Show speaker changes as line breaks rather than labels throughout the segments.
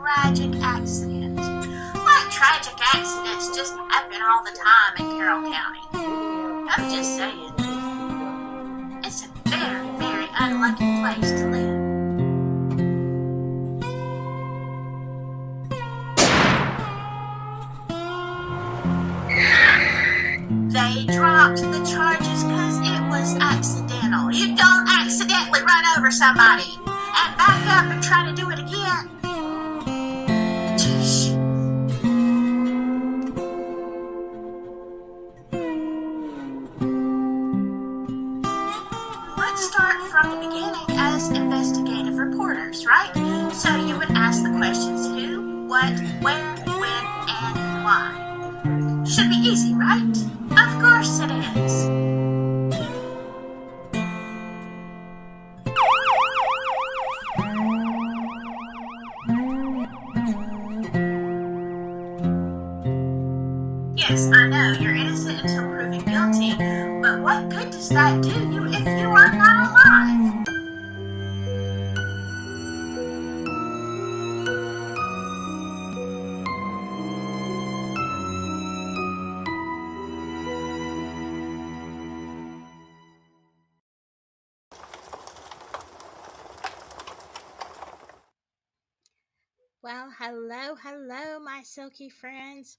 tragic accident. Like tragic accidents just happen all the time in Carroll County. I'm just saying. It's a very, very unlucky place to live. They dropped the charges because it was accidental. You don't accidentally run over somebody and back up and try to do it again. Let's start from the beginning as investigative reporters, right? So you would ask the questions who, what, where, when, and why. Should be easy, right? Of course it is. Yes, I know, you're innocent until proven guilty, but what good does that do you if you are not alive? Well, hello, my silky friends.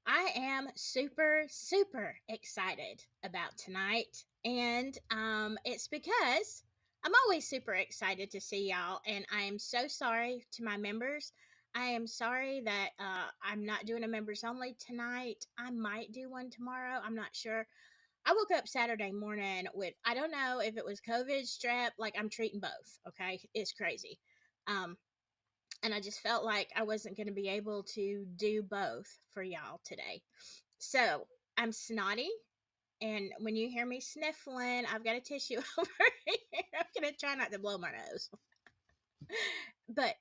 I am super, super excited about tonight. And it's because I'm always super excited to see y'all. And I am so sorry to my members. I am sorry that I'm not doing a members only tonight. I might do one tomorrow. I'm not sure. I woke up Saturday morning with, I don't know if it was COVID, strep, like I'm treating both. Okay. It's crazy. And I just felt like I wasn't going to be able to do both for y'all today. So I'm snotty. And when you hear me sniffling, I've got a tissue over here. I'm going to try not to blow my nose. But,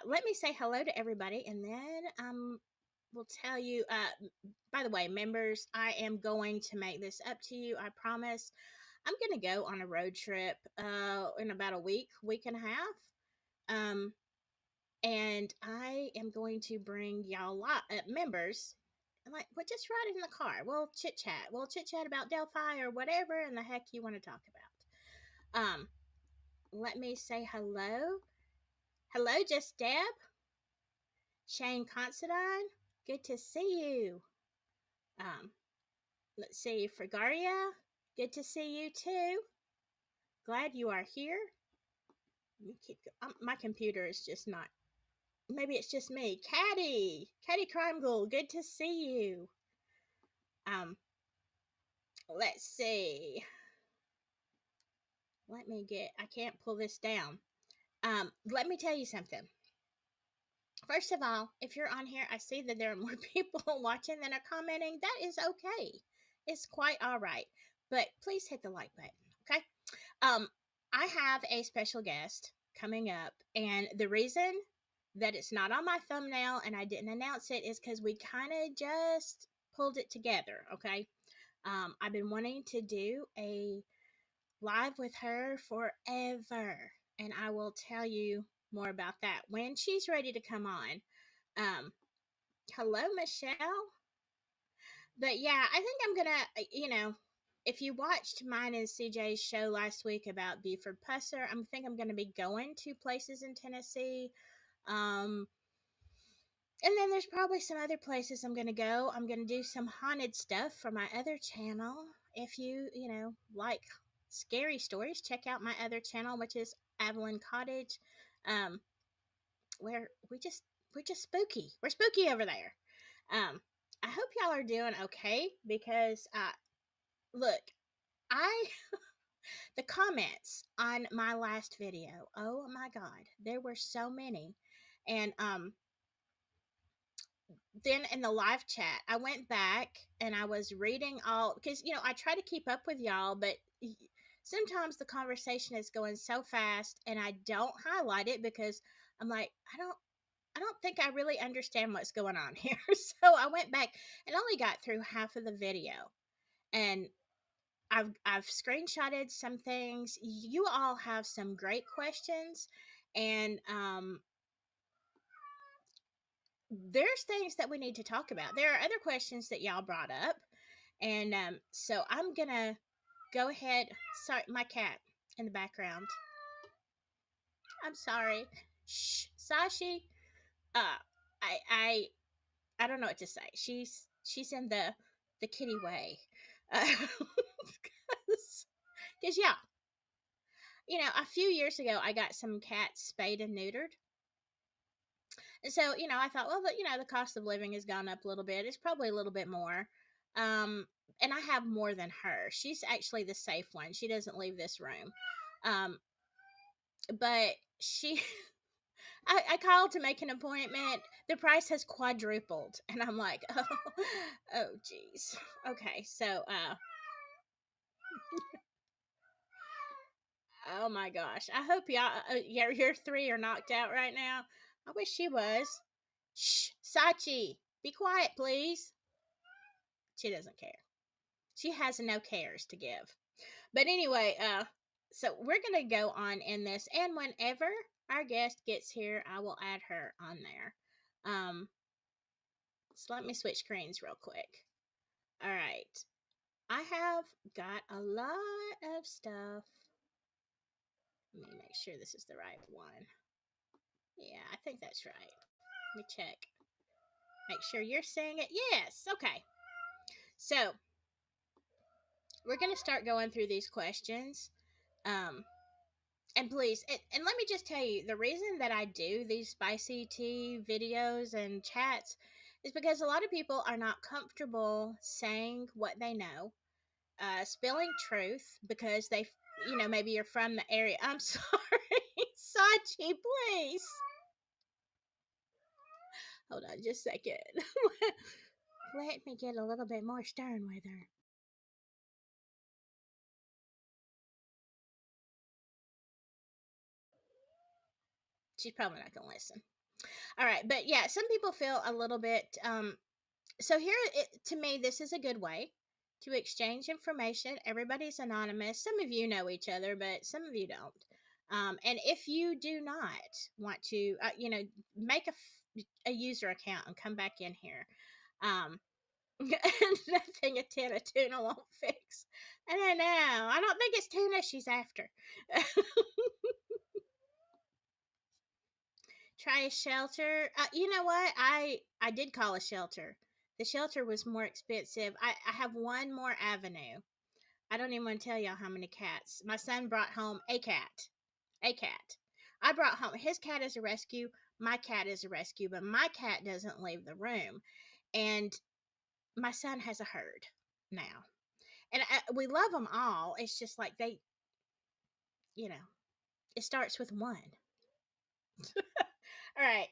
let me say hello to everybody. And then we'll tell you, by the way, members, I am going to make this up to you. I promise. I'm going to go on a road trip in about a week and a half. And I am going to bring y'all members. Like, well, just ride in the car. We'll chit chat. We'll chit chat about Delphi or whatever in the heck you want to talk about. Let me say hello. Hello, Just Deb. Shane Considine. Good to see you. Let's see, Fragaria. Good to see you too. Glad you are here. Let me keep. My computer is just not. Maybe it's just me. Caddy Crime Ghoul, good to see you. Let's see. I can't pull this down. Let me tell you something. First of all, if you're on here, I see that there are more people watching than are commenting. That is okay. It's quite all right. But please hit the like button, okay? I have a special guest coming up, and the reason that it's not on my thumbnail and I didn't announce it is because we kind of just pulled it together, okay? I've been wanting to do a live with her forever, and I will tell you more about that when she's ready to come on. Hello, Michelle. But yeah, I think I'm gonna, if you watched mine and CJ's show last week about Buford Pusser, I think I'm gonna be going to places in Tennessee. And then there's probably some other places I'm going to go. I'm going to do some haunted stuff for my other channel. If you like scary stories, check out my other channel, which is Avalon Cottage, where we're just spooky. We're spooky over there. I hope y'all are doing okay because, look, the comments on my last video, oh my God, there were so many. And, then in the live chat, I went back and I was reading all, because I try to keep up with y'all, but sometimes the conversation is going so fast and I don't highlight it because I'm like, I don't think I really understand what's going on here. So I went back and only got through half of the video, and I've screenshotted some things. You all have some great questions, and there's things that we need to talk about. There are other questions that y'all brought up, and so I'm gonna go ahead. Sorry, my cat in the background. I'm sorry. Shh, Sashi. Uh, I I don't know what to say. She's in the kitty way. Because yeah, a few years ago I got some cats spayed and neutered. And so, I thought, well, the cost of living has gone up a little bit. It's probably a little bit more. And I have more than her. She's actually the safe one. She doesn't leave this room. Um, but she, I called to make an appointment. The price has quadrupled. And I'm like, oh, geez. Okay. So, oh my gosh. I hope y'all, your three are knocked out right now. I wish she was. Shh, Sachi, be quiet, please. She doesn't care. She has no cares to give. But anyway, so we're gonna go on in this, and whenever our guest gets here, I will add her on there. So let me switch screens real quick. All right, I have got a lot of stuff. Let me make sure this is the right one. Yeah, I think that's right. Let me check. Make sure you're saying it. Yes. Okay. So we're gonna start going through these questions. Um, And please, and let me just tell you, the reason that I do these spicy tea videos and chats is because a lot of people are not comfortable saying what they know, spilling truth because they, maybe you're from the area. I'm sorry, Sachi, please. Hold on just a second. Let me get a little bit more stern with her. She's probably not going to listen. All right, but yeah, some people feel a little bit so here to me this is a good way to exchange information. Everybody's anonymous. Some of you know each other, but some of you don't. And if you do not want to make a user account and come back in here, nothing a tin of tuna won't fix. I don't know. I don't think it's tuna she's after. Try a shelter. You know what? I did call a shelter. The shelter was more expensive. I have one more avenue. I don't even want to tell y'all how many cats. My son brought home a cat. A cat. I brought home his cat is a rescue. My cat is a rescue, but my cat doesn't leave the room. And my son has a herd now. And we love them all. It's just like you know, it starts with one. All right.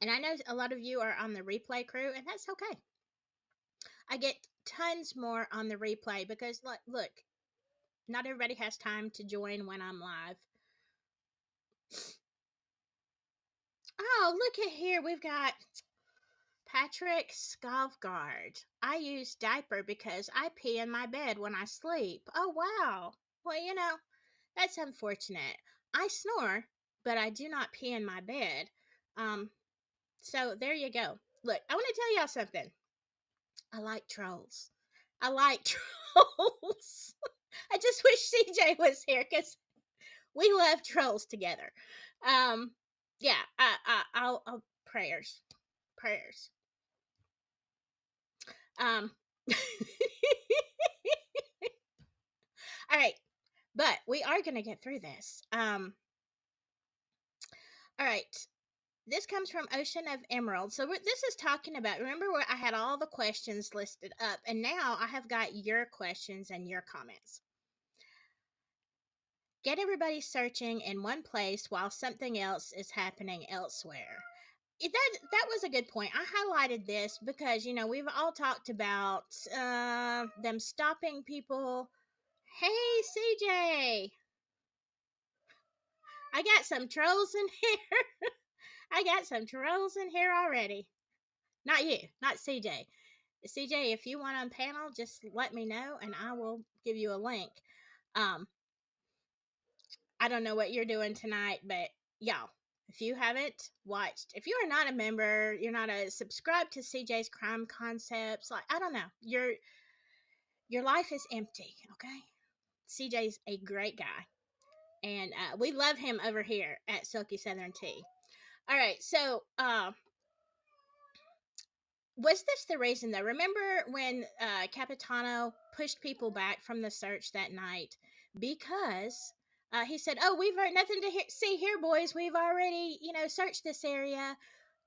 And I know a lot of you are on the replay crew, and that's okay. I get tons more on the replay because, look, not everybody has time to join when I'm live. Oh, look at here. We've got Patrick Scalfgard. I use diaper because I pee in my bed when I sleep. Oh, wow. Well, that's unfortunate. I snore, but I do not pee in my bed. So there you go. Look, I want to tell y'all something. I like trolls. I like trolls. I just wish CJ was here because we love trolls together. Yeah, I'll prayers. Um, all right, but we are gonna get through this. All right. This comes from Ocean of Emerald. So this is talking about, remember where I had all the questions listed up, and now I have got your questions and your comments. Get everybody searching in one place while something else is happening elsewhere. That was a good point. I highlighted this because we've all talked about them stopping people. Hey CJ, I got some trolls in here. I got some trolls in here already. Not you, not CJ. CJ, if you want on panel, just let me know and I will give you a link. I don't know what you're doing tonight, but y'all, If you haven't watched, if you are not a member, you're not a subscribed to CJ's Crime Concepts, like I don't know, your life is empty. Okay, CJ's a great guy, and we love him over here at Silky Southern Tea. All right, so was this the reason though? Remember when Capitano pushed people back from the search that night because he said, "Oh, we've heard nothing to see here, boys. We've already, searched this area."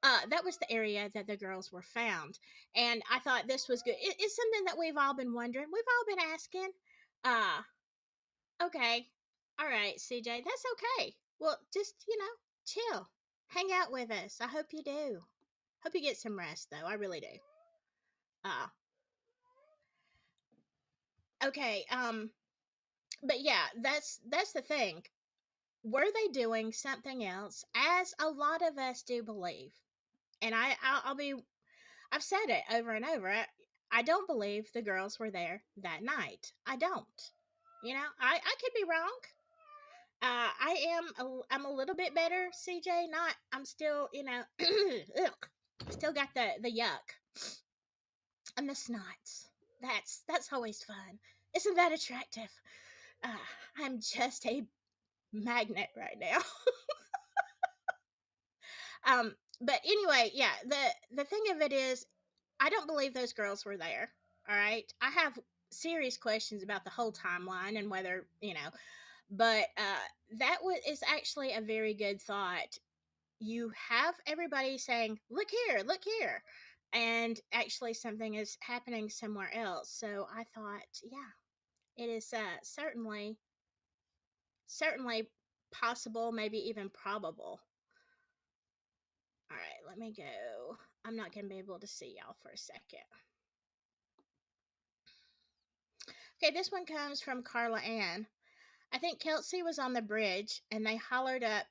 That was the area that the girls were found, and I thought this was good. It's something that we've all been wondering. We've all been asking. Uh, okay, all right, CJ, that's okay. Well, just chill, hang out with us. I hope you do. Hope you get some rest, though. I really do. Uh, okay. But yeah, that's the thing. Were they doing something else? As a lot of us do believe, and I'll be. I've said it over and over. I don't believe the girls were there that night. I don't. I could be wrong. I'm a little bit better, CJ. Not. I'm still. Ugh, still got the yuck and the snots. That's always fun. Isn't that attractive? Uh, I'm just a magnet right now. But anyway, yeah, the thing of it is, I don't believe those girls were there. All right, I have serious questions about the whole timeline and whether but is actually a very good thought. You have everybody saying, look here," and actually something is happening somewhere else. So I thought, yeah, it is certainly possible, maybe even probable. All right, let me go. I'm not going to be able to see y'all for a second. Okay, this one comes from Carla Ann. I think Kelsey was on the bridge and they hollered up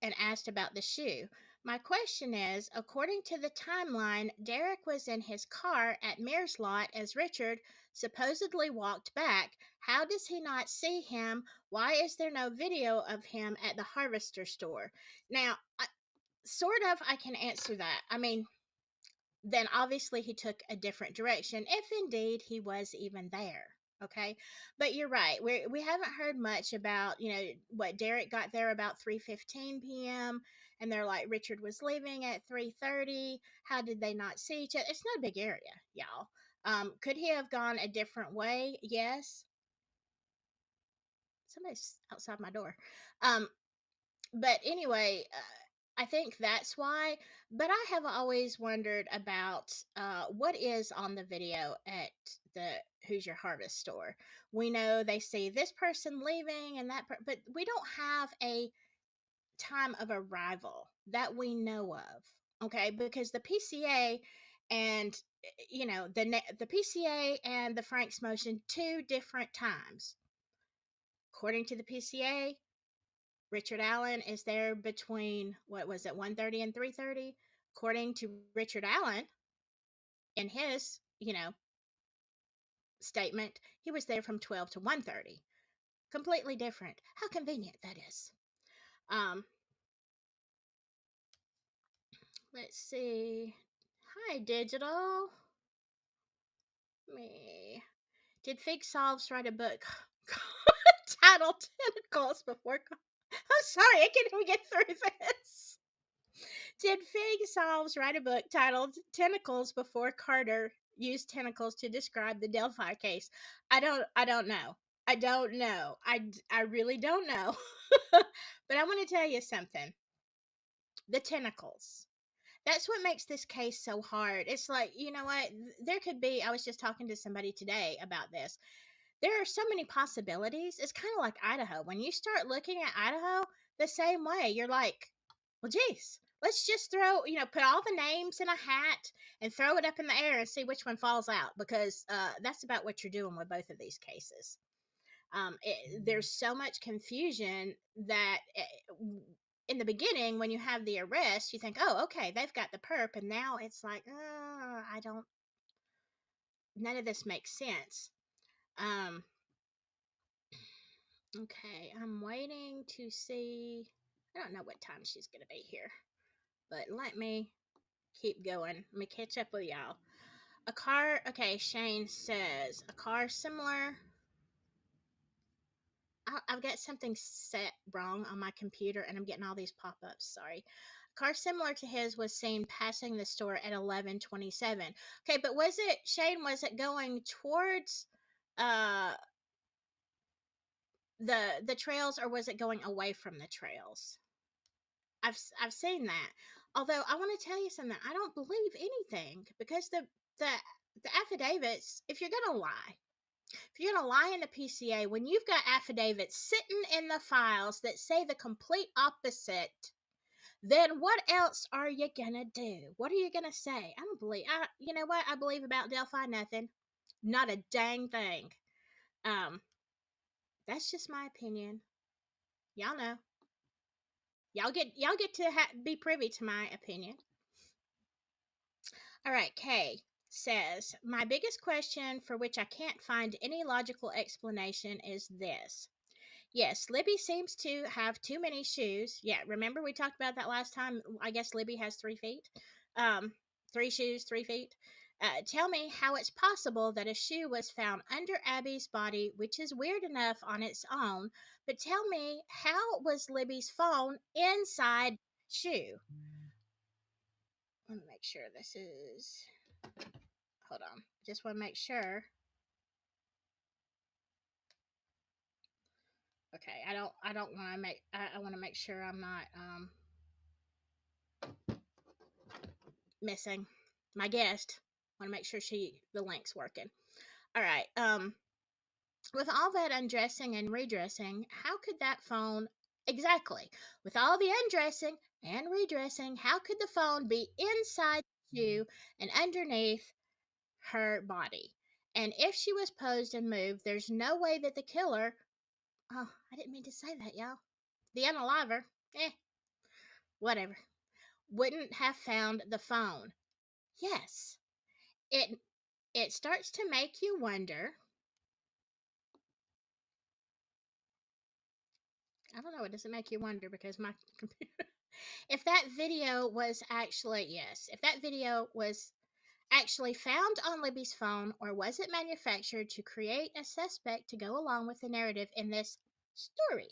and asked about the shoe. My question is, according to the timeline, Derek was in his car at Mears Lot as Richard supposedly walked back. How does he not see him? Why is there no video of him at the Harvester store? Now, sort of, I can answer that. I mean, then obviously he took a different direction, if indeed he was even there. Okay, but you're right. We haven't heard much about what Derek got there about 3:15 p.m. and they're like Richard was leaving at 3:30. How did they not see each other? It's not a big area, y'all. Could he have gone a different way? Yes. Somebody's outside my door. Um, but anyway, I think that's why. But I have always wondered about what is on the video at the Who's Your Harvest store. We know they see this person leaving and but we don't have a time of arrival that we know of. Okay, because the PCA and the PCA and the Frank's motion, two different times. According to the PCA, Richard Allen is there between, what was it, 1:30 and 3:30. According to Richard Allen, in his statement, he was there from 12 to 1:30. Completely different. How convenient that is. Um, let's see. Hi, Digital. Me. Did Fig Solves write a book titled Tentacles before? I'm sorry, I can't even get through this. Did Fig Solves write a book titled Tentacles before Carter used tentacles to describe the Delphi case? I don't know. I don't know. I really don't know. But I want to tell you something. The tentacles. That's what makes this case so hard. It's like, you know what? There could be, I was just talking to somebody today about this. There are so many possibilities. It's kind of like Idaho. When you start looking at Idaho the same way, you're like, well, geez, let's just put all the names in a hat and throw it up in the air and see which one falls out, because that's about what you're doing with both of these cases. There's so much confusion that in the beginning, when you have the arrest, you think, oh, okay, they've got the perp. And now it's like, none of this makes sense. Okay, I'm waiting to see. I don't know what time she's going to be here, but let me keep going. Let me catch up with y'all. A car, okay, Shane says, a car similar. I've got something set wrong on my computer and I'm getting all these pop ups. Sorry. A car similar to his was seen passing the store at 11:27. Okay, but was it, Shane, was it going towards uh the trails, or was it going away from the trails? I've seen that. Although I want to tell you something, I don't believe anything because the the affidavits, if you're going to lie, if you're going to lie in the PCA, when you've got affidavits sitting in the files that say the complete opposite, then what else are you going to do? What are you going to say? I don't believe, you know what I believe about Delphi? Nothing. Not a dang thing. Um, that's just my opinion. Y'all know. Y'all get to be privy to my opinion. All right, Kay says, my biggest question for which I can't find any logical explanation is this. Yes, Libby seems to have too many shoes. Yeah, remember we talked about that last time? I guess Libby has 3 feet. 3 shoes, 3 feet. Tell me how it's possible that a shoe was found under Abby's body, which is weird enough on its own. But tell me, how was Libby's phone inside the shoe? Let me make sure this is. Hold on. Just want to make sure. Okay, I don't want to make I want to make sure I'm not missing my guest. Want to make sure the link's working. All right. With all that undressing and redressing, how could that phone exactly? With all the undressing and redressing, how could the phone be inside the shoe and underneath her body? And if she was posed and moved, there's no way that the killer. Oh, I didn't mean to say that, y'all. The unaliver, whatever, wouldn't have found the phone. Yes, it it starts to make you wonder. I don't know. It doesn't make you wonder because my computer. If that video was actually, yes, if that video was actually found on Libby's phone, or was it manufactured to create a suspect to go along with the narrative in this story?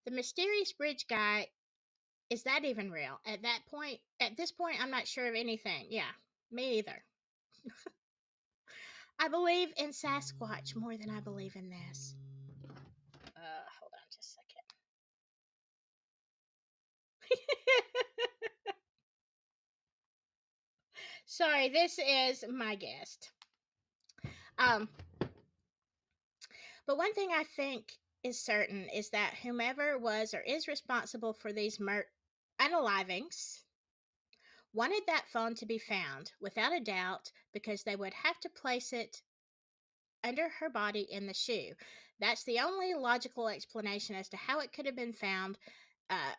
The mysterious bridge guy, is that even real? At this point, I'm not sure of anything. Yeah, me either. I believe in Sasquatch more than I believe in this. Hold on just a second. Sorry, this is my guest. Um, but one thing I think is certain is that whomever was or is responsible for these unalivings wanted that phone to be found without a doubt, because they would have to place it under her body in the shoe. That's the only logical explanation as to how it could have been found. Uh,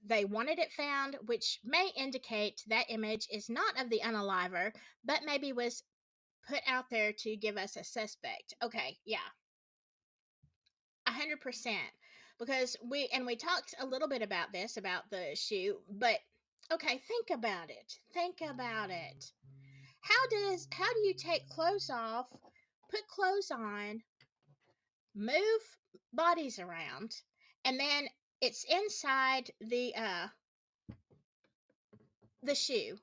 they wanted it found, which may indicate that image is not of the unaliver, but maybe was put out there to give us a suspect. Okay, yeah, 100%. Because we talked a little bit about this, about the shoe, but okay, think about it. Think about it. How do you take clothes off, put clothes on, move bodies around, and then it's inside the shoe?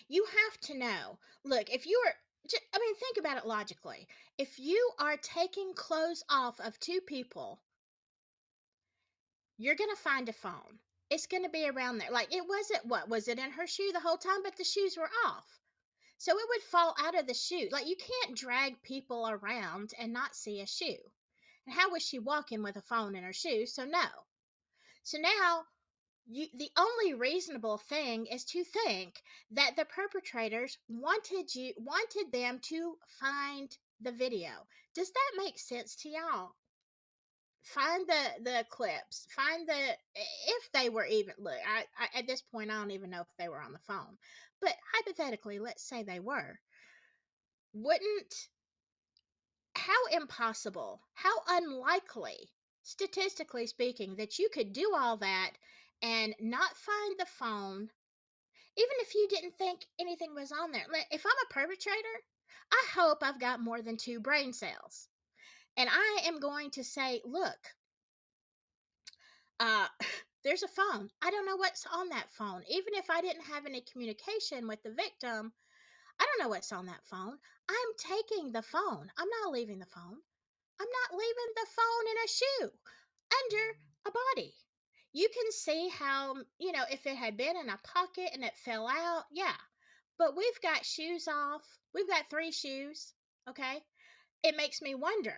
You have to know. Look, if you are, I mean, think about it logically. If you are taking clothes off of two people, you're going to find a phone. It's going to be around there. Like, it wasn't, what was it in her shoe the whole time? But the shoes were off. So it would fall out of the shoe. Like, you can't drag people around and not see a shoe. And how was she walking with a phone in her shoe? So no. So now, the only reasonable thing is to think that the perpetrators wanted them to find the video. Does that make sense to y'all? Find the clips. Find the, if they were even, look, I at this point I don't even know if they were on the phone. But hypothetically, let's say they were. Wouldn't, how impossible, how unlikely statistically speaking, that you could do all that and not find the phone, even if you didn't think anything was on there. If I'm a perpetrator, I hope I've got more than 2 brain cells. And I am going to say, look, uh, there's a phone. I don't know what's on that phone. Even if I didn't have any communication with the victim, I don't know what's on that phone. I'm taking the phone. I'm not leaving the phone. I'm not leaving the phone in a shoe under a body. You can see how, if it had been in a pocket and it fell out, yeah. But we've got shoes off. We've got 3 shoes, okay? It makes me wonder,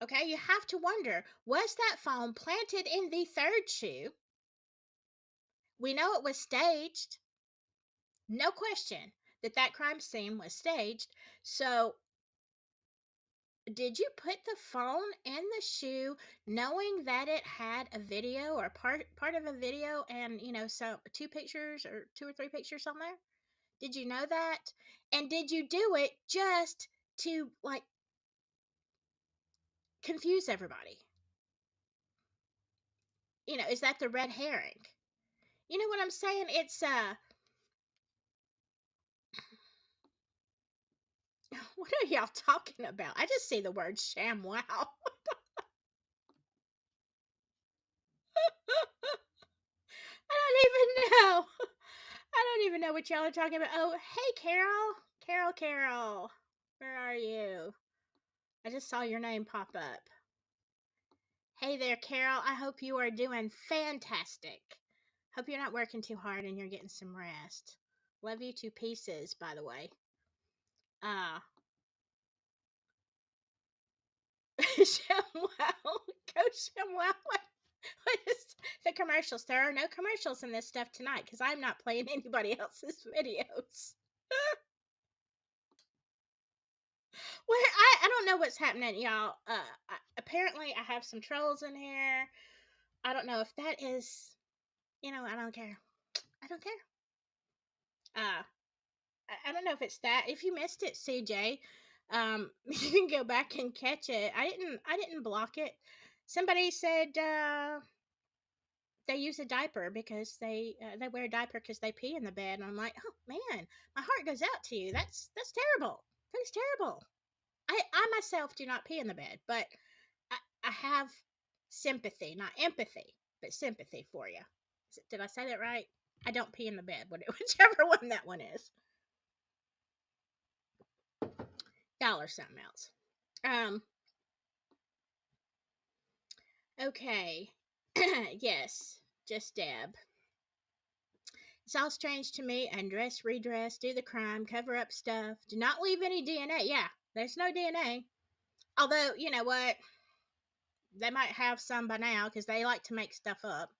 okay? You have to wonder, was that phone planted in the 3rd shoe? We know it was staged. No question that crime scene was staged. So did you put the phone in the shoe knowing that it had a video or part of a video and so 2 pictures or 2 or 3 pictures on there? Did you know that? And did you do it just to confuse everybody? Is that the red herring? You know what I'm saying? It's what are y'all talking about? I just see the word ShamWow. I don't even know. I don't even know what y'all are talking about. Oh, hey, Carol. Carol. Where are you? I just saw your name pop up. Hey there, Carol. I hope you are doing fantastic. Hope you're not working too hard and you're getting some rest. Love you to pieces, by the way. ShamWow. Go ShamWow. What is the commercials? There are no commercials in this stuff tonight because I'm not playing anybody else's videos. Well, I don't know what's happening, y'all. Apparently, I have some trolls in here. I don't know if that is, I don't care. I don't care. I don't know if it's that. If you missed it, CJ, you can go back and catch it. I didn't block it. Somebody said they use a diaper because they wear a diaper because they pee in the bed, and I'm like, oh man, my heart goes out to you. That's terrible. That is terrible. I myself do not pee in the bed, but I have sympathy, not empathy, but sympathy for you. Did I say that right? I don't pee in the bed, whichever one that one is. Y'all are something else. Okay. Yes, just Deb. It's all strange to me. Undress, redress, do the crime, cover up stuff. Do not leave any DNA. Yeah, there's no DNA. Although, you know what? They might have some by now because they like to make stuff up.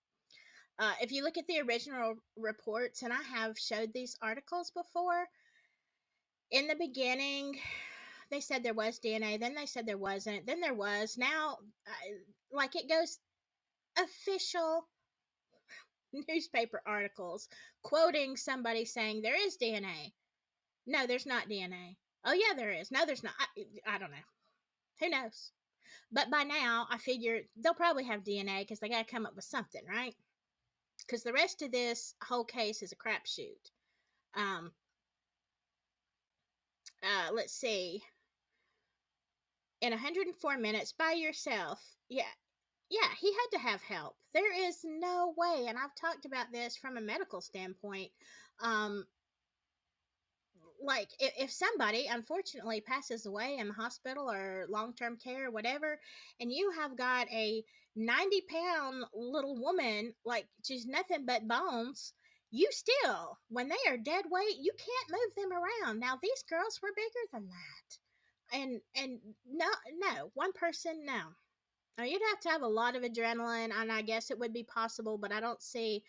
If you look at the original reports, and I have showed these articles before, in the beginning, they said there was DNA. Then they said there wasn't. Then there was. Now, it goes official newspaper articles quoting somebody saying there is DNA. No, there's not DNA. Oh, yeah, there is. No, there's not. I don't know. Who knows? But by now, I figure they'll probably have DNA because they got to come up with something, right? Because the rest of this whole case is a crapshoot. Let's see. In 104 minutes by yourself. Yeah, he had to have help. There is no way, and I've talked about this from a medical standpoint. If somebody unfortunately passes away in the hospital or long-term care or whatever, and you have got a 90-pound little woman, she's nothing but bones, you still, when they are dead weight, you can't move them around. Now these girls were bigger than that, and no one person, no. Now, you'd have to have a lot of adrenaline, and I guess it would be possible, but I don't see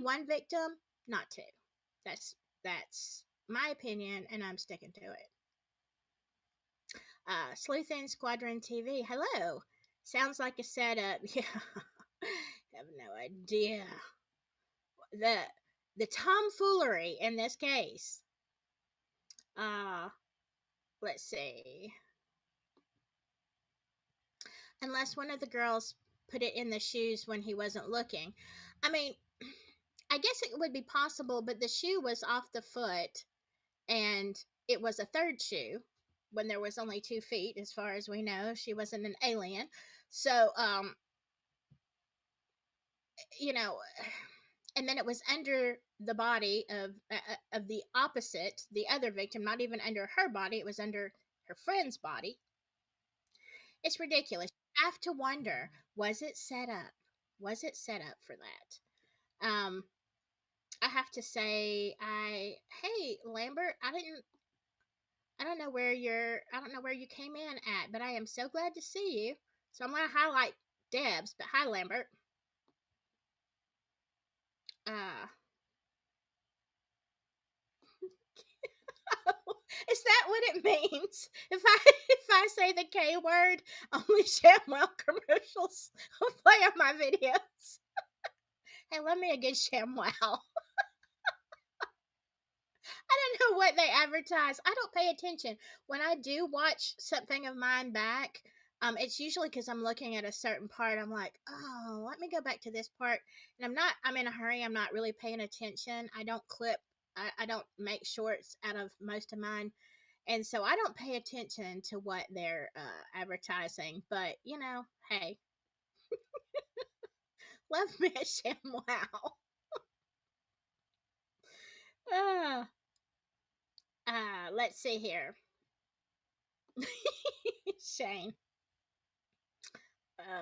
one victim, not two. That's my opinion, and I'm sticking to it. Sleuthing Squadron TV, hello. Sounds like a setup. Yeah, have no idea. The tomfoolery in this case. Let's see. Unless one of the girls put it in the shoes when he wasn't looking. I mean, I guess it would be possible, but the shoe was off the foot and it was a third shoe when there was only 2 feet, as far as we know. She wasn't an alien. So, you know, and then it was under the body of the opposite, the other victim, not even under her body. It was under her friend's body. It's ridiculous. You have to wonder, was it set up? Was it set up for that? I have to say, hey Lambert, I don't know where you came in at, but I am so glad to see you. So I'm gonna highlight Debs, but hi Lambert. Uh, is that what it means? If I say the K word, only ShamWow commercials will play on my videos. Hey, love me a good ShamWow. I don't know what they advertise. I don't pay attention. When I do watch something of mine back, it's usually because I'm looking at a certain part. I'm like, oh, let me go back to this part. And I'm in a hurry. I'm not really paying attention. I don't clip, I don't make shorts out of most of mine. And so I don't pay attention to what they're advertising. But, hey, love me a ShamWow. Uh, let's see here. Shane.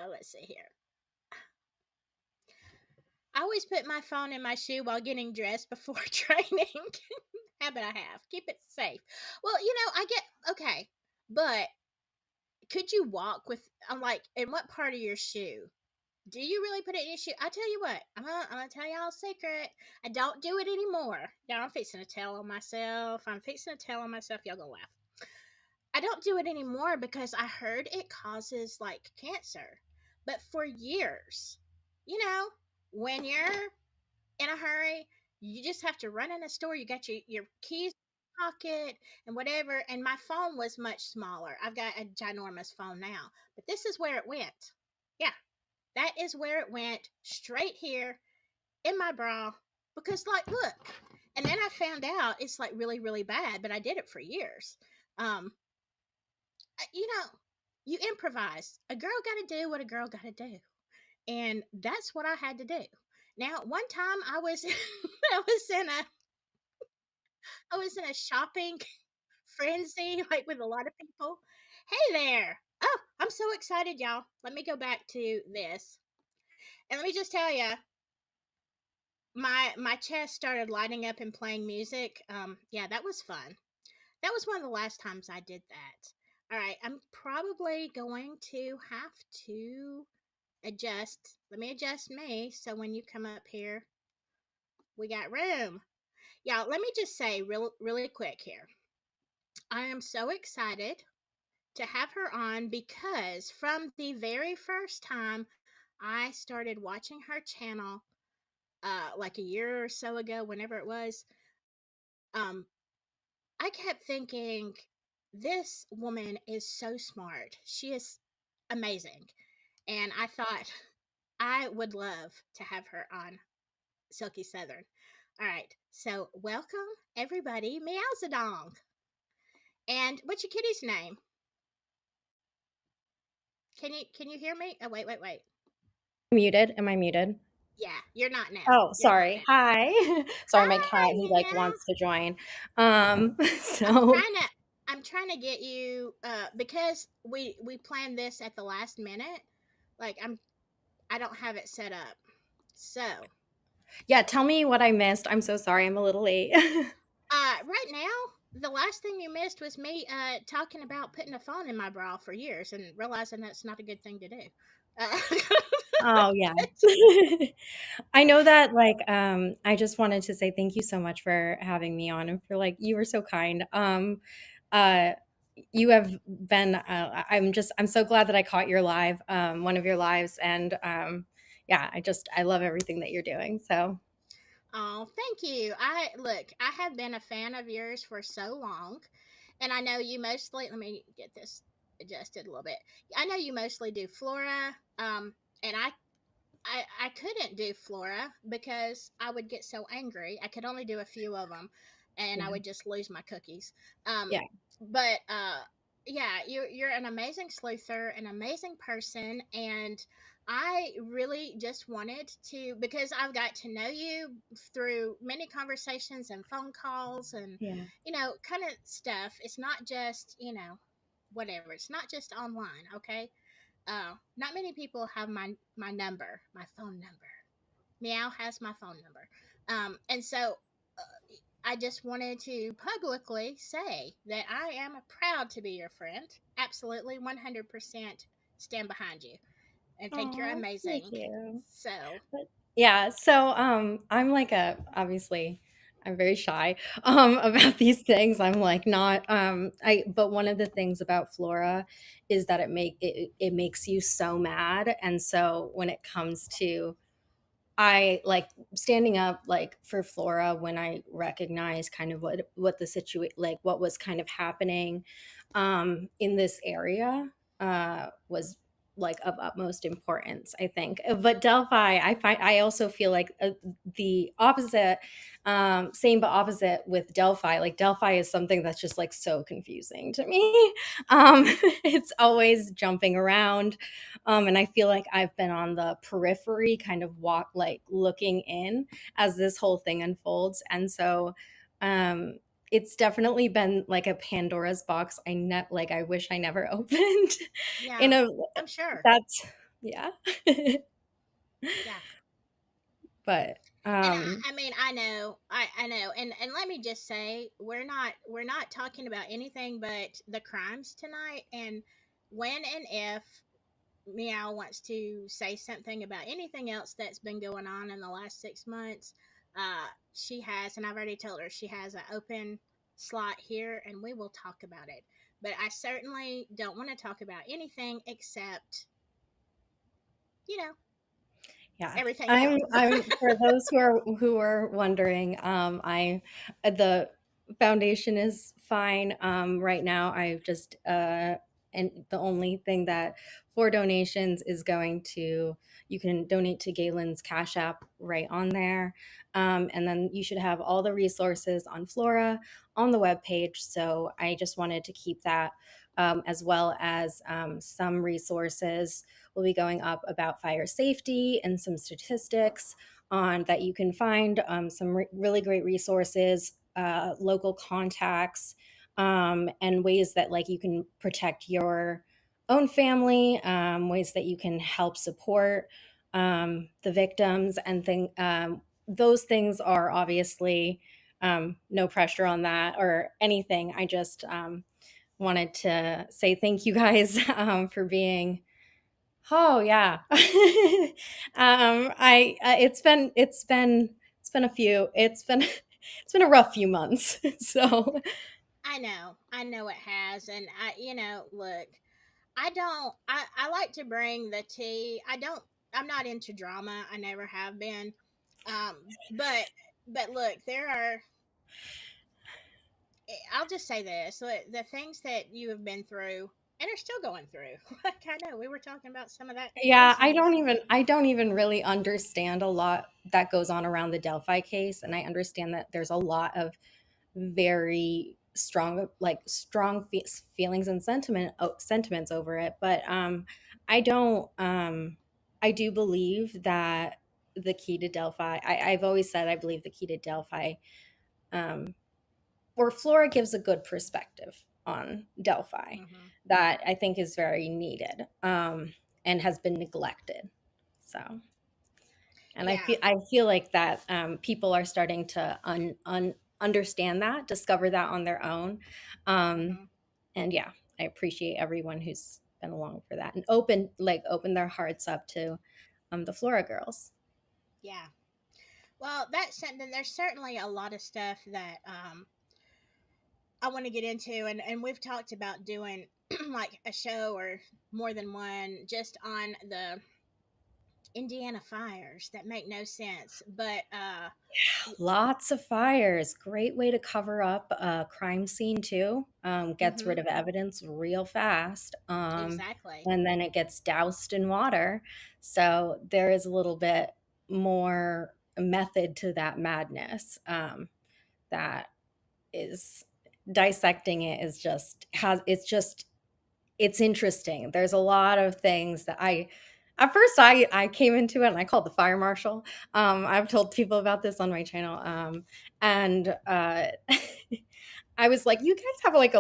Let's see here. I always put my phone in my shoe while getting dressed before training. Habit I have. Keep it safe. Well, I get okay, but could you walk with? I'm like, in what part of your shoe? Do you really put it in your shoe? I tell you what, I'm gonna tell y'all a secret. I don't do it anymore. Now I'm fixing to tell on myself. Y'all gonna laugh. I don't do it anymore because I heard it causes like cancer. But for years, you know, when you're in a hurry, you just have to run in a store. You got your keys in your pocket and whatever. And my phone was much smaller. I've got a ginormous phone now. But this is where it went. Yeah, that is where it went. Straight here in my bra. Because, like, look. And then I found out it's like really, really bad, but I did it for years. Um, you know, you improvise. A girl got to do what a girl got to do, and that's what I had to do. Now, one time I was, I was in a shopping frenzy, like with a lot of people. Hey there! Oh, I'm so excited, y'all. Let me go back to this, and let me just tell you, my chest started lighting up and playing music. Yeah, that was fun. That was one of the last times I did that. All right, I'm probably going to have to adjust. Let me adjust me so when you come up here, we got room. Yeah, let me just say really quick here. I am so excited to have her on because from the very first time I started watching her channel, like a year or so ago, whenever it was, um, I kept thinking, this woman is so smart. She is amazing. And I thought I would love to have her on Silky Southern. All right. So welcome everybody, meowzedong. And what's your kitty's name? Can you hear me? Oh wait.
Muted? Am I muted?
Yeah, you're not now.
Oh,
You're not
sorry.
now.
Hi. Sorry, my cat,
Hi,
he like
meow.
wants to join.
I'm
So
trying to I'm trying to get you because we planned this at the last minute. Like I don't have it set up. So,
yeah, tell me what I missed. I'm so sorry. I'm a little late.
right now, the last thing you missed was me talking about putting a phone in my bra for years and realizing that's not a good thing to do. Uh,
Oh, yeah. I know that I just wanted to say thank you so much for having me on and for you were so kind. Uh you have been I'm so glad that I caught your live, one of your lives, and yeah, I love everything that you're doing. So
Oh, thank you. I have been a fan of yours for so long, and I know you mostly. Let me get this adjusted a little bit. I know you mostly do Flora. And I couldn't do Flora because I would get so angry. I could only do a few of them, and I
Yeah.
would just lose my cookies. Um,
Yeah.
but yeah, you're an amazing sleuther, an amazing person, and I really just wanted to, because I've got to know you through many conversations and phone calls and
Yeah.
kind of stuff. It's not just whatever. It's not just online. Okay, not many people have my number, my phone number. Meow has my phone number, and so I just wanted to publicly say that I am proud to be your friend. Absolutely, 100% stand behind you, and think you're
Oh, thank
amazing.
you.
So
Yeah, so I'm like a obviously I'm very shy about these things. I'm like not I but one of the things about Flora is that it makes you so mad. And so when it comes to I like standing up like for Flora when I recognize kind of what the situation like what was kind of happening in this area was like of utmost importance, I think. But Delphi, I also feel like the opposite, same but opposite with Delphi. Like Delphi is something that's just like so confusing to me. It's always jumping around, and I feel like I've been on the periphery, kind of walk like looking in as this whole thing unfolds, and so. Um, it's definitely been like a Pandora's box like I wish I never opened in
yeah,
a
I'm sure.
that's yeah.
Yeah,
But
and I mean, I know, and let me just say, we're not talking about anything but the crimes tonight, and when and if Meow wants to say something about anything else that's been going on in the last 6 months, she has, and I've already told her she has an open slot here, and we will talk about it. But I certainly don't want to talk about anything except, you know,
yeah,
everything else.
I'm for those who are wondering, I the foundation is fine. Right now, I just and the only thing that for donations is going to you can donate to Galen's Cash App right on there, and then you should have all the resources on Flora on the webpage. So I just wanted to keep that, as well as some resources will be going up about fire safety and some statistics on that you can find, some really great resources, local contacts, and ways that like you can protect your own family, ways that you can help support the victims and those things are obviously no pressure on that or anything. I just wanted to say thank you guys for being. Oh yeah. I it's been a few it's been it's been a rough few months. So
I know it has, and look, I like to bring the tea. I'm not into drama. I never have been. But look, I'll just say this: the things that you have been through and are still going through. Like I know we were talking about some of that
yeah,
yesterday.
I don't even really understand a lot that goes on around the Delphi case, and I understand that there's a lot of very strong feelings and sentiments over it, but I don't I do believe that the key to Delphi, I've always said I believe the key to Delphi, um, or Flora gives a good perspective on Delphi
Hmm.
that I think is very needed, and has been neglected. So, and
Yeah.
I feel like that people are starting to understand that, discover that on their own, um,
Hmm.
and yeah, I appreciate everyone who's been along for that and open their hearts up to the Flora girls.
Yeah. Well, that's something. There's certainly a lot of stuff that I want to get into, and we've talked about doing like a show or more than one just on the Indiana fires that make no sense. But
Lots of fires. Great way to cover up a crime scene too. Gets rid
mhm,
of evidence real fast.
exactly.
And then it gets doused in water. So there is a little bit more method to that madness. That is dissecting it is just has it's just it's interesting. There's a lot of things that I at first I came into it and I called the fire marshal. I've told people about this on my channel. And I was like, you guys have like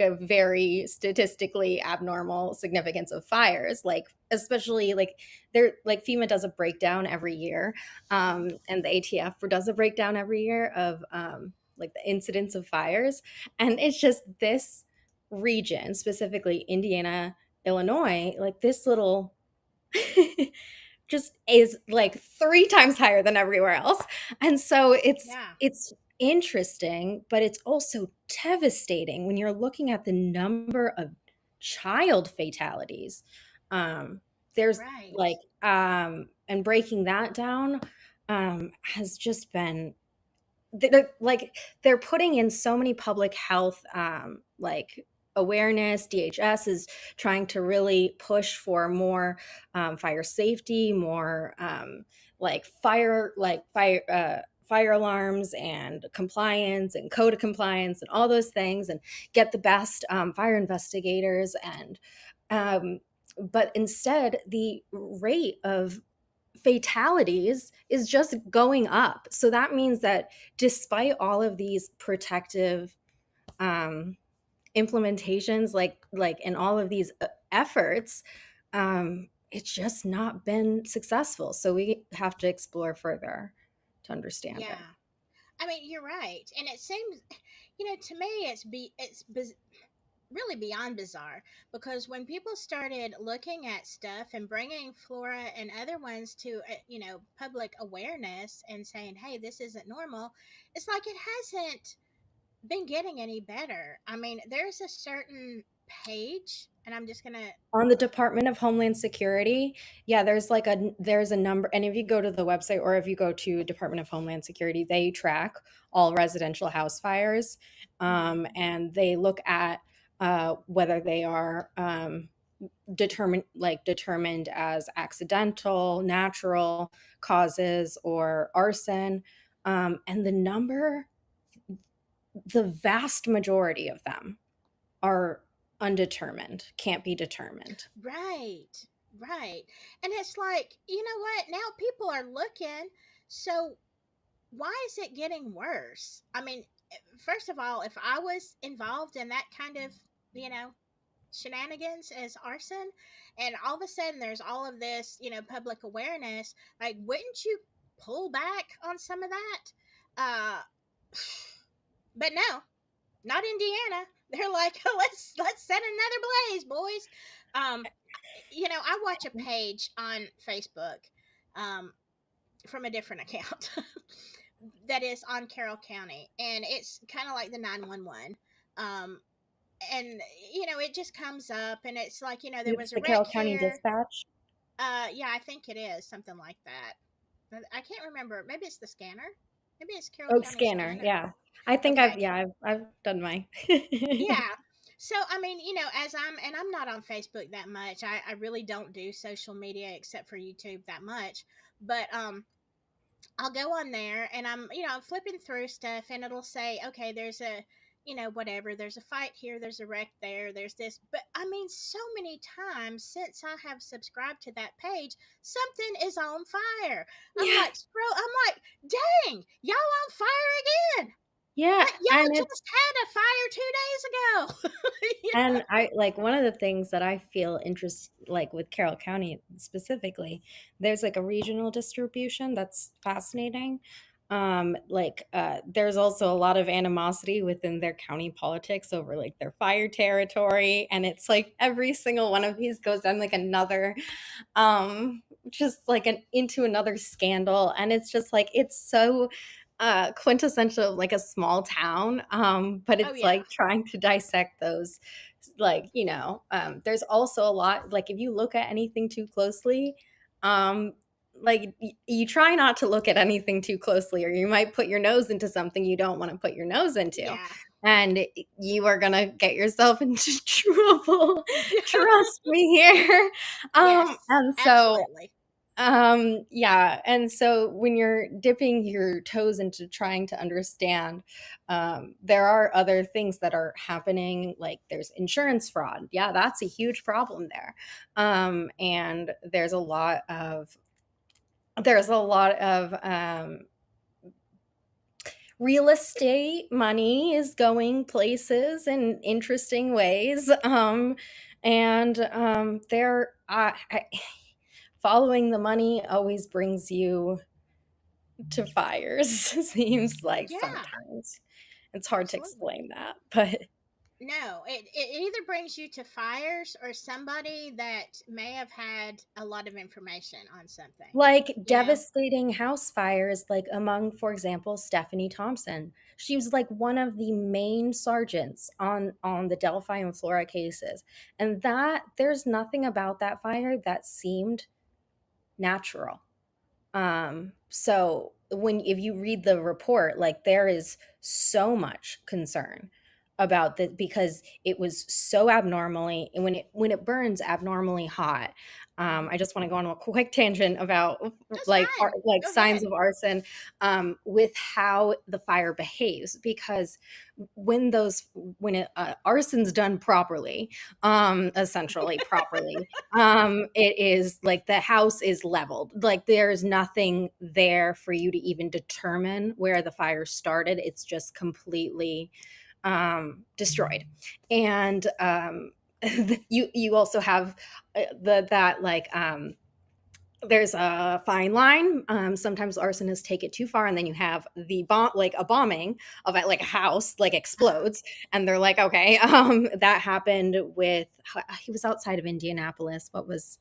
a very statistically abnormal significance of fires, like especially like they're like FEMA does a breakdown every year, and the ATF does a breakdown every year of like the incidents of fires, and it's just this region, specifically Indiana, Illinois, like this little just is like 3 times higher than everywhere else. And so
Yeah,
it's interesting, but it's also devastating when you're looking at the number of child fatalities. Um, there's
right.
like and breaking that down has just been they're putting in so many public health like awareness. DHS is trying to really push for more fire safety, more fire alarms and compliance and code of compliance and all those things, and get the best fire investigators. And but instead the rate of fatalities is just going up. So that means that despite all of these protective um, implementations, and all of these efforts, it's just not been successful. So we have to explore further to understand it.
Yeah. I mean, you're right. And it seems, to me really beyond bizarre, because when people started looking at stuff and bringing Flora and other ones to public awareness and saying, hey, this isn't normal, it's like it hasn't been getting any better. I mean, there's a certain page, and I'm just gonna
On the Department of Homeland Security, yeah, there's a number, and if you go to the website or if you go to Department of Homeland Security, they track all residential house fires,
mhm.
and they look at whether they are determined as accidental, natural causes, or arson, and the vast majority of them are undetermined, can't be determined.
Right, right. And it's like, you know what? Now people are looking. So why is it getting worse? I mean, first of all, if I was involved in that kind of, you know, shenanigans as arson, and all of a sudden there's all of this, public awareness, like, wouldn't you pull back on some of that? Uh, but no, not Indiana. They're like, let's set another blaze, boys. Um, I watch a page on Facebook, um, from a different account that is on Carroll County, and it's kind of like the 911. Um, and it just comes up, and it's like, there
It's
was a
the
wreck
Carroll County
here.
Dispatch.
Yeah, I think it is something like that. But I can't remember. Maybe it's the scanner. Maybe it's Carroll
Oh,
County
scanner,
Scanner.
yeah. I think
Okay.
I've done mine.
Yeah. So I mean, I'm not on Facebook that much. I really don't do social media except for YouTube that much. But I'll go on there, and I'm flipping through stuff, and it'll say, okay, there's a, whatever, there's a fight here, there's a wreck there, there's this. But I mean, so many times since I have subscribed to that page, something is on fire. I'm
Yeah,
like, I'm like, dang, y'all on fire again.
yeah,
Like, y'all
and it's
just had a fire 2 days ago.
and I like one of the things that I feel interest like with Carroll County specifically, there's like a regional distribution that's fascinating. There's also a lot of animosity within their county politics over like their fire territory, and it's like every single one of these goes on like another just like an into another scandal, and it's just like it's so quintessential like a small town, but
Oh
it's
yeah.
like trying to dissect those, there's also a lot, like if you look at anything too closely, like you try not to look at anything too closely, or you might put your nose into something you don't want to put your nose into,
Yeah.
and you are gonna get yourself into trouble. Trust me here.
Yes,
And so
absolutely.
yeah, and so when you're dipping your toes into trying to understand, there are other things that are happening, like there's insurance fraud. Yeah, that's a huge problem there. And there's a lot of real estate money is going places in interesting ways. And following the money always brings you to fires. Seems like
Yeah,
sometimes it's hard to
absolutely.
explain that, but
No, it either brings you to fires or somebody that may have had a lot of information on something.
like
You know?
devastating house fires, like among, for example, Stephanie Thompson. She was like one of the main sergeants on the Delphi and Flora cases, and that there's nothing about that fire that seemed natural. So when if you read the report, like there is so much concern about that because it was so abnormally, and when it burns abnormally hot.
Mhm.
I just want to go on a quick tangent about
That's
like
fine.
like
Go
signs
ahead.
of arson, with how the fire behaves, because when arson's done properly, essentially properly, it is like the house is leveled, like there's nothing there for you to even determine where the fire started. It's just completely destroyed. And you also have that like there's a fine line. Sometimes arsonists take it too far, and then you have the bomb, like a bombing of like a house, like explodes, and they're like, okay, that happened with. He was outside of Indianapolis. What was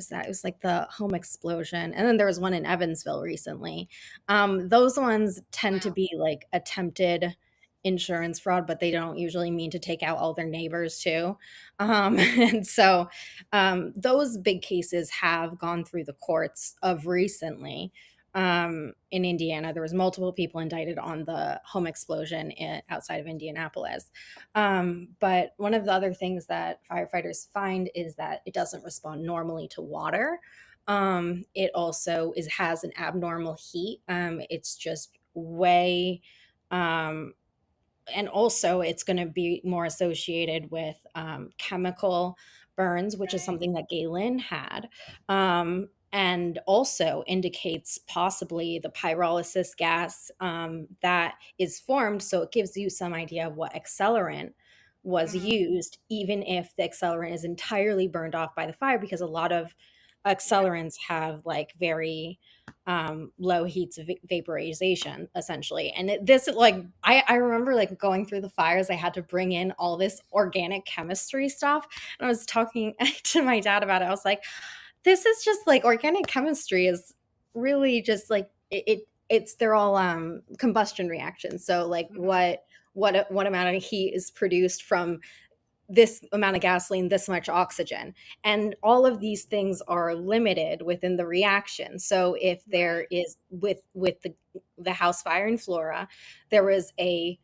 that? It was like the home explosion, and then there was one in Evansville recently. Those ones tend to
Wow.
be like attempted insurance fraud, but they don't usually mean to take out all their neighbors too. And so those big cases have gone through the courts of recently. In Indiana, there was multiple people indicted on the home explosion outside of Indianapolis. But one of the other things that firefighters find is that it doesn't respond normally to water. It also has an abnormal heat. It's just way um, and also it's going to be more associated with chemical burns, which is
Okay.
something that Galen had, and also indicates possibly the pyrolysis gas that is formed. So it gives you some idea of what accelerant was
Mhm.
used, even if the accelerant is entirely burned off by the fire, because a lot of
Yeah.
accelerants have like very low heats of vaporization, essentially. And this like I remember like going through the fires, I had to bring in all this organic chemistry stuff, and I was talking to my dad about it. I was like, this is just like organic chemistry is really just like it's they're all combustion reactions. So like
Mhm.
what amount of heat is produced from this amount of gasoline, this much oxygen. And all of these things are limited within the reaction. So if there
Right.
is with the house fire in Flora, there was a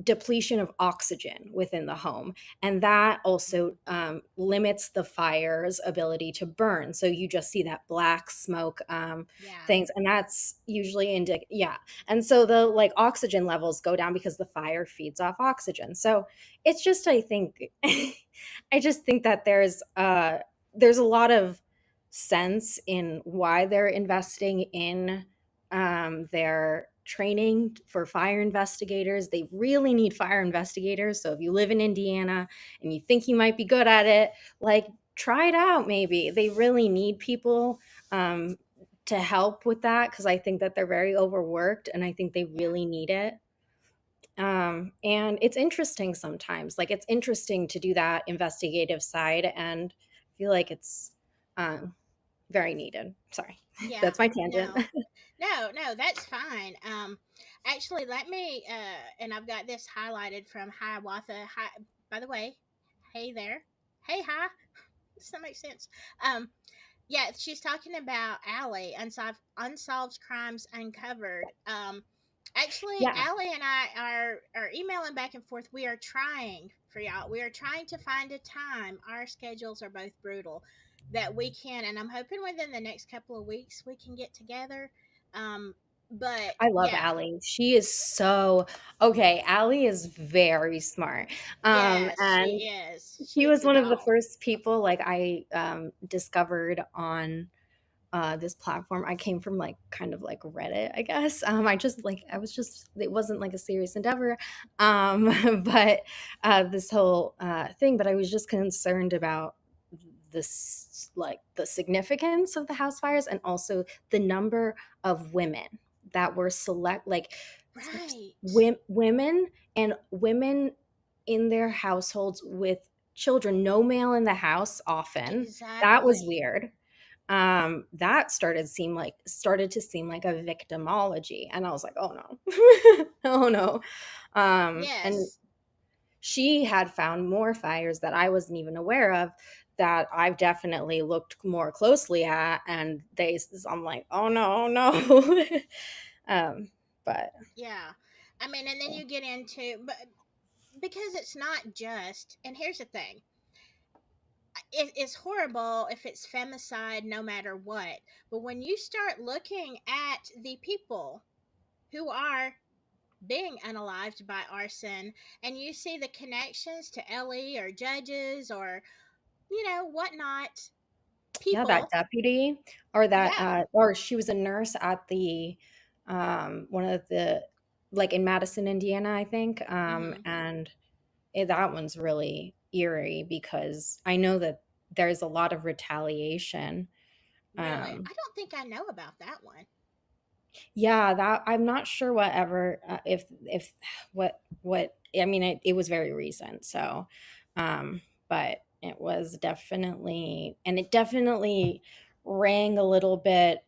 depletion of oxygen within the home, and that also
Mhm.
limits the fire's ability to burn. So you just see that black smoke
Yeah.
things, and that's usually yeah. And so the like oxygen levels go down because the fire feeds off oxygen. So it's just I think I just think that there's a lot of sense in why they're investing in their training for fire investigators. They really need fire investigators. So if you live in Indiana and you think you might be good at it, like try it out maybe. They really need people um to help with that, because I think that they're very overworked and I think they
Yeah.
really need it. And it's interesting sometimes, like it's interesting to do that investigative side, and I feel like it's um, very needed. Sorry,
Yeah.
that's my tangent.
No. No, no, that's fine. Actually, let me and I've got this highlighted from Hiawatha. Hi, by the way, hey there. Hey, hi. Does that make sense? Um, Yeah, she's talking about Allie, unsolved crimes uncovered. Actually,
Yeah,
Allie and I are emailing back and forth. We are trying for y'all. We are trying to find a time. Our schedules are both brutal that we can, and I'm hoping within the next couple of weeks we can get together. Um, but
I love
yeah,
Allie. She is so okay. Allie is very smart.
yes,
And
she is.
she
She's
was
a
one of the
doll.
first people like I discovered on this platform. I came from like kind of like Reddit, I guess. I just like I was just it wasn't like a serious endeavor. But this whole thing, but I was just concerned about this like the significance of the house fires and also the number of women that were select like
Right.
women and women in their households with children, no male in the house often. That was
Exactly.
weird. That started to seem like a victimology, and I was like, oh no. Oh no. And
Yes.
she had found more fires that I wasn't even aware of that I've definitely looked more closely at, and I'm like, oh no, oh no. um but
Yeah. I mean, and then you get into, but because it's not just, and here's the thing, it's horrible if it's femicide no matter what. But when you start looking at the people who are being unalived by arson, and you see the connections to Ellie or judges or, whatnot,
yeah, that
people,
deputy or that
yeah.
or she was a nurse at the one of the like in Madison, Indiana, I think.
Hmm.
And that one's really eerie because I know that there's a lot of retaliation.
Really?
Um,
I don't think I know about that one.
yeah, that I'm not sure whatever if what I mean it was very recent, so but it was definitely and it definitely rang a little bit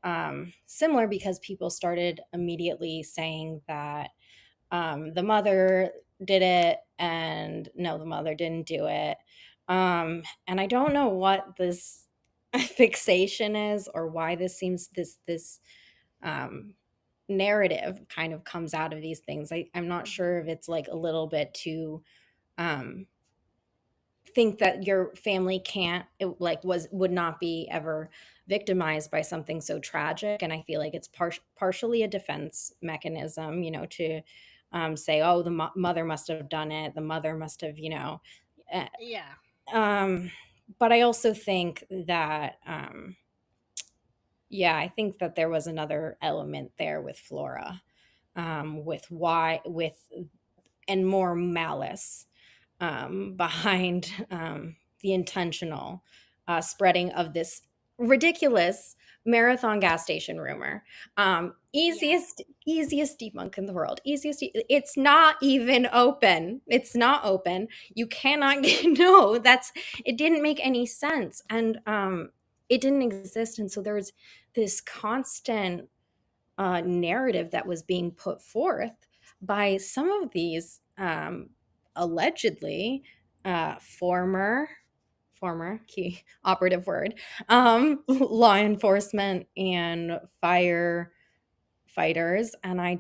similar because people started immediately saying that the mother did it and no the mother didn't do it. And I don't know what this fixation is or why this seems this um narrative kind of comes out of these things. I'm not sure if it's like a little bit too um think that your family can't it, like was would not be ever victimized by something so tragic, and I feel like it's partially a defense mechanism, to say, oh, the mother must have done it, the mother must have, uh,
Yeah.
um but I also think that yeah, I think that there was another element there with Flora, with why with and more malice behind the intentional spreading of this ridiculous marathon gas station rumor.
Yeah.
Easiest debunk in the world. It's not even open. It's not open. You cannot get no. It didn't make any sense, and it didn't exist. And so there was this constant narrative that was being put forth by some of these allegedly former key operative word law enforcement and firefighters, and I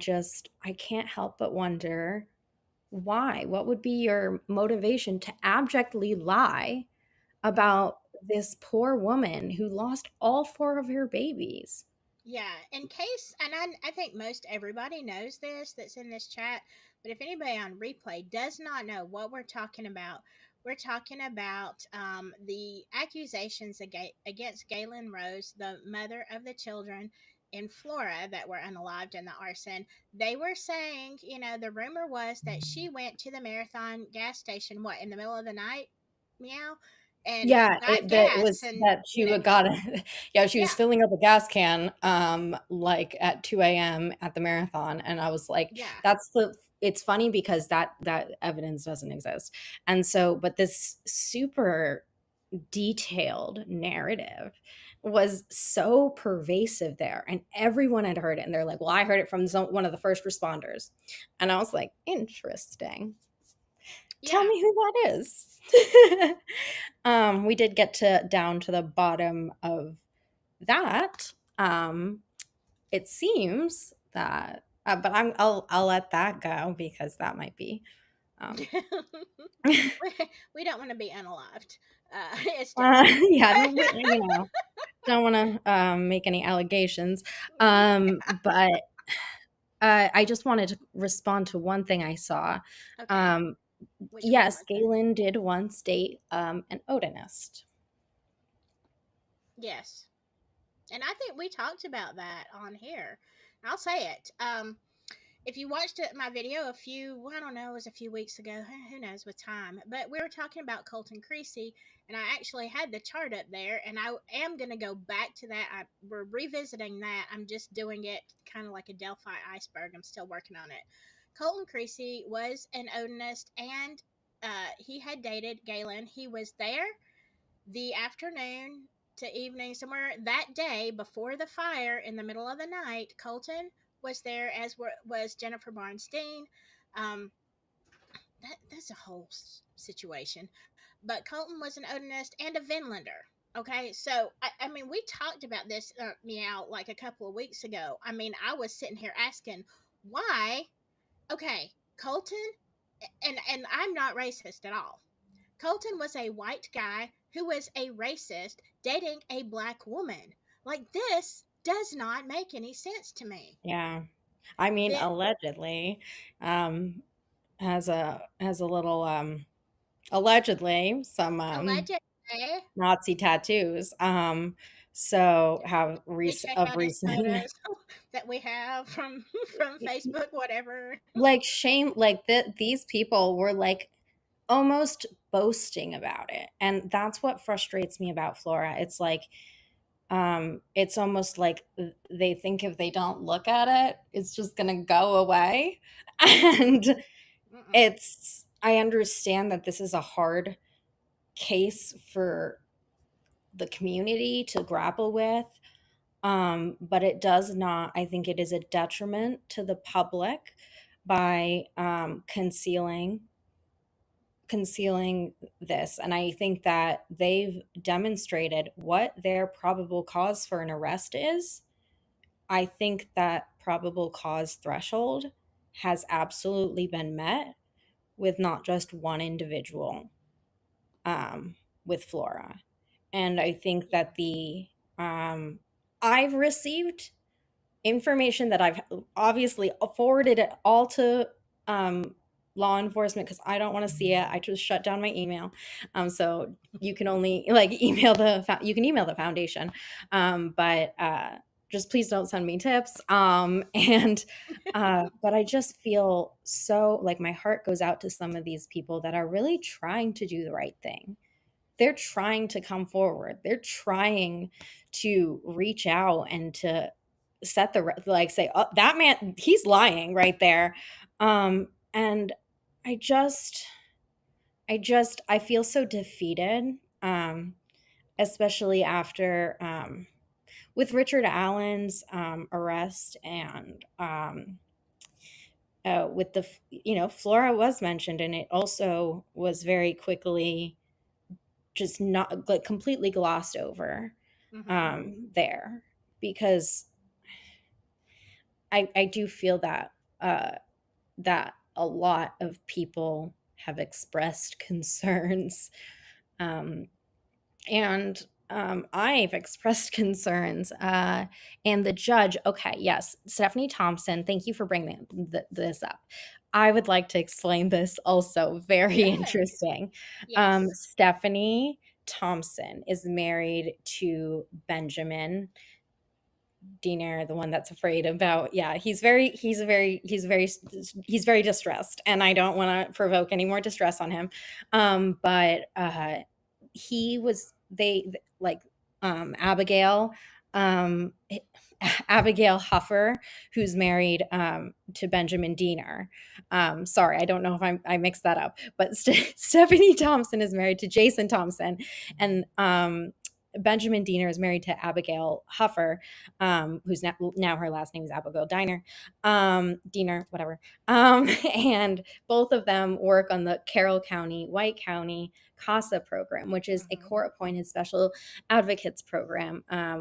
can't help but wonder why. What would be your motivation to abjectly lie about this poor woman who lost all four of her babies?
Yeah, in case, and I think most everybody knows this that's in this chat, but if anybody on replay does not know what we're talking about, we're talking about the accusations against Galen Rose, the mother of the children in Flora that were unalived in the arson. They were saying, the rumor was that she went to the Marathon gas station, what, in the middle of the night, meow, and
Yeah,
got
that it
gas
was
and,
that she would got a yeah, she was
yeah,
filling up a gas can, like, at 2 a.m. at the marathon, and I was like,
yeah,
it's funny because that evidence doesn't exist, and so but this super detailed narrative was so pervasive there, and everyone had heard it, and they're like, "Well, I heard it from one of the first responders," and I was like, "Interesting. Tell
yeah.
me who that is." We did get to down to the bottom of that, it seems that, but I'll let that go because that might be. Um,
We don't want to be unalived. It's Delphi.
yeah, don't want to make any allegations. But I just wanted to respond to one thing I saw.
Okay.
Um,
Which one
yes,
was it?
Galen did once date an Odinist.
Yes. And I think we talked about that on here. I'll say it. If you watched my video I don't know, it was a few weeks ago. Who knows with time? But we were talking about Colton Creasy, and I actually had the chart up there, and I am going to go back to that. We're revisiting that. I'm just doing it kind of like a Delphi iceberg. I'm still working on it. Colton Creasy was an Odinist, and he had dated Galen. He was there the afternoon to evening, somewhere that day before the fire in the middle of the night. Colton was there, as was Jennifer Barnstein. Um, that's a whole situation. But Colton was an Odinist and a Vinlander. Okay, so I mean, we talked about this meow like a couple of weeks ago. I mean, I was sitting here asking why. Okay, Colton, and I'm not racist at all. Colton was a white guy who was a racist dating a black woman. Like, this does not make any sense to me.
Yeah, I mean,
That
allegedly, has a little allegedly some
allegedly,
Nazi tattoos. So have
we check
of
out his
recent
photos that we have from from Facebook, whatever.
like shame, like these people were like almost boasting about it, and that's what frustrates me about Flora. It's like it's almost like they think if they don't look at it, it's just gonna go away. And
Mm-mm.
I understand that this is a hard case for the community to grapple with. But it does not, I think it is a detriment to the public by concealing this. And I think that they've demonstrated what their probable cause for an arrest is. I think that probable cause threshold has absolutely been met with not just one individual, with Flora. And I think
Yeah.
that I've received information that I've obviously forwarded it all to um, law enforcement because I don't want to see it. I just shut down my email. So you can only like you can email the foundation, but just please don't send me tips. And but I just feel so like my heart goes out to some of these people that are really trying to do the right thing. They're trying to come forward. They're trying to reach out and to set the like say, oh, that man, he's lying right there. And I just I feel so defeated, especially after with Richard Allen's arrest, and with the Flora was mentioned, and it also was very quickly just not like completely glossed over
Mm-hmm.
there, because I do feel that that a lot of people have expressed concerns, um, and I've expressed concerns, and the judge. Okay, yes, Stephanie Thompson. Thank you for bringing this up. I would like to explain this also. Very
Good.
interesting.
Yes.
Stephanie Thompson is married to Benjamin Diener, the one that's afraid about. Yeah, he's very distressed, and I don't want to provoke any more distress on him. But he was they like Abigail, um, Abigail Huffer, who's married to Benjamin Diener. Sorry, I don't know if I mixed that up, but Stephanie Thompson is married to Jason Thompson, and Benjamin Diener is married to Abigail Huffer, who's now her last name is Abigail Diener, whatever. And both of them work on the Carroll County, White County CASA program, which is a
Mm-hmm.
court-appointed special advocates program uh,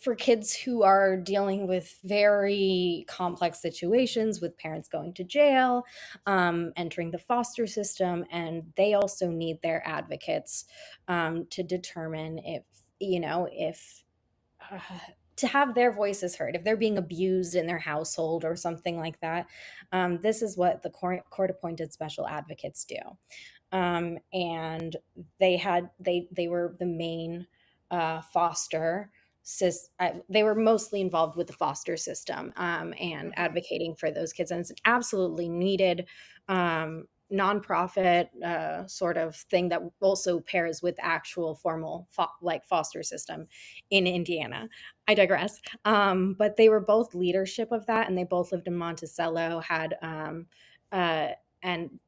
for kids who are dealing with very complex situations, with parents going to jail, entering the foster system, and they also need their advocates to determine if, if uh, to have their voices heard, if they're being abused in their household or something like that. This is what the court appointed special advocates do. And they were the main foster they were mostly involved with the foster system, and
Mm-hmm.
advocating for those kids, and it's an absolutely needed nonprofit sort of thing that also pairs with actual formal like foster system in Indiana. I digress. But they were both leadership of that, and they both lived in Monticello, had uh, and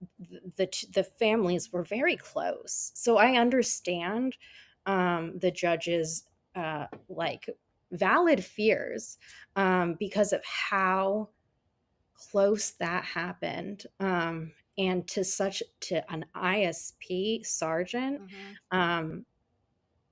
the families were very close. So I understand the judge's like valid fears because of how close that happened. And to an ISP sergeant,
Mm-hmm.
um,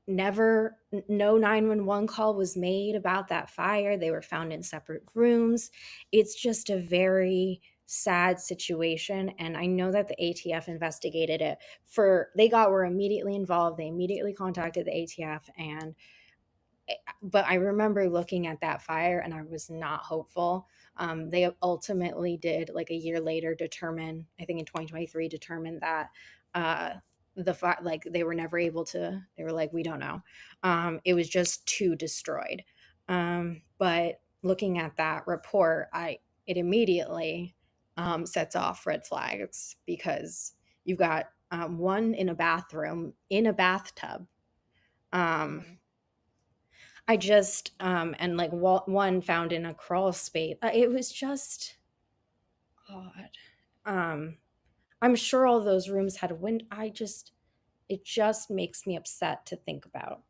never no 911 call was made about that fire. They were found in separate rooms. It's just a very sad situation, and I know that the ATF investigated it. Were immediately involved. They immediately contacted the ATF, and but I remember looking at that fire and I was not hopeful. They ultimately did, like a year later, determine, I think in 2023, determine that uh, like they were never able to. They were like, we don't know. It was just too destroyed. But looking at that report, it immediately sets off red flags, because you've got one in a bathroom in a bathtub. Um,
Mm-hmm.
I just and like one found in a crawl space. It was just odd. I'm sure all those rooms had a window. It just makes me upset to think about.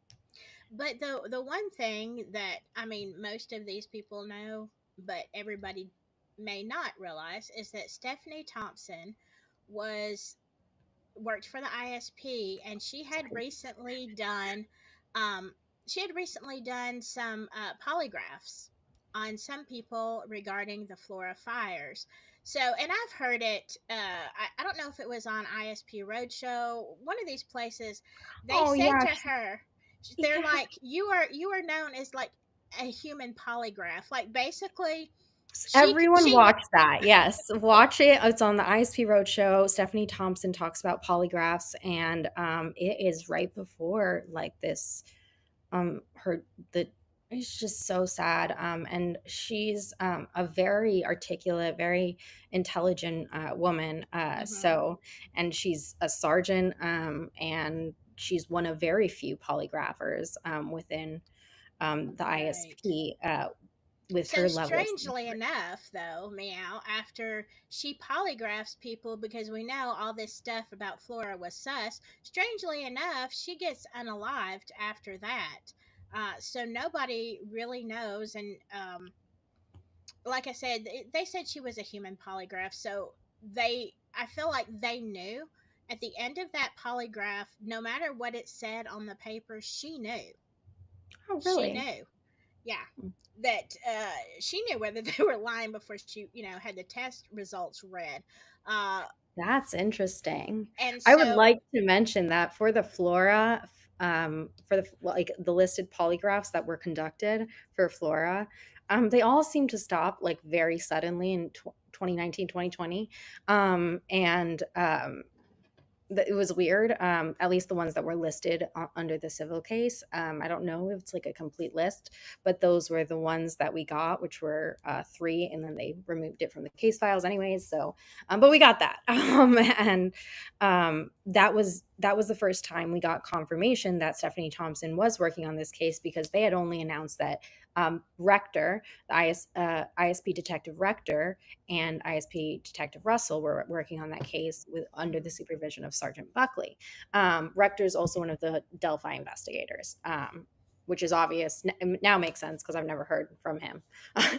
But the one thing that, I mean, most of these people know, but everybody may not realize, is that Stephanie Thompson was worked for the ISP, and um, she had recently done some polygraphs on some people regarding the Flora fires. So, and I've heard it. I don't know if it was on ISP Roadshow, one of these places. They
Oh
said
yeah,
to her, they're
yeah.
like, "You are known as like a human polygraph." Like basically,
Everyone
she
watch that. Yes, watch it. It's on the ISP Roadshow. Stephanie Thompson talks about polygraphs, and it is right before like this her the it's just so sad. And she's a very articulate, very intelligent woman.
Mhm.
And she's a sergeant, and she's one of very few polygraphers within the
Right.
ISP, with
So
her levels.
strangely enough, though, meow, after she polygraphs people, because we know all this stuff about Flora was sus, strangely enough, she gets unalived after that. So nobody really knows. And like I said, they said she was a human polygraph. So I feel like they knew at the end of that polygraph, no matter what it said on the paper, she knew.
Oh,
She
really?
knew. Yeah, that she knew whether they were lying before she, had the test results read. uh
That's interesting.
and
I would
so
like to mention that for the Flora, for the like the listed polygraphs that were conducted for Flora, they all seem to stop like very suddenly in 2019, 2020. And it was weird. At least the ones that were listed under the civil case. I don't know if it's like a complete list, but those were the ones that we got, which were three, and then they removed it from the case files anyways. So, but we got that, and that was that was the first time we got confirmation that Stephanie Thompson was working on this case, because they had only announced that Rector, the ISP Detective Rector, and ISP Detective Russell were working on that case under the supervision of Sergeant Buckley. Rector is also one of the Delphi investigators, which is obvious now, makes sense because I've never heard from him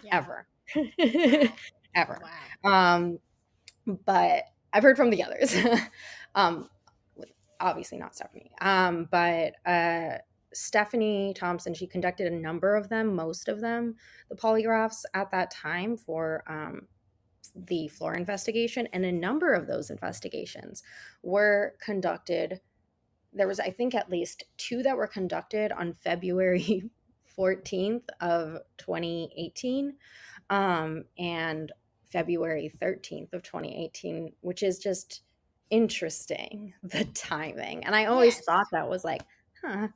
Yeah.
ever.
Wow.
Ever.
Wow.
But I've heard from the others. um, Obviously not Stephanie. But Stephanie Thompson, she conducted a number of them, most of them, the polygraphs at that time for the Flora investigation. And a number of those investigations were conducted. There was, I think, at least 2 that were conducted on February 14th of 2018, and February 13th of 2018, which is just interesting, the timing. And I always thought
Yes.
that was like, huh,
Yeah.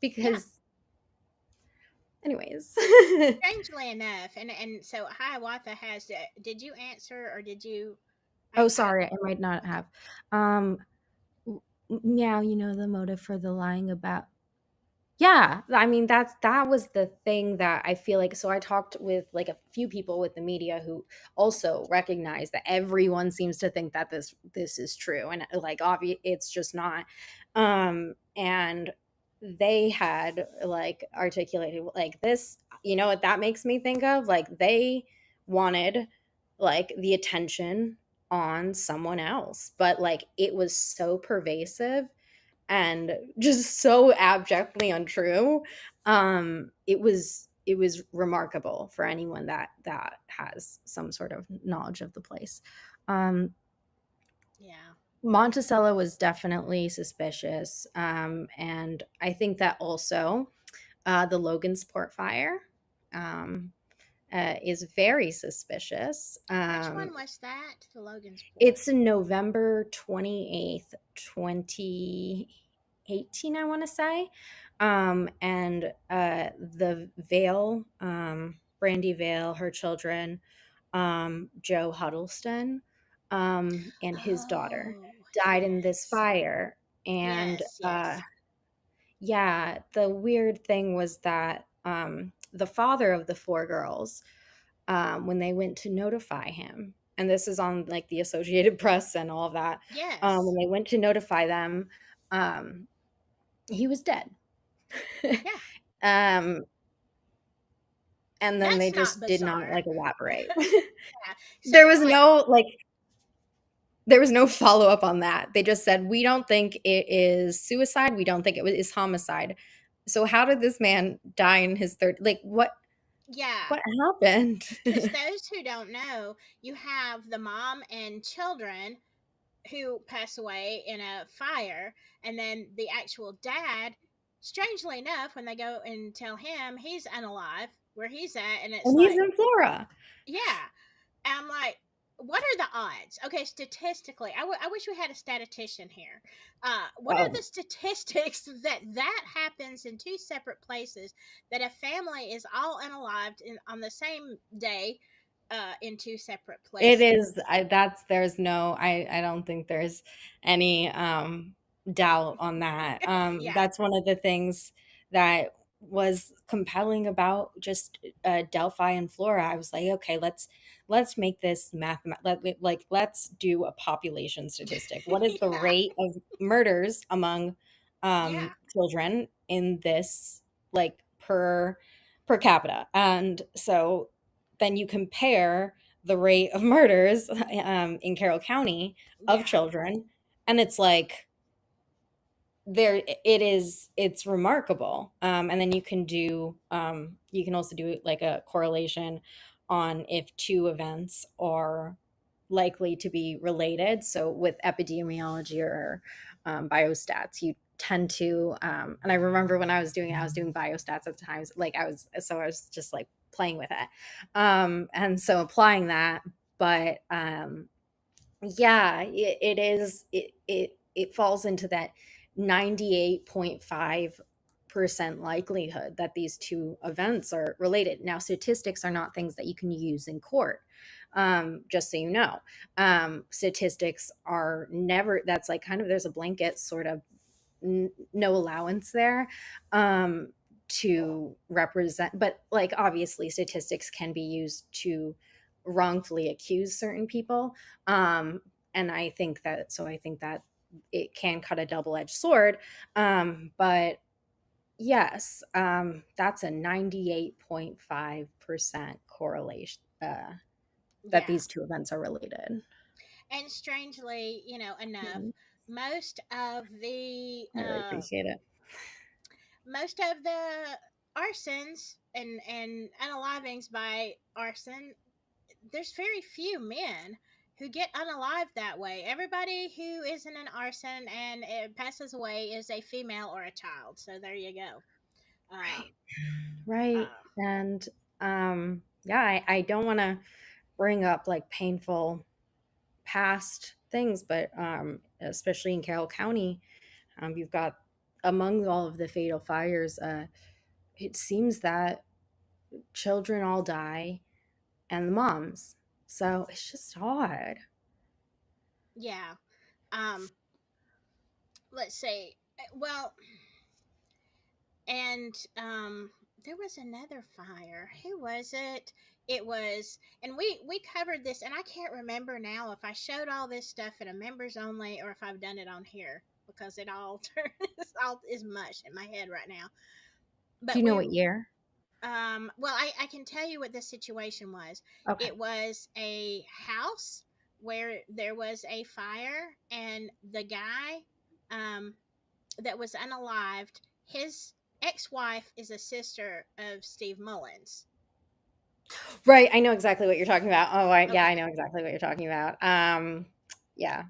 because anyways.
Strangely enough, and so Hiawatha has. Did you answer or did you?
Oh,
I
sorry, I might not
okay.
have. Um, Meow, you know the motive for the lying about. Yeah, I mean, that was the thing that I feel like. So I talked with like a few people with the media who also recognize that everyone seems to think that this is true, and like obvious it's just not. And they had like articulated like this, you know what that makes me think of? Like they wanted like the attention on someone else, but like it was so pervasive and just so abjectly untrue. It was remarkable for anyone that has some sort of knowledge of the place. um
Yeah.
Monticello was definitely suspicious, and I think that also the Logansport fire um is very suspicious.
Which one was that? The Logansport.
It's in November 28th, 2018, I want to say. And the Vale, Brandy Vale, her children, Joe Huddleston, and his daughter
Oh
died in this
yes.
fire. And
Yes. Yes.
yeah, the weird thing was that the father of the 4 girls, when they went to notify him, and this is on like the Associated Press and all of that, when
Yes.
they went to notify them, um, he was dead.
Yeah.
um, and then they
That's not
just did not
bizarre.
like elaborate.
Yeah. So
there was
like
no like there was no follow up on that. They just said, we don't think it is suicide. We don't think is homicide. So how did this man die in his third? Like
yeah.
what happened?
To those who don't know, you have the mom and children who pass away in a fire, and then the actual dad, strangely enough, when they go and tell him he's unalive where he's at, and it's
And he's
like,
in Flora.
yeah. And I'm like, what are the odds? Okay, statistically, I wish we had a statistician here. What are the
Oh,
statistics that that happens in 2 separate places, that a family is all unalived on the same day, in 2 separate
it
places?
is. There's no. I don't think there's any doubt on that.
Yeah,
That's one of the things that was compelling about just Delphi and Flora. I was like, okay, let's make this let's do a population statistic. What is the
yeah,
rate of murders among
yeah,
children in this, like, per capita? And so then you compare the rate of murders in Carroll County of
yeah,
children, and it's like it's remarkable. And then you can also do like a correlation on if 2 events are likely to be related. So with epidemiology or biostats, you tend to, and I remember when I was doing it, I was doing biostats at the times, like I was just like playing with it, and so applying that. But yeah, it falls into that 98.5% 98% likelihood that these two events are related. Now, statistics are not things that you can use in court. Just so you know, statistics are never, that's like kind of, there's a blanket sort of no allowance there, to represent, but like obviously statistics can be used to wrongfully accuse certain people. And I think that it can cut a double-edged sword. But yes, that's a 98.5% correlation, that
Yeah.
these two events are related.
And strangely, enough,
Mhm.
most of the
I really appreciate it.
most of the arsons and unalivings by arson, there's very few men who get unalived that way. Everybody who is in an arson and it passes away is a female or a child. So there you go. Uh,
Right. Right.
uh,
And yeah, I don't want to bring up like painful past things, but especially in Carroll County, you've got among all of the fatal fires, it seems that children all die and the moms. So it's just odd.
yeah. Um, let's see. Well, and there was another fire. Who was it? It was, and we covered this, and I can't remember now if I showed all this stuff in a members only or if I've done it on here because it all it's all is mush in my head right now.
Do
But
you know
we
what year?
well, I can tell you what the situation was.
Okay.
It was a house where there was a fire, and the guy um that was unalived, his ex-wife is a sister of Steve Mullins.
Right. I know exactly what you're talking about. Oh, yeah, I
Okay.
know exactly what you're talking about. Yeah.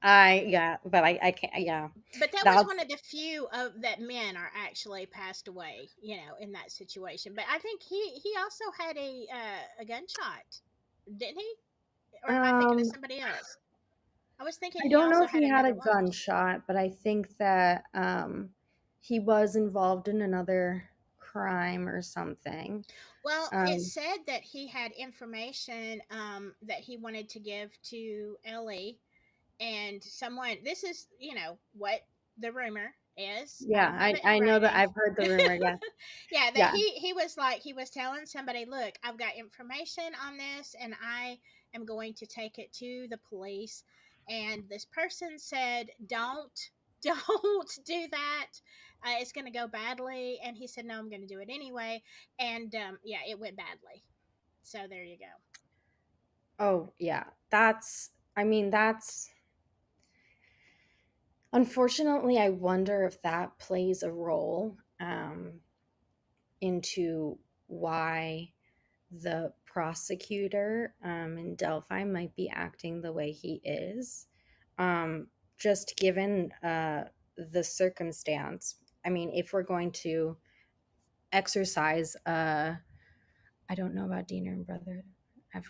Yeah, but I can't, yeah.
But that was
That's,
one of the few of that men are actually passed away, in that situation. But I think he also had a gunshot, didn't he? Or am I thinking of
um,
somebody else? I was thinking
I
he
don't know
also
if
had
he had a
another wound.
gunshot, but I think that he was involved in another crime or something.
Well, it
Um,
said that he had information that he wanted to give to Ellie, and someone, this is what the rumor is. I
yeah,
don't have it in
I know that
writing.
I've heard the rumor. Yeah,
Yeah, that
yeah.
he was like, he was telling somebody, look, I've got information on this and I am going to take it to the police. And this person said, don't don't do that, it's going to go badly. And he said, no, I'm going to do it anyway. And yeah, it went badly. So there you go.
Oh, yeah. I mean, that's unfortunately, I wonder if that plays a role, into why the prosecutor, in Delphi might be acting the way he is. Um, just given the circumstance. I mean, if we're going to exercise, I don't know about Diener and Brother. I've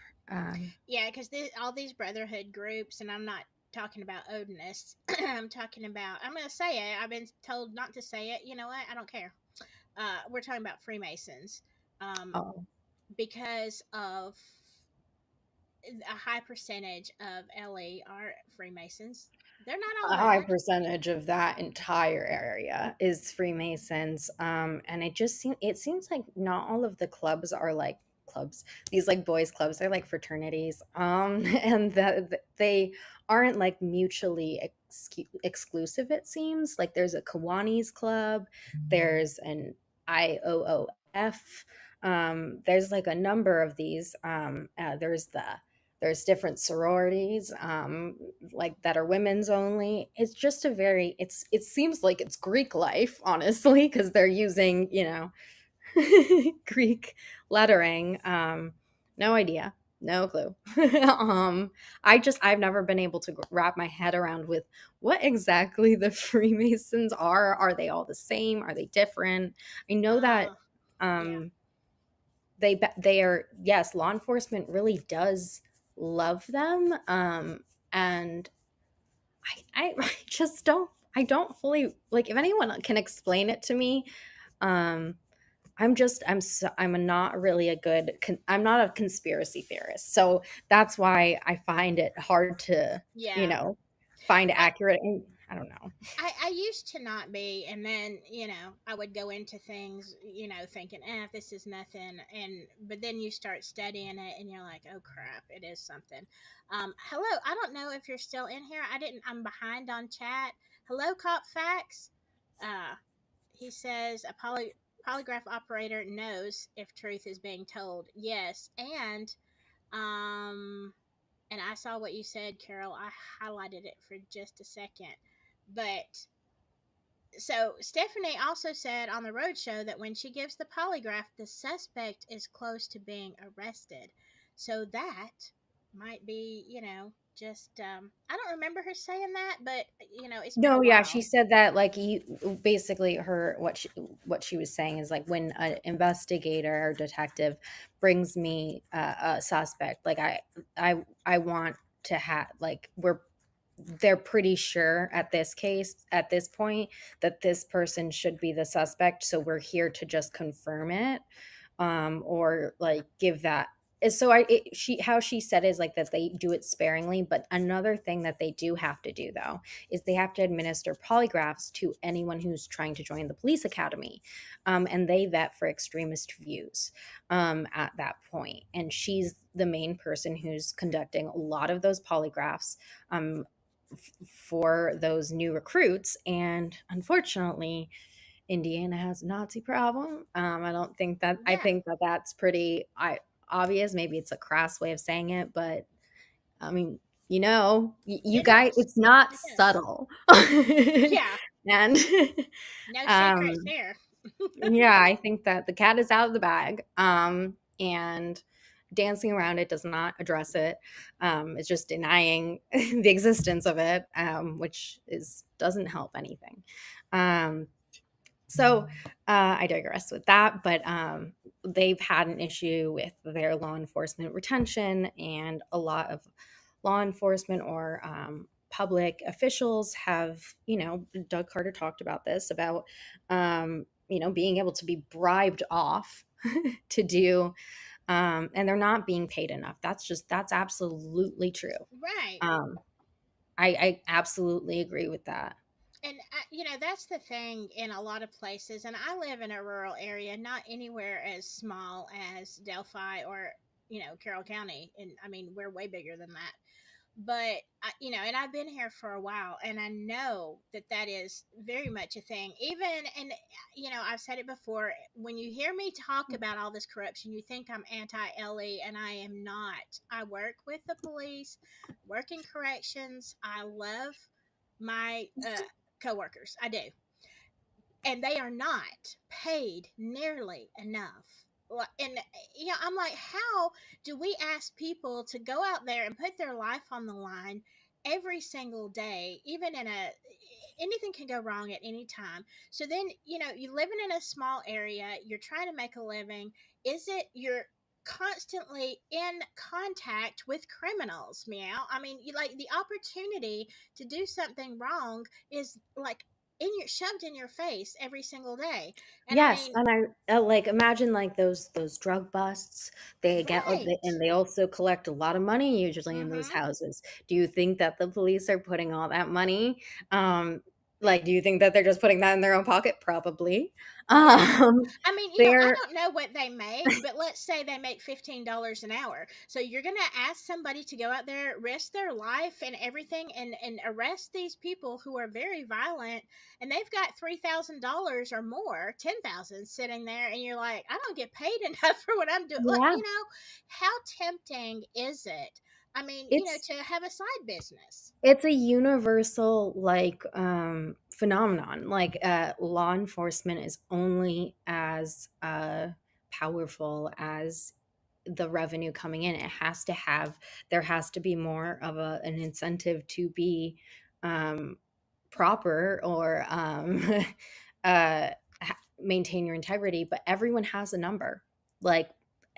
Yeah, because all these brotherhood groups, and I'm not talking about Odinists. I'm talking about, I'm going to say it. I've been told not to say it. You know what? I don't care. We're talking about Freemasons, um,
oh,
because of a high percentage of LE are Freemasons. They're not all
a high
bad.
percentage of that entire area is Freemasons. And it seems like not all of the clubs are like clubs. These like boys clubs are like fraternities. And that they aren't like mutually exclusive. It seems like there's a Kiwanis club, there's an IOOF. There's like a number of these. There's different sororities, like that are women's only. It's just a very, it seems like it's Greek life, honestly, because they're using, Greek lettering. No idea, no clue. I've never been able to wrap my head around with what exactly the Freemasons are. Are they all the same? Are they different? I know that,
Yeah.
um they are, yes, law enforcement really does love them. And I just don't, I don't fully, like, if anyone can explain it to me, Um, I'm not really a good I'm not a conspiracy theorist. So that's why I find it hard to, you
Yeah.
know, find
I,
accurate and I don't know.
I used to not be, and then I would go into things thinking, this is nothing, but then you start studying it, and you're like, oh crap, it is something. Hello, I don't know if you're still in here. I'm behind on chat. Hello, Cop Facts. Uh, he says a polygraph operator knows if truth is being told. Yes, um, and I saw what you said, Carol. I highlighted it for just a second, but so Stephanie also said on the road show that when she gives the polygraph, the suspect is close to being arrested. So that might be, just I don't remember her saying that, but it's been a
No, yeah, she
while.
said that like you basically her what she was saying is like when an investigator or detective brings me a suspect, like I want to have like they're pretty sure at this point that this person should be the suspect, so we're here to just confirm it, or like give that. So she how she said is like that they do it sparingly, but another thing that they do have to do though is they have to administer polygraphs to anyone who's trying to join the police academy, and they vet for extremist views at that point, and she's the main person who's conducting a lot of those polygraphs, for those new recruits. And unfortunately, Indiana has a Nazi problem. I don't think that I
Yeah,
think that that's pretty obvious. Maybe it's a crass way of saying it, but I mean, you
it
guys,
is.
it's not
It is.
subtle.
Yeah,
And
no secrets
um,
there.
yeah, I think that the cat is out of the bag. And dancing around it does not address it. It's just denying the existence of it, which is doesn't help anything. Um, so I digress with that, but they've had an issue with their law enforcement retention, and a lot of law enforcement or public officials have, Doug Carter talked about this, about, being able to be bribed off to do, and they're not being paid enough. That's absolutely true.
Right.
Um, I absolutely agree with that.
And that's the thing in a lot of places. And I live in a rural area, not anywhere as small as Delphi or Carroll County. And I mean, we're way bigger than that. But and I've been here for a while, and I know that that is very much a thing. Even and I've said it before. When you hear me talk about all this corruption, you think I'm anti-LE, and I am not. I work with the police, work in corrections. I love my coworkers. I do, and they are not paid nearly enough. And I'm like, how do we ask people to go out there and put their life on the line every single day, even in a anything can go wrong at any time. So then, you living in a small area, you're trying to make a living. Is it you're constantly in contact with criminals? Meow. I mean, you like the opportunity to do something wrong is like shoved in your face every single day. And I
Yes,
mean,
and I like imagine like those drug busts. They get
right.
and they also collect a lot of money usually in those
Mm-hmm.
houses. Do you think that the police are putting all that money? Like, do you think that they're just putting that in their own pocket? Probably.
Yeah.
Um,
I mean, I
they're
don't know what they make, but let's say they make $15 an hour. So you're going to ask somebody to go out there, risk their life and everything, and arrest these people who are very violent, and they've got $3,000 or more, 10,000 sitting there, and you're like, I don't get paid enough for what I'm doing. Like,
yeah.
how tempting is it? I mean,
It's
to have a side business.
it's a universal like phenomenon. Like law enforcement is only as powerful as the revenue coming in. There has to be more of an incentive to be um proper, or uh maintain your integrity, but everyone has a number. Like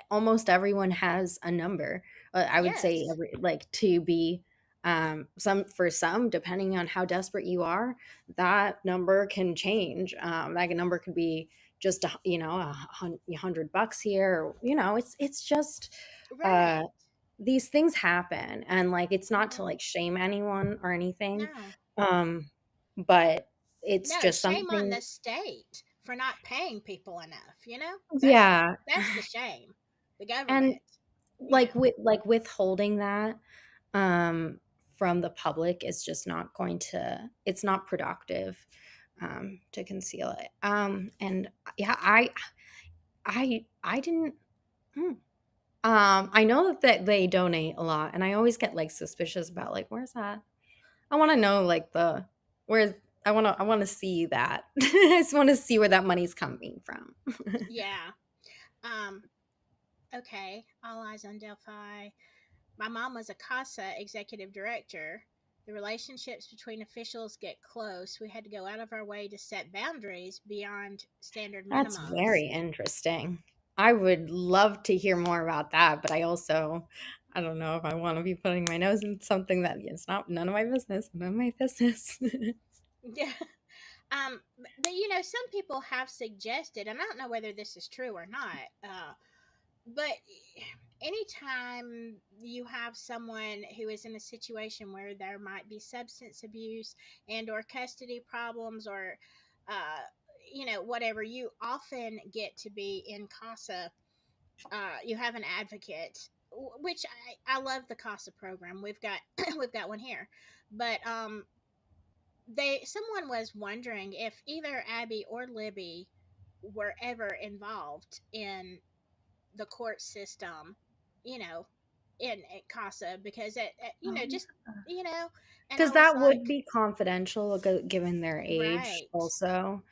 almost everyone has a number. I would say
Yes.
like to be, some depending on how desperate you are, that number can change. That number could be just $100 here, or, it's just uh
Right.
these things happen, and like it's not to
Hmm.
like shame anyone or anything,
No.
um but it's
No,
just
shame on
something.
the state for not paying people enough, you know?
Yeah.
That's the shame. The
And
government, you
like
know.
withholding that um from the public is just not going to, it's not productive, to conceal it. And yeah, I didn't. hmm. I know that they donate a lot, and I always get like suspicious about like, where's that? I want to know like where's, I want to see that. I just want to see where that money's coming from.
Yeah. Um, okay. All eyes on Delphi. My mom was a CASA executive director. The relationships between officials get close. We had to go out of our way to set boundaries beyond standard
That's
minimums.
very interesting. I would love to hear more about that, but I don't know if I want to be putting my nose in something that it's not none of my business, none of my business.
Yeah. But some people have suggested, and I don't know whether this is true or not, but anytime you have someone who is in a situation where there might be substance abuse and or custody problems or uh, whatever, you often get to be in CASA. You have an advocate, which I love the CASA program. We've got we've got one here, but someone was wondering if either Abby or Libby were ever involved in the court system, you know, in CASA, because just you know, and I
Because
was
that would
like,
be confidential, given their age,
right.
also.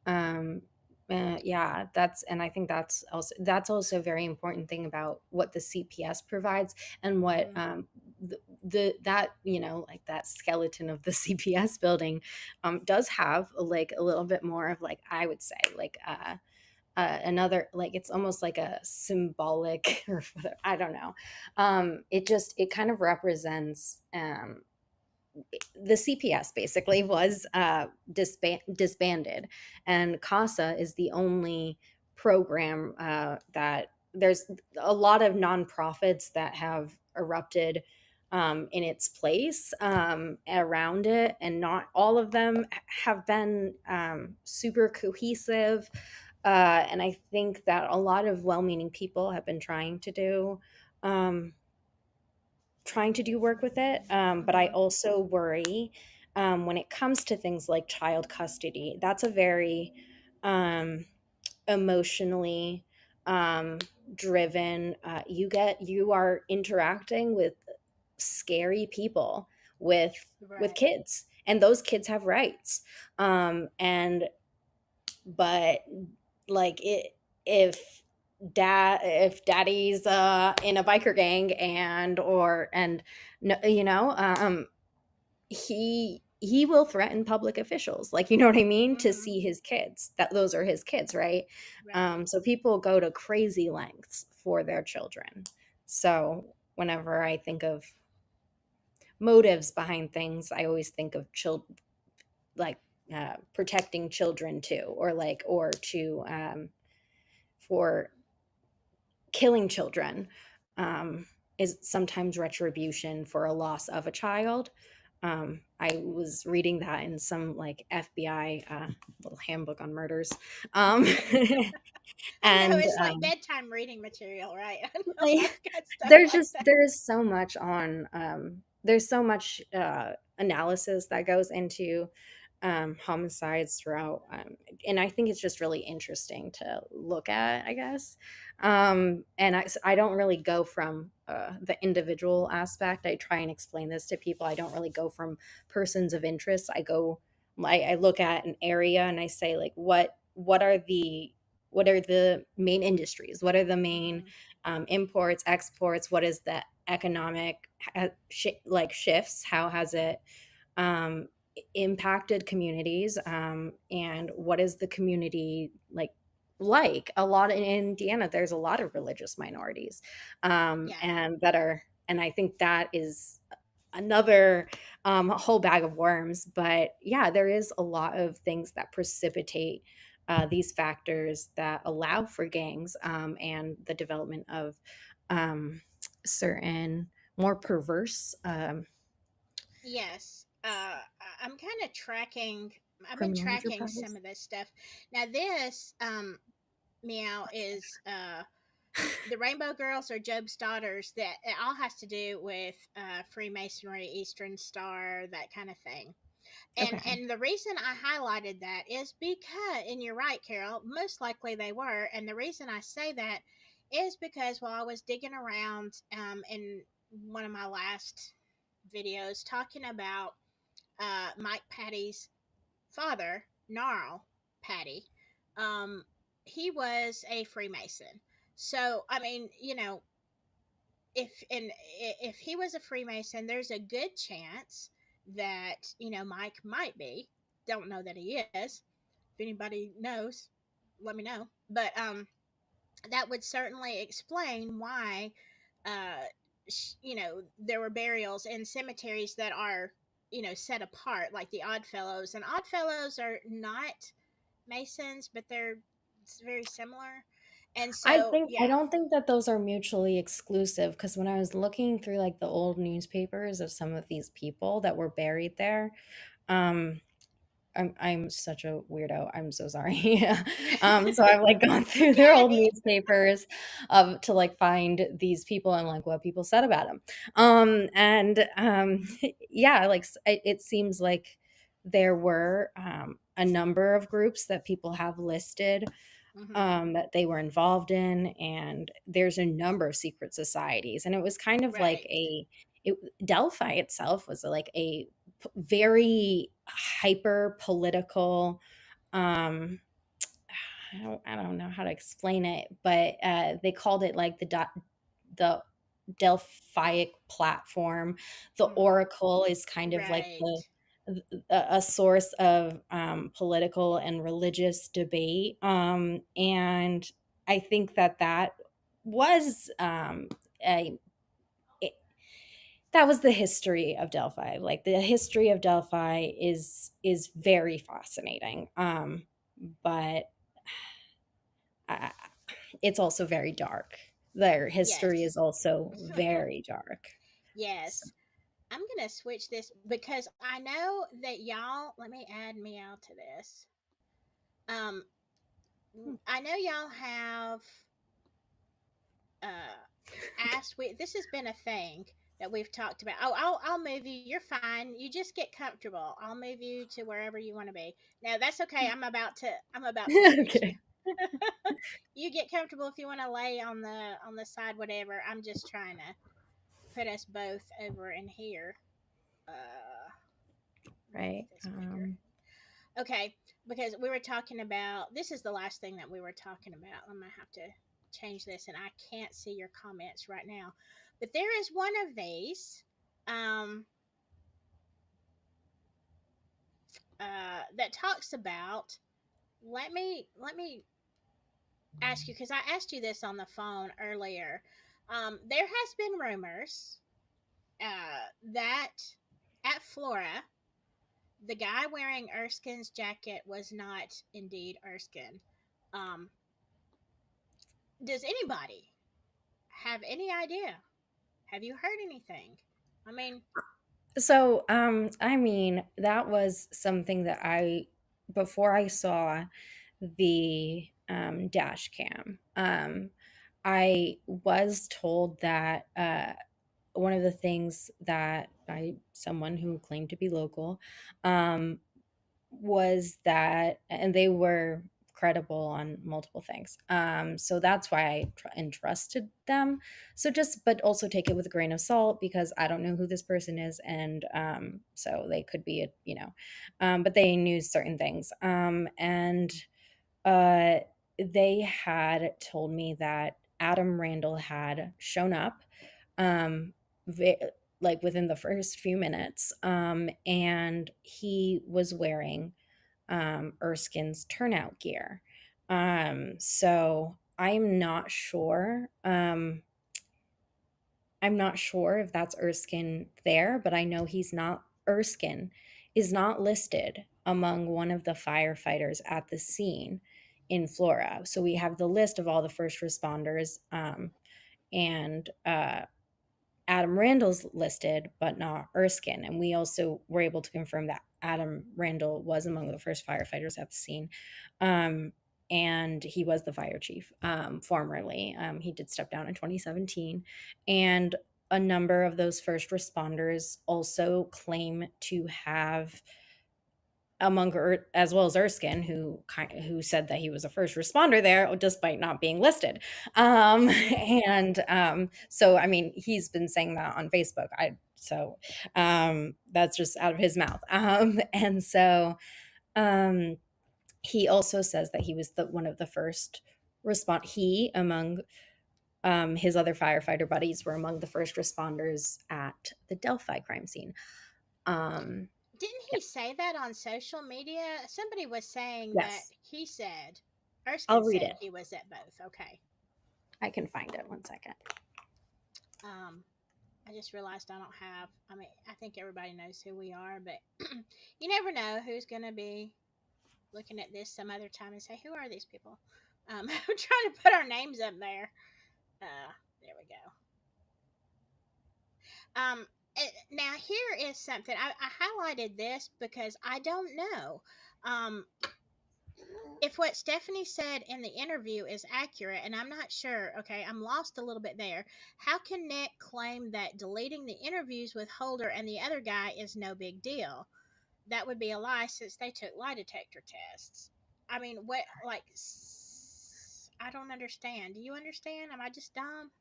Um, yeah, and I think that's also a very important thing about what the CPS provides, and what
Hmm.
that like that skeleton of the CPS building does have like a little bit more of, like, I would say, like another, like, it's almost like a symbolic or whatever, I don't know. It kind of represents, the CPS basically was disbanded, and CASA is the only program that there's a lot of nonprofits that have erupted in its place around it, and not all of them have been super cohesive. And I think that a lot of well-meaning people have been um, trying to do work with it. But I
Hmm.
also worry, when it comes to things like child custody. That's a very um, emotionally driven. You are interacting with scary people, with
Right.
kids, and those kids have rights. And but like it if daddy's in a biker gang, and no, he will threaten public officials, like, you know what I mean, to
Hmm.
see his kids, that those are his kids, right?
Right.
So people go to crazy lengths for their children. So whenever I think of motives behind things, I always think of like protecting children too, or to for killing children, is sometimes retribution for a loss of a child. I was reading that in some like FBI little handbook on murders. Um,
I know,
and
it's like bedtime reading material, right? I know,
like,
I've got stuff like that.
there's so much there's so much analysis that goes into homicides throughout, and I think it's just really interesting to look at, I guess. And I don't really go from the individual aspect. I try and explain this to people. I don't really go from persons of interest. I look at an area and I say, like, what are the main industries? What are the main
Hmm.
imports, exports? What is the economic shifts? How has it um, impacted communities? And what is the community like? A lot in Indiana, there's a lot of religious minorities,
Yeah.
and I think that is another whole bag of worms. But yeah, there is a lot of things that precipitate these factors that allow for gangs, and the development of um, certain more perverse
Yes. I'm kind of tracking. I've been
criminal
tracking some
enterprise.
of this stuff. Now, this meow is the Rainbow Girls are Job's daughters. That it all has to do with Freemasonry, Eastern Star, that kind of thing.
Okay.
And the reason I highlighted that is because, and you're right, Carol, most likely they were. And the reason I say that is because while I was digging around in one of my last videos talking about Mike Patty's father, Gnarl Patty, um, he was a Freemason. So, I mean, if he was a Freemason, there's a good chance that Mike might be. Don't know that he is. If anybody knows, let me know. But that would certainly explain why there were burials in cemeteries that are set apart, like the Oddfellows. And Oddfellows are not Masons, but they're very similar. And so,
I
yeah.
don't think that those are mutually exclusive, because when I was looking through like the old newspapers of some of these people that were buried there, um, I'm such a weirdo. I'm so sorry. So I've like gone through their old
Yay.
newspapers to like find these people and like what people said about them. And yeah, like it seems like there were a number of groups that people have listed
Hmm.
that they were involved in, and there's a number of secret societies, and it was kind of like
Right.
Delphi itself was like a very hyper political, um I don't know how to explain it, but they called it like the Delphic platform. The
Mm.
oracle is kind of like the
Right.
a source of political and religious debate, and I think that that was a it, that was the history of Delphi. Like the history of Delphi is very fascinating, but I, it's also very dark. Their history
Yes.
is also very dark. So,
Yes. I'm going to switch this because I know that y'all, let me add meow to this. Um, I know y'all have uh, asked, this has been a thing that we've talked about. Oh, I'll move you. You're fine. You just get comfortable. I'll move you to wherever you want to be. No, that's okay. I'm about to switch you.
okay.
You get comfortable if you want to lay on the side, whatever. I'm just trying to put us both over in here. Let me make
Right.
this bigger. Okay, because we were talking about, this is the last thing that we were talking about. I'm gonna have to change this, and I can't see your comments right now, but there is one of these um, that talks about. Let me ask you, because I asked you this on the phone earlier. There has been rumors that at Flora, the guy wearing Erskine's jacket was not indeed Erskine. Um, does anybody have any idea? Have you heard anything? I mean,
So, I mean, that was something that before I saw the dash cam, I was told that one of the things that by someone who claimed to be local, um, was that, and they were credible on multiple things. So that's why I entrusted them. So just, but also take it with a grain of salt, because I don't know who this person is, and so they could be but they knew certain things, and uh, they had told me that Adam Randall had shown up, um, ve- like within the first few minutes, and he was wearing Erskine's turnout gear. So I'm not sure if that's Erskine there, but I know he's not. Erskine is not listed among one of the firefighters at the scene. in Flora. So we have the list of all the first responders, and Adam Randall's listed, but not Erskine. And we also were able to confirm that Adam Randall was among the first firefighters at the scene. And he was the fire chief formerly. He did step down in 2017. And a number of those first responders also claim to have, as well as Erskine, who said that he was a first responder there, despite not being listed. So I mean, he's been saying that on Facebook. That's just out of his mouth. And so he also says that he was one of the first he, among his other firefighter buddies, were among the first responders at the Delphi crime scene.
Didn't he say that on social media? Somebody was saying that
Yes,
he said,
I'll
Erskine
read
said
it.
he was at both. Okay.
I can find it. One second.
Um, I just realized I don't have, I mean, I think everybody knows who we are, but you never know who's going to be looking at this some other time and say, who are these people? I'm trying to put our names up there. There we go. Um, Now here is something I highlighted this because I don't know if what Stephanie said in the interview is accurate, and I'm not sure. Okay, I'm lost a little bit there. How can Nick claim that deleting the interviews with Holder and the other guy is no big deal? That would be a lie since they took lie detector tests. I mean, what, like, I don't understand. Do you understand? Am I just dumb?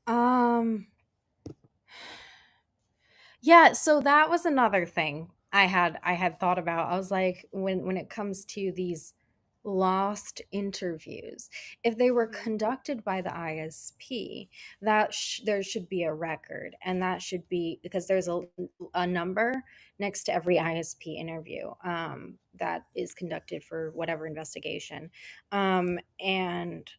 Um, yeah, so that was another thing I had thought about. I was like, when it comes to these lost interviews, if they were
Mm-hmm.
conducted by the ISP, there should be a record, and that should be because there's a number next to every ISP interview that is conducted for whatever investigation, and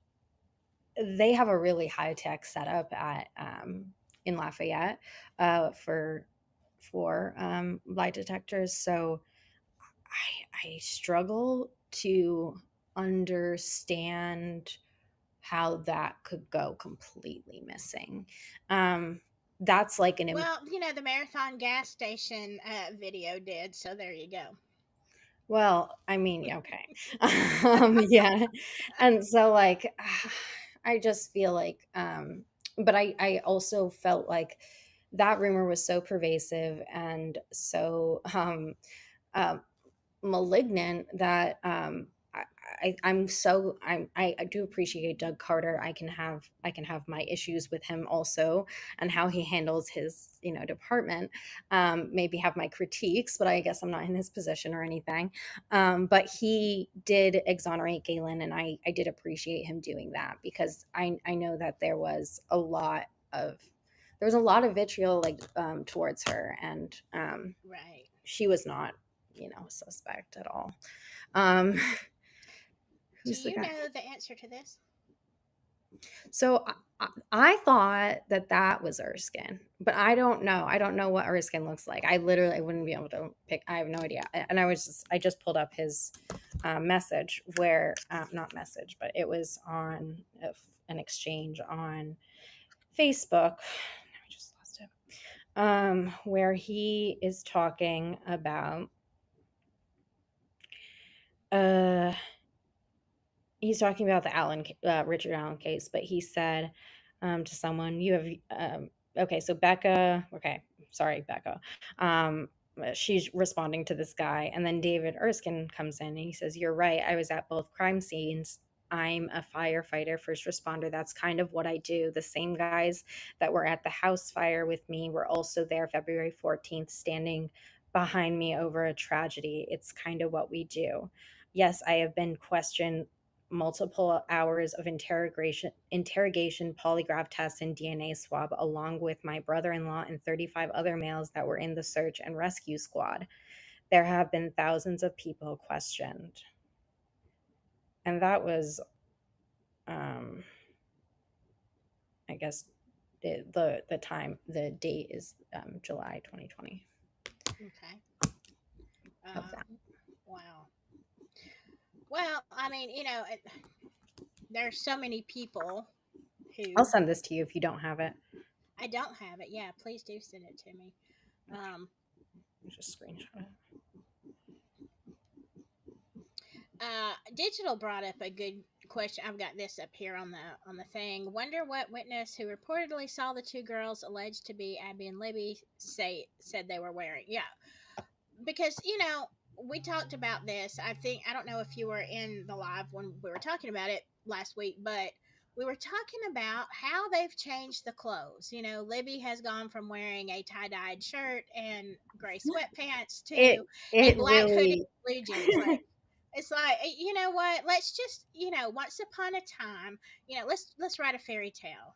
they have a really high tech setup at in Lafayette for lie detectors. So I struggle to understand how that could go completely missing. That's like
Well, the Marathon gas station video did, so there you go.
well, I mean, yeah, okay. Yeah. And so like I just feel like but I also felt like that rumor was so pervasive and so um malignant that I do appreciate Doug Carter. I can have my issues with him also and how he handles his department. Maybe have my critiques, but I guess I'm not in his position or anything. But he did exonerate Galen, and I did appreciate him doing that because I know that there was a lot of vitriol like towards her, and
Right.
she was not a suspect at all. Um,
Do
who's the
you
guy?
know the answer to this?
So I thought that was Erskine, but I don't know. I don't know what Erskine looks like. I literally wouldn't be able to pick. I have no idea. And I just pulled up his message where not message, but it was on an exchange on Facebook. I just lost it. Where he is talking about uh he's talking about the Richard Allen case, but he said to someone, "You have okay." So Becca, okay, sorry, Becca. She's responding to this guy, and then David Erskine comes in and he says, "You're right. I was at both crime scenes. I'm a firefighter, first responder. That's kind of what I do. The same guys that were at the house fire with me were also there February 14th, standing behind me over a tragedy. It's kind of what we do." Yes, I have been questioned multiple hours of interrogation, polygraph tests, and DNA swab, along with my brother-in-law and 35 other males that were in the search and rescue squad. There have been thousands of people questioned. And that was, I guess, the date is July 2020
Okay.
of that.
Wow. Well, I mean, there's so many people
I'll
who
send this to you if you don't have it.
I don't have it. Yeah, please do send it to me. Um,
Just screenshot it.
Digital brought up a good question. I've got this up here on the thing. Wonder what witness who reportedly saw the two girls alleged to be Abby and Libby said they were wearing. Yeah, because we talked about this. I don't know if you were in the live when we were talking about it last week, but we were talking about how they've changed the clothes. Libby has gone from wearing a tie-dyed shirt and gray sweatpants to a
It
black hoodie,
really
blue jeans. Like, it's like, you know what? Let's just, once upon a time, let's write a fairy tale.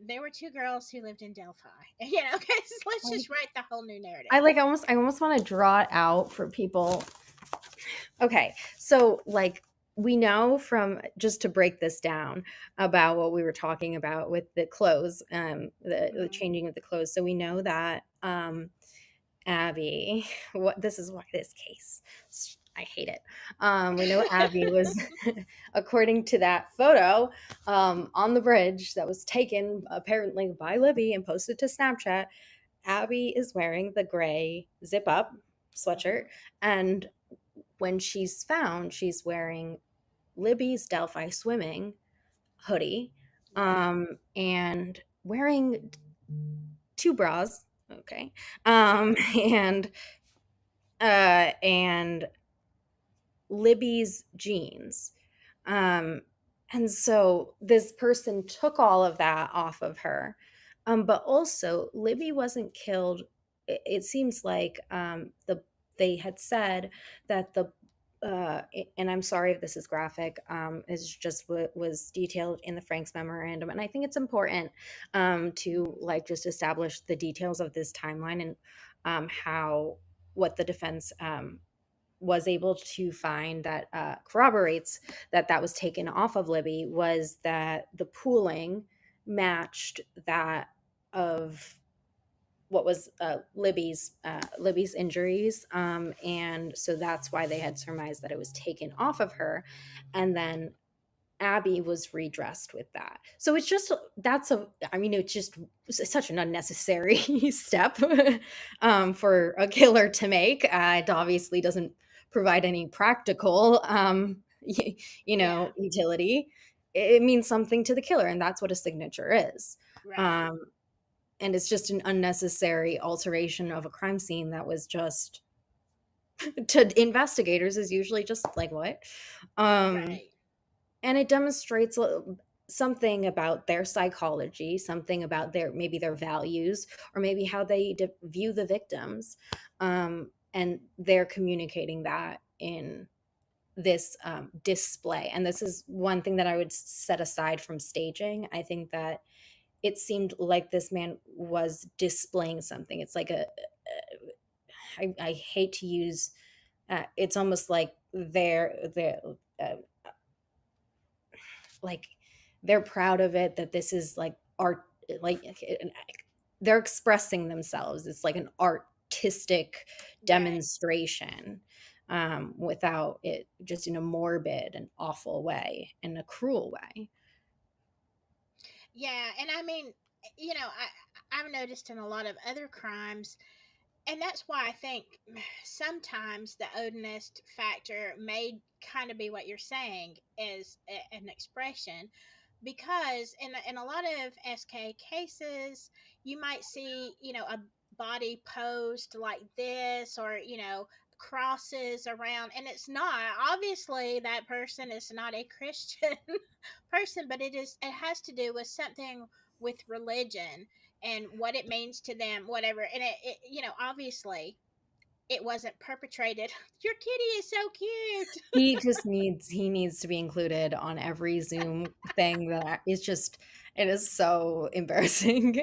There were two girls who lived in Delphi. 'Cause let's just write the whole new narrative.
I almost want to draw it out for people. Okay, so like we know from, just to break this down, about what we were talking about with the clothes, the
Hmm.
changing of the clothes. So we know that Abby, what this is why this case, I hate it. We know Abby was, according to that photo on the bridge that was taken apparently by Libby and posted to Snapchat. Abby is wearing the gray zip up sweatshirt, and when she's found, she's wearing Libby's Delphi swimming hoodie,
Right.
and wearing two bras. Okay, and and Libby's jeans. Um, and so this person took all of that off of her. But also, Libby wasn't killed. It seems like they had said that and I'm sorry if this is graphic, is just what was detailed in the Frank's memorandum. And I think it's important to like just establish the details of this timeline and how what the defense was able to find that corroborates that that was taken off of Libby was that the pooling matched that of what was Libby's injuries, and so that's why they had surmised that it was taken off of her, and then Abby was redressed with that. So it's just that's a I mean it's just such an unnecessary step for a killer to make. It obviously doesn't provide any practical
Yeah.
utility. It means something to the killer, and that's what a signature is.
Right.
Um, and it's just an unnecessary alteration of a crime scene that was just to investigators is usually just like what. Um,
Right.
and it demonstrates something about their psychology, something about their maybe their values, or maybe how they view the victims, and they're communicating that in this display. And this is one thing that I would set aside from staging. I think that it seemed like this man was displaying something. It's like I hate to use it's almost like they're uh, like they're proud of it, that this is like art, like they're expressing themselves. It's like an artistic
Right.
demonstration, without it just in a morbid and awful way, in a cruel way.
Yeah, and I mean, I've noticed in a lot of other crimes, and that's why I think sometimes the Odinist factor may kind of be what you're saying is an expression, because in a lot of SK cases, you might see a body posed like this, or crosses around, and it's not, obviously that person is not a Christian person, but it has to do with something with religion and what it means to them, whatever. And obviously it wasn't perpetrated. Your kitty is so cute.
He needs to be included on every Zoom thing. That is just, it is so embarrassing.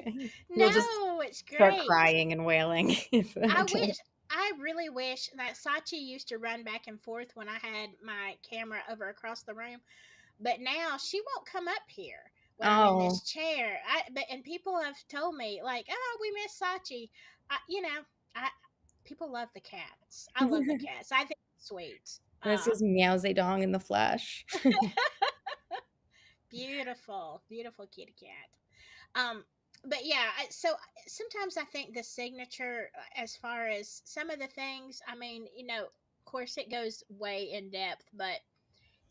He'll just
No, it's
start
great.
crying and wailing if
I
that
wish, I really wish that Sachi used to run back and forth when I had my camera over across the room, but now she won't come up here when I'm in
oh
this chair. And people have told me like, "Oh, we miss Sachi." I, you know, I People love the cats. I love the cats. I think it's sweet.
This
Uh,
is meowzedong in the flesh.
Beautiful, beautiful kitty cat. Um, but yeah, so sometimes I think the signature, as far as some of the things, I mean, of course, it goes way in depth, but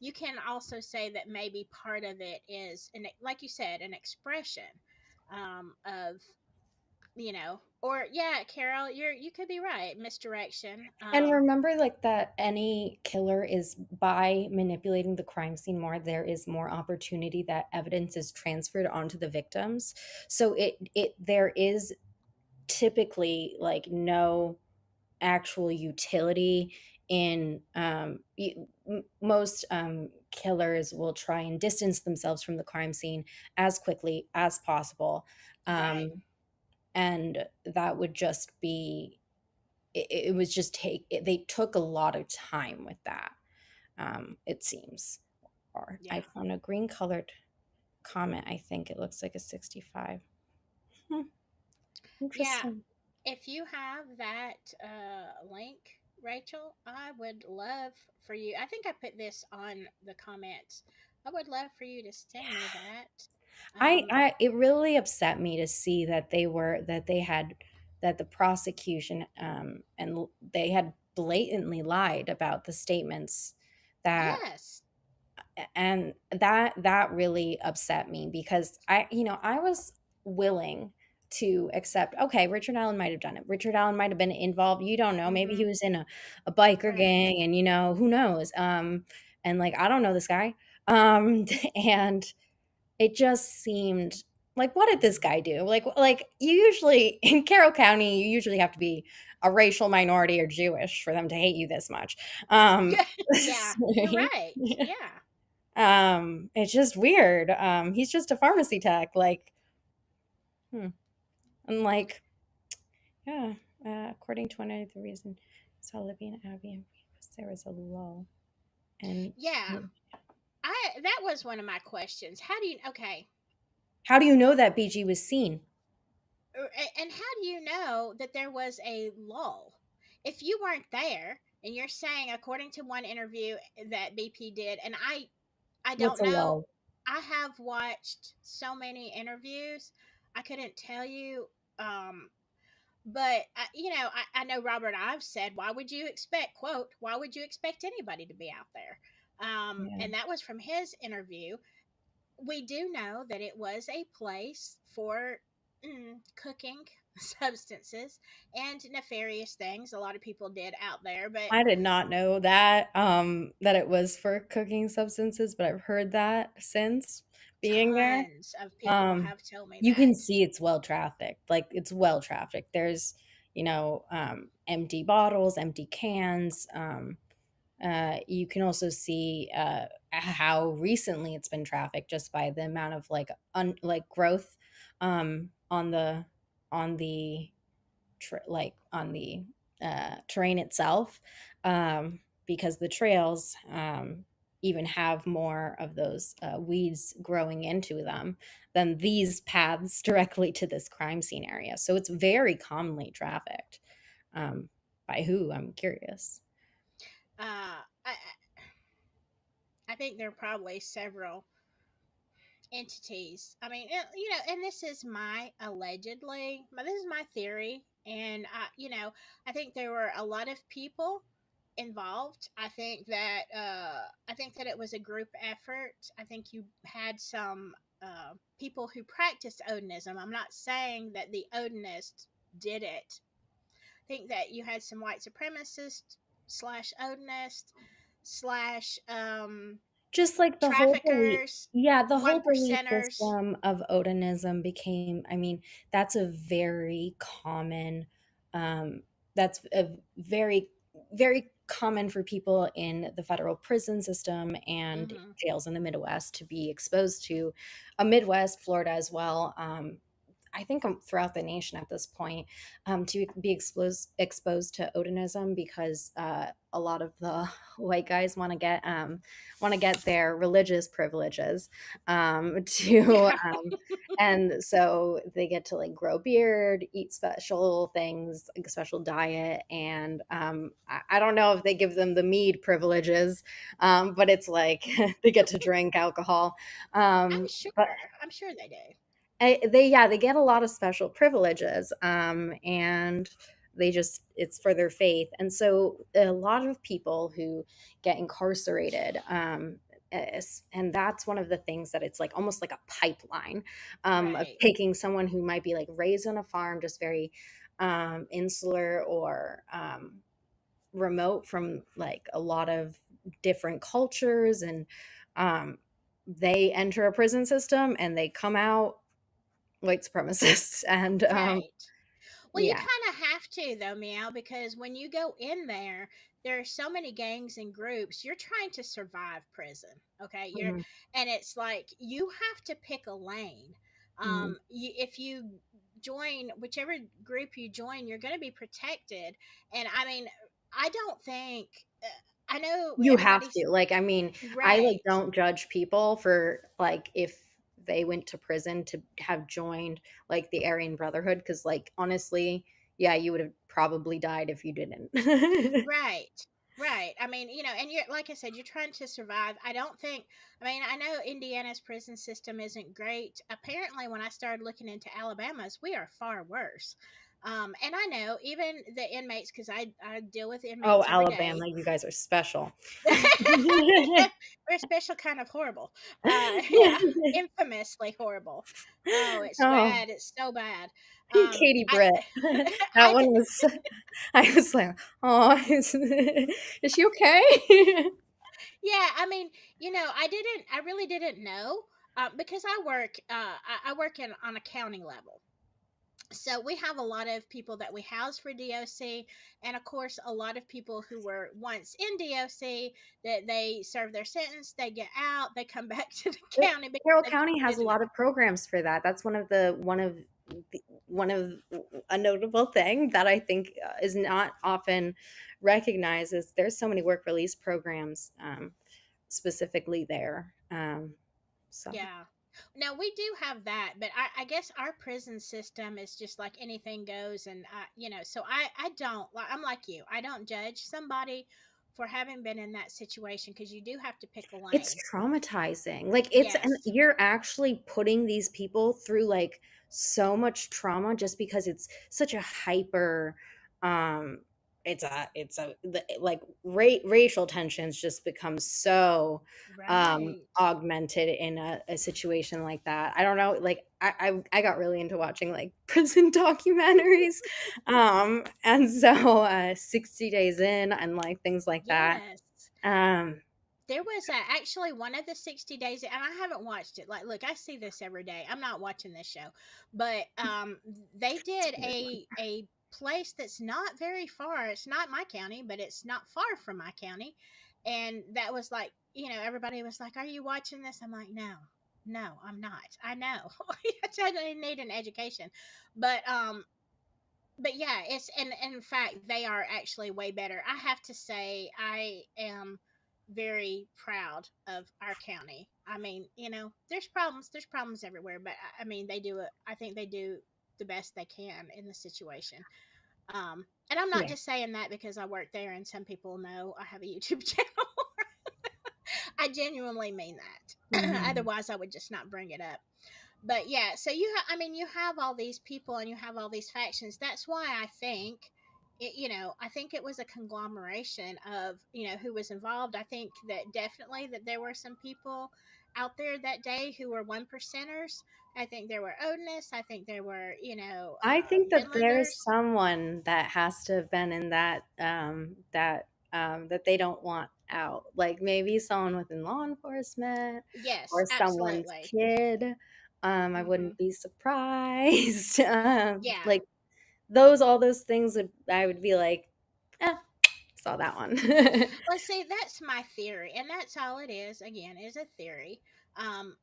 you can also say that maybe part of it is, like you said, an expression of, or yeah, Carol, you could be right, misdirection.
And remember, like, that any killer is, by manipulating the crime scene more, there is more opportunity that evidence is transferred onto the victims. So there is typically like no actual utility in most killers will try and distance themselves from the crime scene as quickly as possible.
Right.
Um, and that would just be it was just they took a lot of time with that, it seems. Or I
Yeah.
found a green colored comment. I think it looks like a 65. Hmm,
Yeah.
interesting.
If you have that link, Rachel, I would love for you. I think I put this on the comments. I would love for you to send me that.
I it really upset me to see that that the prosecution they had blatantly lied about the statements that
Yes.
and that really upset me because I was willing to accept, okay, Richard Allen might have done it. Richard Allen might have been involved. You don't know. Maybe he
Mm-hmm.
was in a biker
Right.
gang and who knows. And like I don't know this guy. And it just seemed like, what did this guy do? Like you usually in Carroll County, you usually have to be a racial minority or Jewish for them to hate you this much. Um,
Yeah. You're right. Yeah.
it's just weird. He's just a pharmacy tech, like, hmm. And like, yeah. According to one of the reason, saw Libby and Abby and there was a lull. And
Yeah. I That was one of my questions. How do you okay?
how do you know that BG was seen?
And how do you know that there was a lull? If you weren't there and you're saying, according to one interview that BP did, and I
What's
don't
a
know,
lull?
I have watched so many interviews, I couldn't tell you. But I know Robert Ives said, "Why would you expect, quote, why would you expect anybody to be out there?"
Yeah.
And that was from his interview. We do know that it was a place for cooking substances and nefarious things. A lot of people did out there, but
I did not know that that it was for cooking substances, but I've heard that since being there.
tons of people
Um,
have told me
you can
that.
see it's well trafficked. Like it's well trafficked. There's, empty bottles, empty cans. You can also see how recently it's been trafficked just by the amount of like growth on the on the terrain itself, because the trails even have more of those weeds growing into them than these paths directly to this crime scene area. So it's very commonly trafficked. By who? I'm curious.
I think there are probably several entities. I mean, and this is my allegedly, but this is my theory, and I think there were a lot of people involved. I think that it was a group effort. I think you had some people who practiced Odinism. I'm not saying that the Odinists did it. I think that you had some white supremacists slash Odinists slash
Just like
traffickers,
the
one
whole belief
percenters.
system of Odinism became, I mean, that's a very common, that's a very, very common for people in the federal prison system and
Hmm.
jails in the Midwest to be exposed to. A Midwest, Florida as well. I think throughout the nation at this point, to be exposed to odinism, because a lot of the white guys want to get their religious privileges, to
Yeah.
and so they get to like grow beard, eat special things, like a special diet, and I don't know if they give them the mead privileges, but it's like they get to drink alcohol.
I'm
But
sure. I'm sure they do.
they get a lot of special privileges, and they just it's for their faith, and so a lot of people who get incarcerated, and that's one of the things that it's like almost like a pipeline, of
Right.
taking someone who might be like raised on a farm, just very insular, or remote from like a lot of different cultures, and um, they enter a prison system and they come out white supremacists. And
Right. Well, you
yeah.
kind of have to, though, Meow, because when you go in there, there are so many gangs and groups. You're trying to survive prison, okay?
Mhm,
And it's like you have to pick a lane.
mhm.
If you join whichever group you join, you're going to be protected. And I mean, I don't think I know
You have
everybody's
to, like, I mean, I like
right.
don't judge people for like if they went to prison to have joined like the Aryan Brotherhood, because like honestly, yeah, you would have probably died if you didn't.
Right. Right. I mean, and you're like I said, you're trying to survive. I mean, I know Indiana's prison system isn't great. Apparently, when I started looking into Alabama's, we are far worse. And I know even the inmates, because I deal with
Oh,
inmates every day.
Alabama, you guys are special.
We're a special kind of horrible. Yeah, infamously horrible. Oh, it's
Oh,
bad. It's so bad.
Katie
I,
Britt. That
I,
one was I was like, "Oh, is she okay?"
Yeah, I mean, I really didn't know, because I work in on accounting level. So we have a lot of people that we house for DOC, and of course, a lot of people who were once in DOC that they serve their sentence, they get out, they come back to the
But
county because
Carroll
they've
County has a
been.
lot of programs for that. That's one of a notable thing that I think is not often recognized, is there's so many work release programs, specifically there. So
Yeah. Now we do have that, but I guess our prison system is just like anything goes, and so I don't. I'm like you. I don't judge somebody for having been in that situation because you do have to pick a
it's
lane.
traumatizing. Like and
Yes.
you're actually putting these people through like so much trauma just because it's such a hyper um like racial tensions just become so
Right.
augmented in a situation like that. I don't know, like I got really into watching like prison documentaries, and so 60 days in and like things like that.
Yes.
um
There was actually one of the 60 days, and I haven't watched it. Like, look, I see this every day. I'm not watching this show, but they
it's
did
a weird one.
a place that's not very far. It's not my county, but it's not far from my county, and that was like, everybody was like, "Are you watching this?" I'm like, "No, no, I'm not. I know. I need an education, but yeah, and in fact they are actually way better. I have to say I am very proud of our county. I mean, there's problems everywhere, but I mean they do it. I think they do the best they can in the situation. And I'm not
Yeah.
just saying that because I work there and some people know I have a YouTube channel. I genuinely mean that.
Mhm.
Otherwise I would just not bring it up. But yeah, so I mean, you have all these people and you have all these factions. That's why I think I think it was a conglomeration of, who was involved. I think that definitely that there were some people out there that day who were one percenters. I think there were Odinists. I think there were,
I think that there's
Finlanders.
someone that has to have been in that they don't want out. Like maybe someone within law enforcement
Yes,
or someone's
absolutely.
kid. I
Hmm.
wouldn't be surprised.
Yeah.
Like all those things I would be like, eh, saw that one.
Well, see, that's my theory, and that's all it is. Again, is a theory. Um,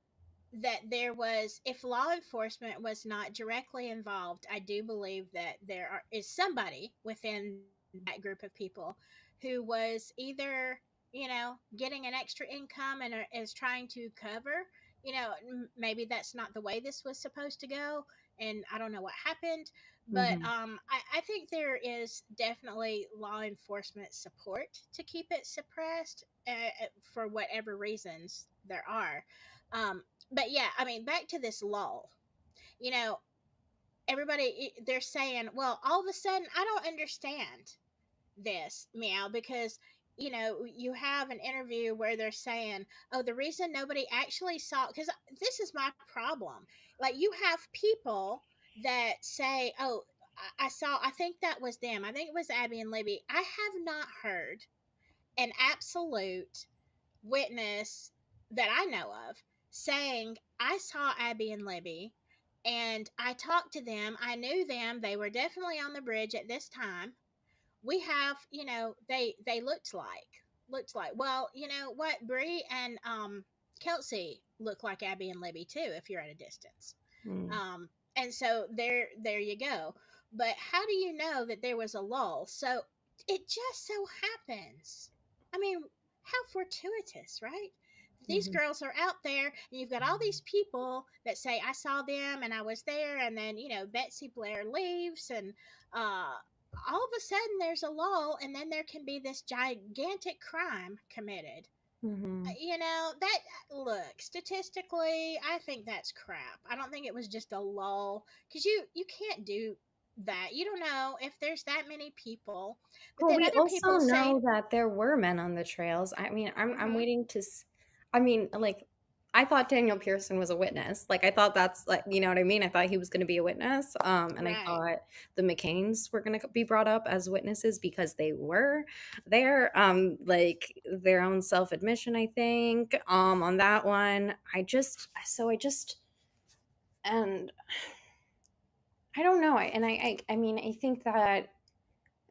that there was, if law enforcement was not directly involved, I do believe that is somebody within that group of people who was either, getting an extra income and is trying to cover, maybe that's not the way this was supposed to go, and I don't know what happened. But
Mhm.
I think there is definitely law enforcement support to keep it suppressed, for whatever reasons there are. But yeah, I mean, back to this lull. You know, they're saying, well, all of a sudden, I don't understand this, Meow, because you have an interview where they're saying, oh, the reason nobody actually saw, because this is my problem. Like, you have people that say, oh, I think that was them. I think it was Abby and Libby. I have not heard an absolute witness that I know of saying, I saw Abby and Libby and I talked to them. I knew them. They were definitely on the bridge at this time. We have, they looked like, well, you know what, Bree and Kelsey look like Abby and Libby too if you're at a distance.
Mm.
And so there you go. But how do you know that there was a lull? So it just so happens. I mean, how fortuitous, right? These
Mhm.
girls are out there, and you've got all these people that say, I saw them and I was there, and then, Betsy Blair leaves, and all of a sudden there's a lull, and then there can be this gigantic crime committed.
Mhm.
That, look, statistically, I think that's crap. I don't think it was just a lull, because you can't do that. You don't know if there's that many people, but
Well,
then
we
other
also
people say,
know that there were men on the trails. I mean, I'm
mm-hmm,
waiting to I mean, like I thought Daniel Pearson was a witness. Like I thought that's like, you know what I mean? I thought he was going to be a witness. And I
right,
thought the McCains were going to be brought up as witnesses because they were there. Like their own self-admission, I think. On that one, I just and I don't know. I mean, I think that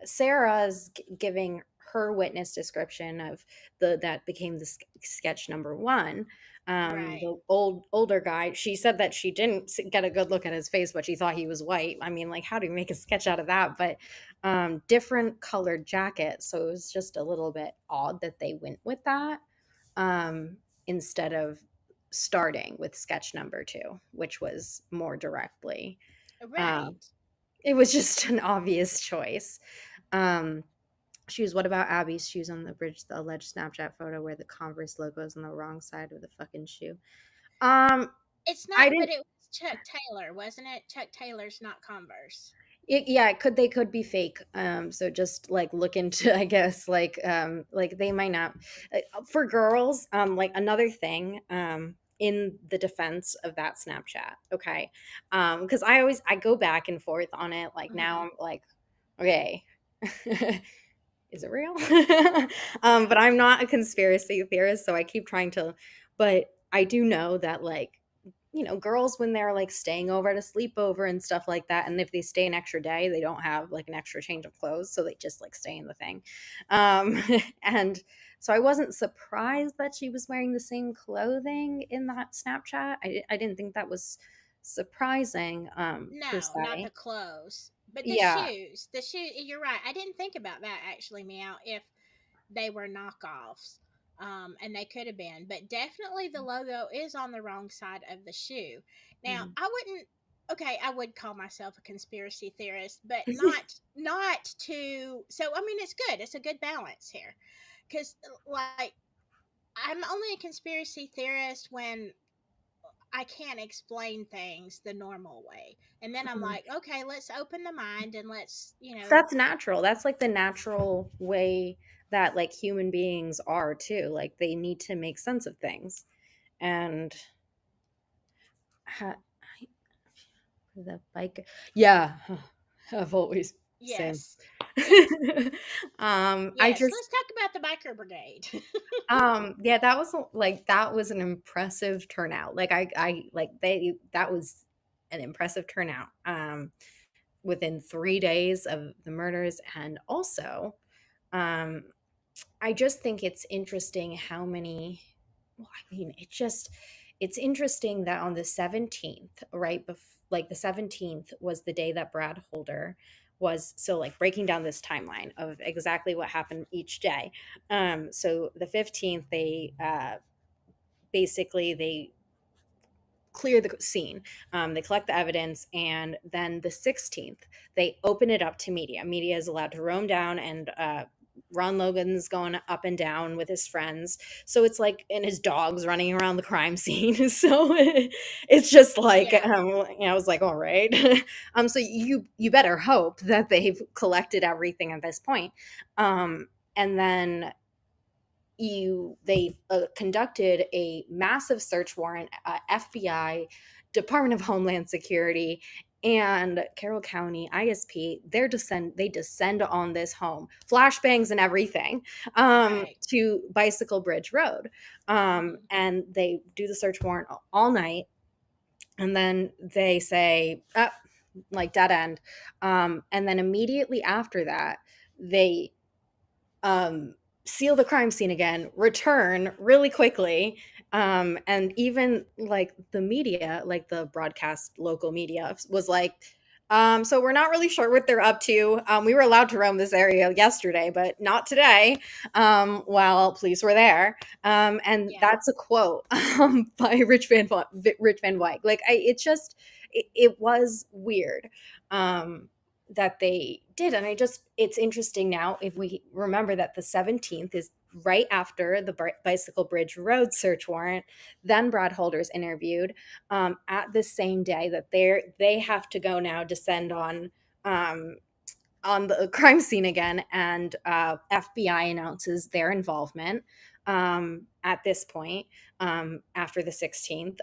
Sarah's giving her witness description of the that became the sketch number one.
right,
The older guy, she said that she didn't get a good look at his face, but she thought he was white. I mean, like, how do you make a sketch out of that? But different colored jacket, so it was just a little bit odd that they went with that instead of starting with sketch number two, which was more directly. Uh,
right.
it was just an obvious choice. Um, Shoes. What about Abby's shoes on the bridge? The alleged Snapchat photo where the Converse logo is on the wrong side of the fucking shoe. Um,
It's
I
not, but
didn't.
it was Chuck Taylor, wasn't it? Chuck Taylor's not Converse.
Yeah, it could they could be fake. So just like look into, I guess, like they might not. For girls. Like another thing. In the defense of that Snapchat, okay, because I go back and forth on it. Like now
Mm-hmm.
I'm like, okay. Is it real? But
Right.
I'm not a conspiracy theorist, so I keep trying to. But I do know that, like, girls when they're like staying over at a sleepover and stuff like that, and if they stay an extra day, they don't have like an extra change of clothes, so they just like stay in the thing. And so I wasn't surprised that she was wearing the same clothing in that Snapchat. I didn't think that was surprising, per
No, not the
se.
clothes, but the
Yeah.
shoes. The shoe. You're right. I didn't think about that actually, Meow. If they were knockoffs, and they could have been, but definitely the logo is on the wrong side of the shoe. Now,
Mhm.
I wouldn't. Okay, I would call myself a conspiracy theorist, but not to. So I mean, it's good. It's a good balance here, because like, I'm only a conspiracy theorist when I can't explain things the normal way. And then I'm like, okay, let's open the mind and let's,
That's natural. That's like the natural way that like human beings are too. Like they need to make sense of things. And ha- the bike, yeah, I've always same.
yes, yes,
I
yes.
just
Let's talk about the biker brigade.
yeah, that was like that was an impressive turnout. Like I like they that was an impressive turnout. Within 3 days of the murders, and also um I just think it's interesting how many, well, I mean, it just it's interesting that on the 17th, right, like the 17th was the day that Brad Holder was, so like breaking down this timeline of exactly what happened each day. So the 15th, they basically they clear the scene. They collect the evidence, and then the 16th, they open it up to media. Media is allowed to roam down, and Ron Logan's going up and down with his friends. So it's like, and his dog's running around the crime scene. So it's just like,
Yeah.
I was like, all right. So you better hope that they've collected everything at this point. And then they conducted a massive search warrant, FBI, Department of Homeland Security, and Carroll County ISP. They descend on this home, flashbangs and everything,
Right.
to Bicycle Bridge Road,
Hmm.
and they do the search warrant all night, and then they say, like dead end, and then immediately after that, they um, seal the crime scene again, return really quickly. And even like the media, like the broadcast local media, was like, so we're not really sure what they're up to. We were allowed to roam this area yesterday, but not today, while police were there. And
Yeah.
that's a quote by Rich Van Wyk. Like, it was weird. That they did. And it's interesting now, if we remember that the 17th is right after the Bicycle Bridge Road search warrant, then Brad Holder's interviewed, at the same day that they have to go now descend um, on the crime scene again, and FBI announces their involvement at this point, after the 16th.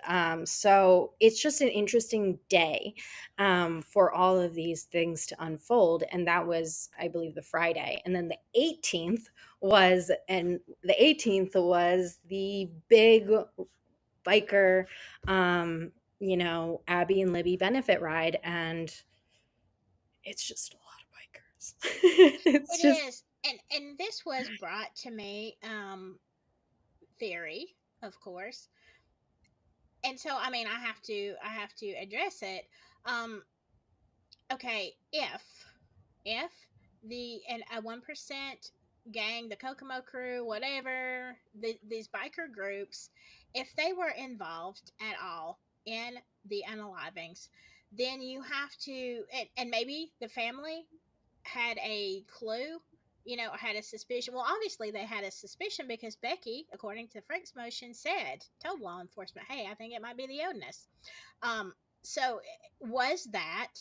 So it's just an interesting day, for all of these things to unfold. And that was, I believe, the Friday. And then the 18th was the big biker, Abby and Libby benefit ride. And it's just a lot of bikers.
It
It's just
is. And this was brought to me, theory, of course. And so I mean I have to address it. Um okay, if the and a 1% gang, the Kokomo crew, whatever, these biker groups, if they were involved at all in the unalivings, then you have to, and maybe the family had a clue, had a suspicion. Well, obviously they had a suspicion because Becky, according to Frank's motion, told law enforcement, "Hey, I think it might be the Odinist." Um, so was that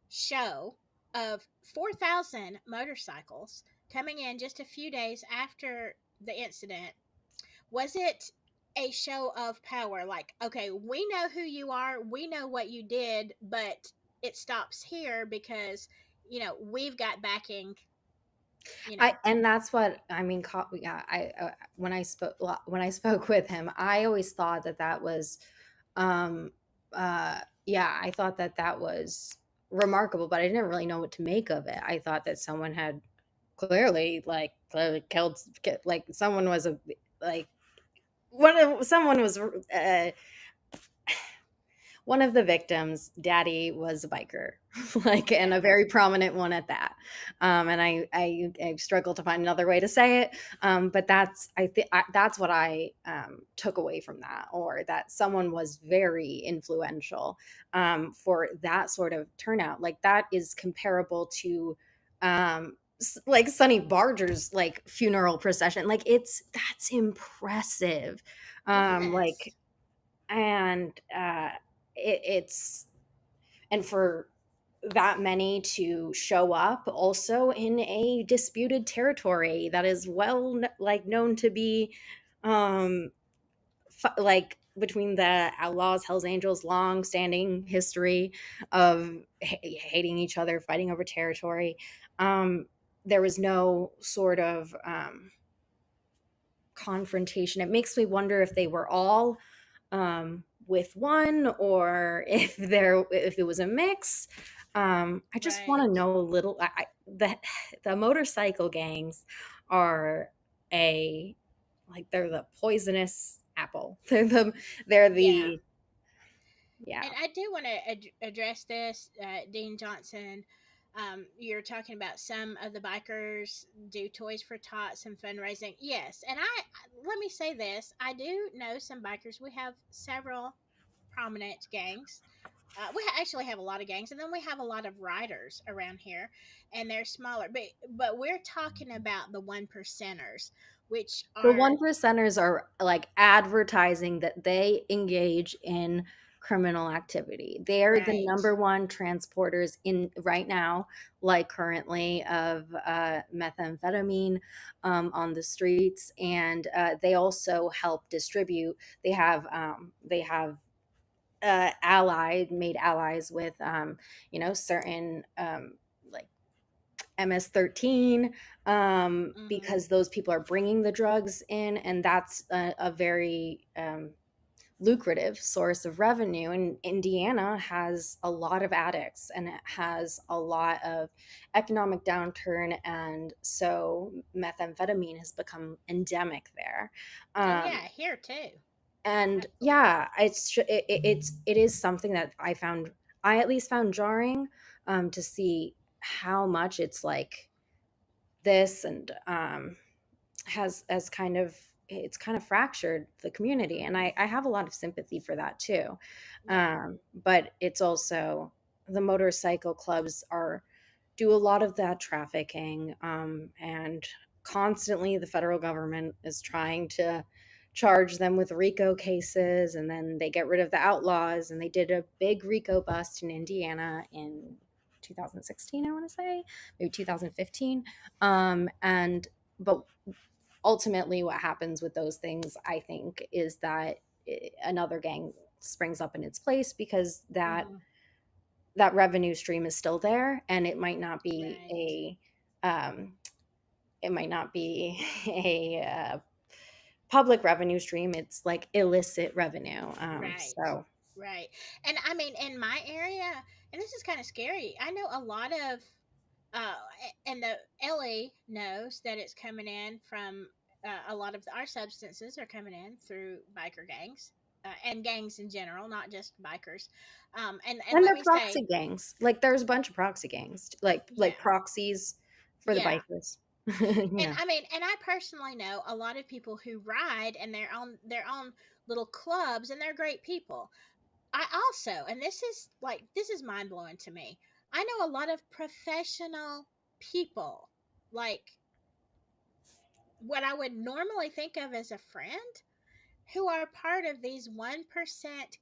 show of 4,000 motorcycles coming in just a few days after the incident, was it a show of power? Like, okay, we know who you are, we know what you did, but it stops here because, we've got backing, you know.
and that's what I mean. Yeah, when I spoke with him, I always thought that was, um, yeah, I thought that was remarkable, but I didn't really know what to make of it. I thought that someone had clearly killed, like someone was a like someone was one of the victims' daddy was a biker, like, and a
Yeah.
very prominent one at that. And I struggle to find another way to say it. But that's what I took away from that, or that someone was very influential, for that sort of turnout. Like, that is comparable to, like Sonny Barger's like funeral procession. Like, that's impressive.
Yes.
Like, and it's and for that many to show up also in a disputed territory that is like known to be, um like between the Outlaws, Hells Angels, long standing history of hating each other, fighting over territory. There was no sort of confrontation. It makes me wonder if they were all, with one, or if it was a mix. I just want to
Right.
know a little. The motorcycle gangs are a they're the poisonous apple. They're
Yeah.
the yeah.
And I do want to address this, Dean Johnson. You're talking about some of the bikers do toys for tots and fundraising. Yes, and let me say this: I do know some bikers. We have several prominent gangs. Actually have a lot of gangs, and then we have a lot of riders around here, and they're smaller. But we're talking about the one percenters, which
The
are
one percenters are like advertising that they engage in criminal activity. They're the
right.
number one transporters in right now, like currently, of methamphetamine on the streets, and they also help distribute. They have made allies with certain like MS-13,
Hmm.
because those people are bringing the drugs in, and that's a very lucrative source of revenue. And Indiana has a lot of addicts, and it has a lot of economic downturn, and so methamphetamine has become endemic there.
Oh
Um,
yeah, here too.
and
Absolutely.
yeah, it is something that I at least found jarring, to see how much it's like this, and has kind of fractured the community, and I have a lot of sympathy for that too.
Yeah.
But it's also, the motorcycle clubs are do a lot of that trafficking, and constantly the federal government is trying to charge them with RICO cases, and then they get rid of the outlaws, and they did a big RICO bust in Indiana in 2016, I want to say, maybe 2015. And but ultimately what happens with those things, I think, is that another gang springs up in its place, because
Hmm.
that revenue stream is still there, and
Right.
um, it might not be a public revenue stream. It's like illicit revenue.
Right.
So
Right. And I mean, in my area, and this is kind of scary. I know a lot of, and the Ellie knows that it's coming in from, a lot of our substances are coming in through biker gangs, and gangs in general, not just bikers. And
and
let
they're
me say,
proxy gangs. Like there's a bunch of proxy gangs, like
yeah,
proxies for the
yeah.
bikers.
And
Yeah.
I mean, and I personally know a lot of people who ride and they're on their own little clubs, and they're great people. I also, and this is mind blowing to me. I know a lot of professional people, like what I would normally think of as a friend, who are part of these 1%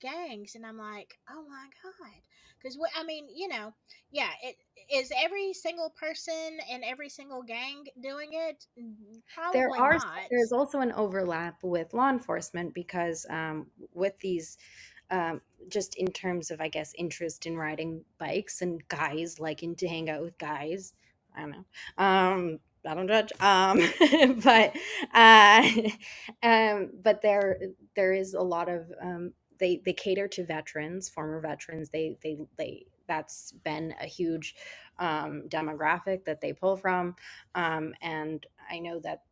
gangs. And I'm like, oh my God. Because, I mean, yeah, is every single person in every single gang doing it?
There
Probably
are
not.
there's also an overlap with law enforcement, because with these, um, just in terms of, I guess, interest in riding bikes, and guys liking to hang out with guys. I don't know. I don't judge. But uh, but there is a lot of, they cater to veterans, former veterans. They That's been a huge demographic that they pull from. And I know that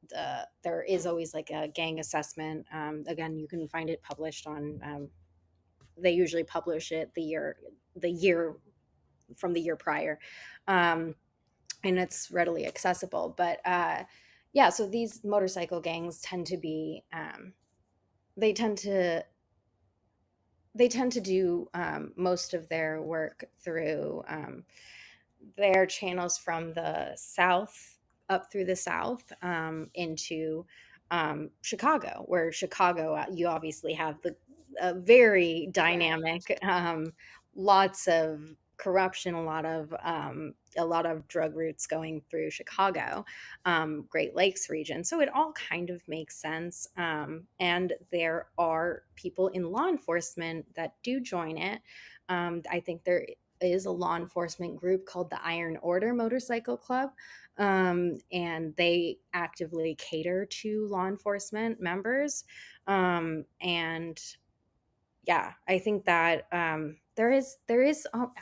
there is always like a gang assessment. Again, you can find it published on. They usually publish it the year from the year prior, um, and it's readily accessible. But yeah, so these motorcycle gangs tend to be. They tend to they tend to do most of their work through their channels from the south, up through the south, into Chicago, where Chicago, you obviously have the a very
Right.
dynamic, lots of corruption, a lot of drug routes going through Chicago, Great Lakes region. So it all kind of makes sense. And there are people in law enforcement that do join it. I think there is a law enforcement group called the Iron Order Motorcycle Club, and they actively cater to law enforcement members. And yeah, I think that there is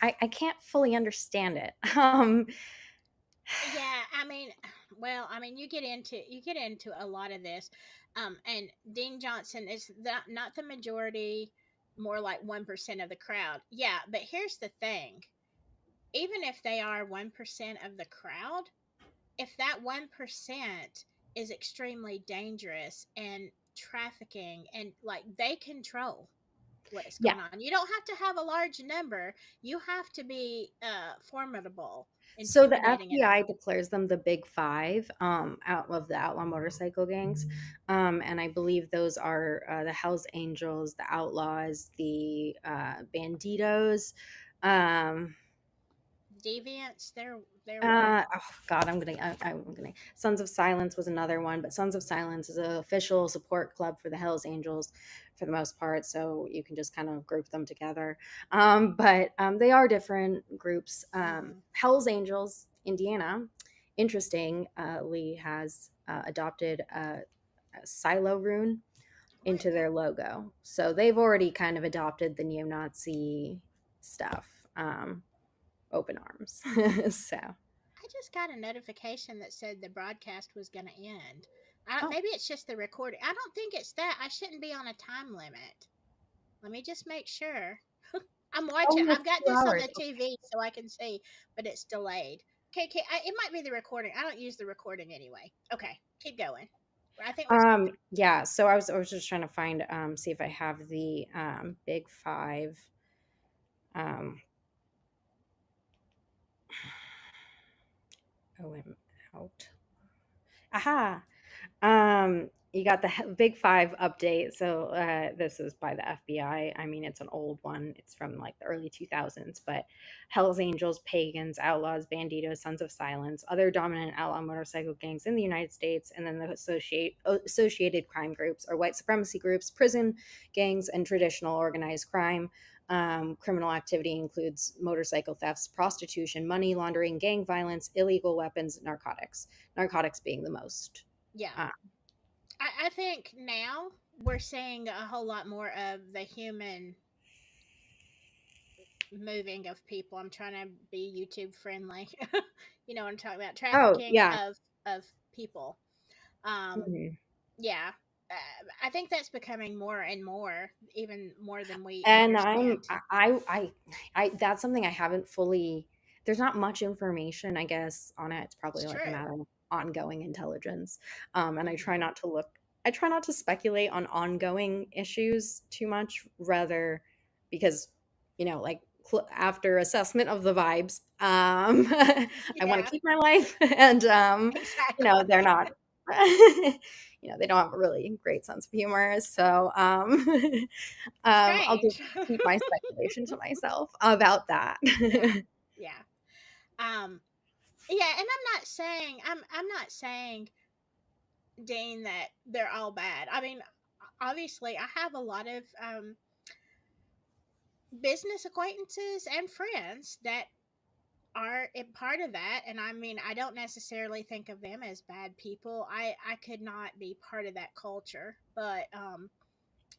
I can't fully understand it.
Yeah, I mean, well, I mean, you get into a lot of this, and Dean Johnson is not the majority, more like 1% of the crowd. Yeah, but here's the thing: even if they are 1% of the crowd, if that 1% is extremely dangerous and trafficking, and like they control what is
Yeah.
going on, you don't have to have a large number. You have to be formidable,
So the
intimidating
FBI
enough.
declares them the big five out of the outlaw motorcycle gangs. And I believe those are the Hells Angels, the Outlaws, the Banditos. Um,
Deviants, they're what?
oh God, I'm gonna. Sons of Silence was another one, but Sons of Silence is an official support club for the Hells Angels, for the most part. So you can just kind of group them together. But they are different groups.
Hmm.
Hells Angels, Indiana, interestingly, has adopted a silo rune
What?
into their logo. So they've already kind of adopted the neo-Nazi stuff. Open arms. So.
I just got a notification that said the broadcast was going to end.
Oh,
Maybe it's just the recording. I don't think it's that. I shouldn't be on a time limit. Let me just make sure. I'm
oh,
watching.
we have
I've got
2
this on
hours.
the TV so I can see, but it's delayed. Okay, okay. It might be the recording. I don't use the recording anyway. Okay, keep going. I think we're.
Yeah, so I was just trying to find see if I have the big five. Um oh, I'm out. Aha. You got the Big Five update. So this is by the FBI. I mean, it's an old one. It's from like the early 2000s. But Hell's Angels, Pagans, Outlaws, Banditos, Sons of Silence, other dominant outlaw motorcycle gangs in the United States, and then the associated crime groups are white supremacy groups, prison gangs, and traditional organized crime. Criminal activity includes motorcycle thefts, prostitution, money laundering, gang violence, illegal weapons, narcotics being the most.
Yeah,
uh,
I think now we're seeing a whole lot more of the human moving of people. I'm trying to be YouTube friendly. You know what I'm talking about?
oh
Trafficking
yeah.
of people. Um,
Mhm.
yeah, I think that's becoming more and more, even more than we
And
understand.
I that's something I haven't fully, there's not much information, I guess, on it. It's
It's
probably like a
true.
matter of ongoing intelligence. And
Hmm.
I try not to speculate on ongoing issues too much, rather, because, like, after assessment of the vibes, I want to
Yeah,
keep my life. And, they're
exactly.
not, they don't have a really great sense of humor. So, I'll just
Strange.
keep my speculation to myself about that.
Yeah, yeah, um, yeah. And I'm not saying, Dean, that they're all bad. I mean, obviously, I have a lot of business acquaintances and friends that are a part of that, and I mean, I don't necessarily think of them as bad people. I could not be part of that culture, but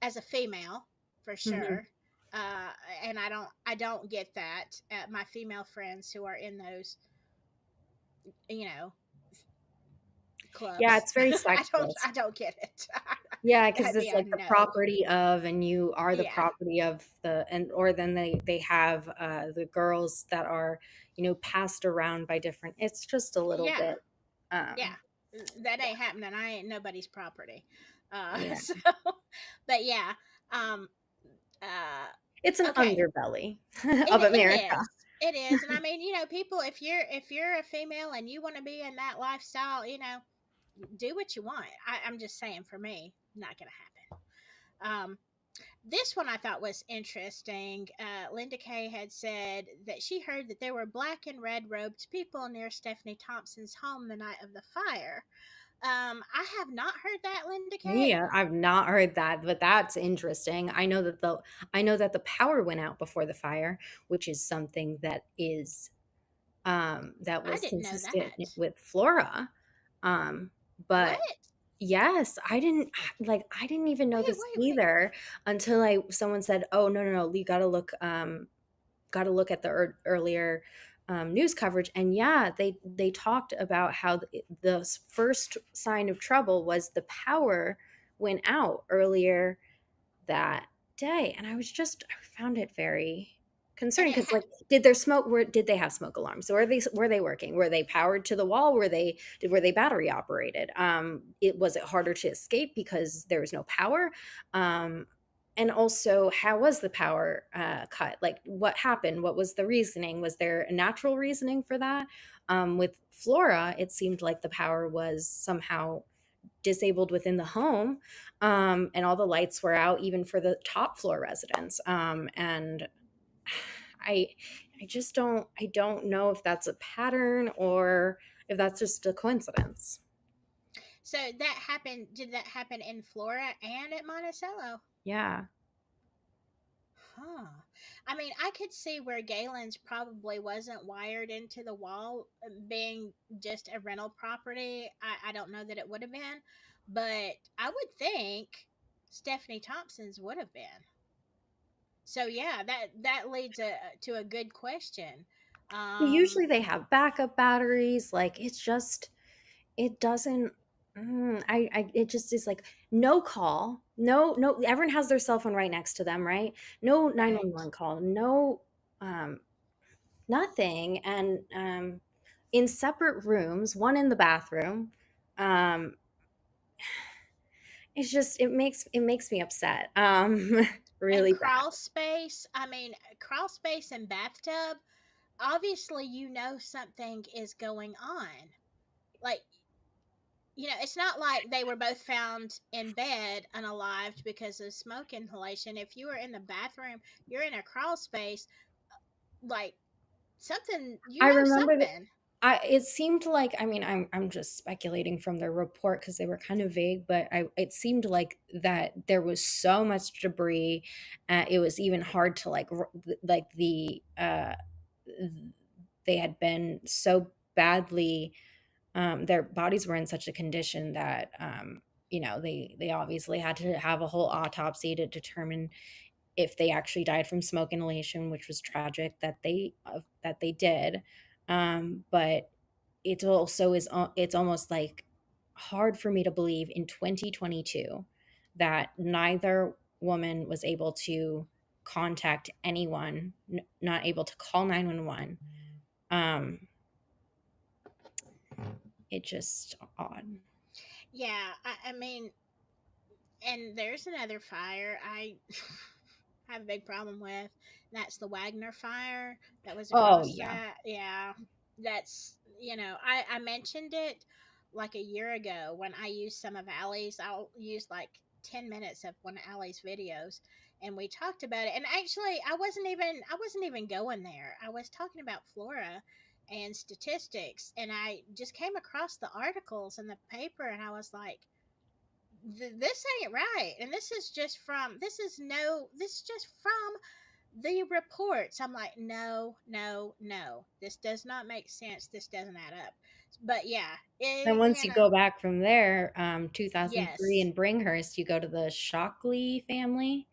as a female, for
Mhm.
sure. uh and I don't get that. My female friends who are in those, you know
Yeah,
clubs,
it's very
i don't
sexist.
i don't get it.
Yeah, because
That'd be
it's
a
like the
no.
property of, and you are the
Yeah,
property of the, and or then they have the girls that are, passed around by different. It's just a little
yeah,
bit,
yeah.
um,
That
yeah,
ain't happening. I ain't nobody's property.
yeah.
So, but yeah. um uh
It's an
okay.
underbelly
It
of
it
America.
is. It is. And I mean, people, if you're a female and you want to be in that lifestyle, do what you want. I'm just saying, for me, not gonna happen. This one I thought was interesting. Linda Kay had said that she heard that there were black and red robed people near Stephanie Thompson's home the night of the fire. I have not heard that, Linda Kay.
Yeah, I've not heard that, but that's interesting. I know that the power went out before the fire, which is something that
I
was
didn't know
consistent
that.
with Flora. Um,
What?
but yes, I didn't even know
Wait,
this
wait, wait.
either until I someone said, "Oh, no, no, no, you got to look at the earlier news coverage, and yeah, they talked about how the first sign of trouble was the power went out earlier that day, and I found it very
And
concerning because, like, did they have smoke alarms? Were they working? Were they powered to the wall? Were they battery operated? Was it harder to escape because there was no power? And also, how was the power cut? Like, what happened? What was the reasoning? Was there a natural reasoning for that? With Flora, it seemed like the power was somehow disabled within the home, and all the lights were out even for the top floor residents, and i I don't know if that's a pattern or if that's just a coincidence.
so that happened. Did that happen in Flora and at Monticello?
Yeah.
Huh. I mean, I could see where Galen's probably wasn't wired into the wall, being just a rental property. I don't know that it would have been, but I would think Stephanie Thompson's would have been. So yeah, that leads to a good question.
Usually
Um,
they have backup batteries. Like, it's just, it doesn't, it just is like, no call, no, everyone has their cell phone right next to them, right? No
right.
911 call, no, um nothing. And in separate rooms, one in the bathroom. um it's just, it makes me upset,
And
really bad.
crawl space. I mean, crawl space and bathtub. Obviously, something is going on. Like, it's not like they were both found in bed unalived because of smoke inhalation. If you were in the bathroom, you're in a crawl space, like something,
I remember that.
something.
It seemed like, I mean, I'm just speculating from the report because they were kind of vague, but it seemed like that there was so much debris, it was even hard to, like, like they had been so badly, their bodies were in such a condition that, they obviously had to have a whole autopsy to determine if they actually died from smoke inhalation, which was tragic that they did. But it's almost like hard for me to believe in 2022 that neither woman was able to contact anyone, not able to call 911. Um, it just odd.
Yeah, I mean, and there's another fire I have a big problem with. And that's the Wagner fire that was
Oh
across
yeah.
that. Yeah, I mentioned it like a year ago when I used some of Allie's. I'll use like 10 minutes of one of Allie's videos, and we talked about it. And actually, I wasn't even going there. I was talking about Flora and statistics, and I just came across the articles in the paper, and I was like, this ain't right, and this is just from the reports. I'm like, no, no, no, this does not make sense, this doesn't add up. But yeah,
Then once you go back from there, 2003
yes,
in Bringhurst, you go to the Shockley family.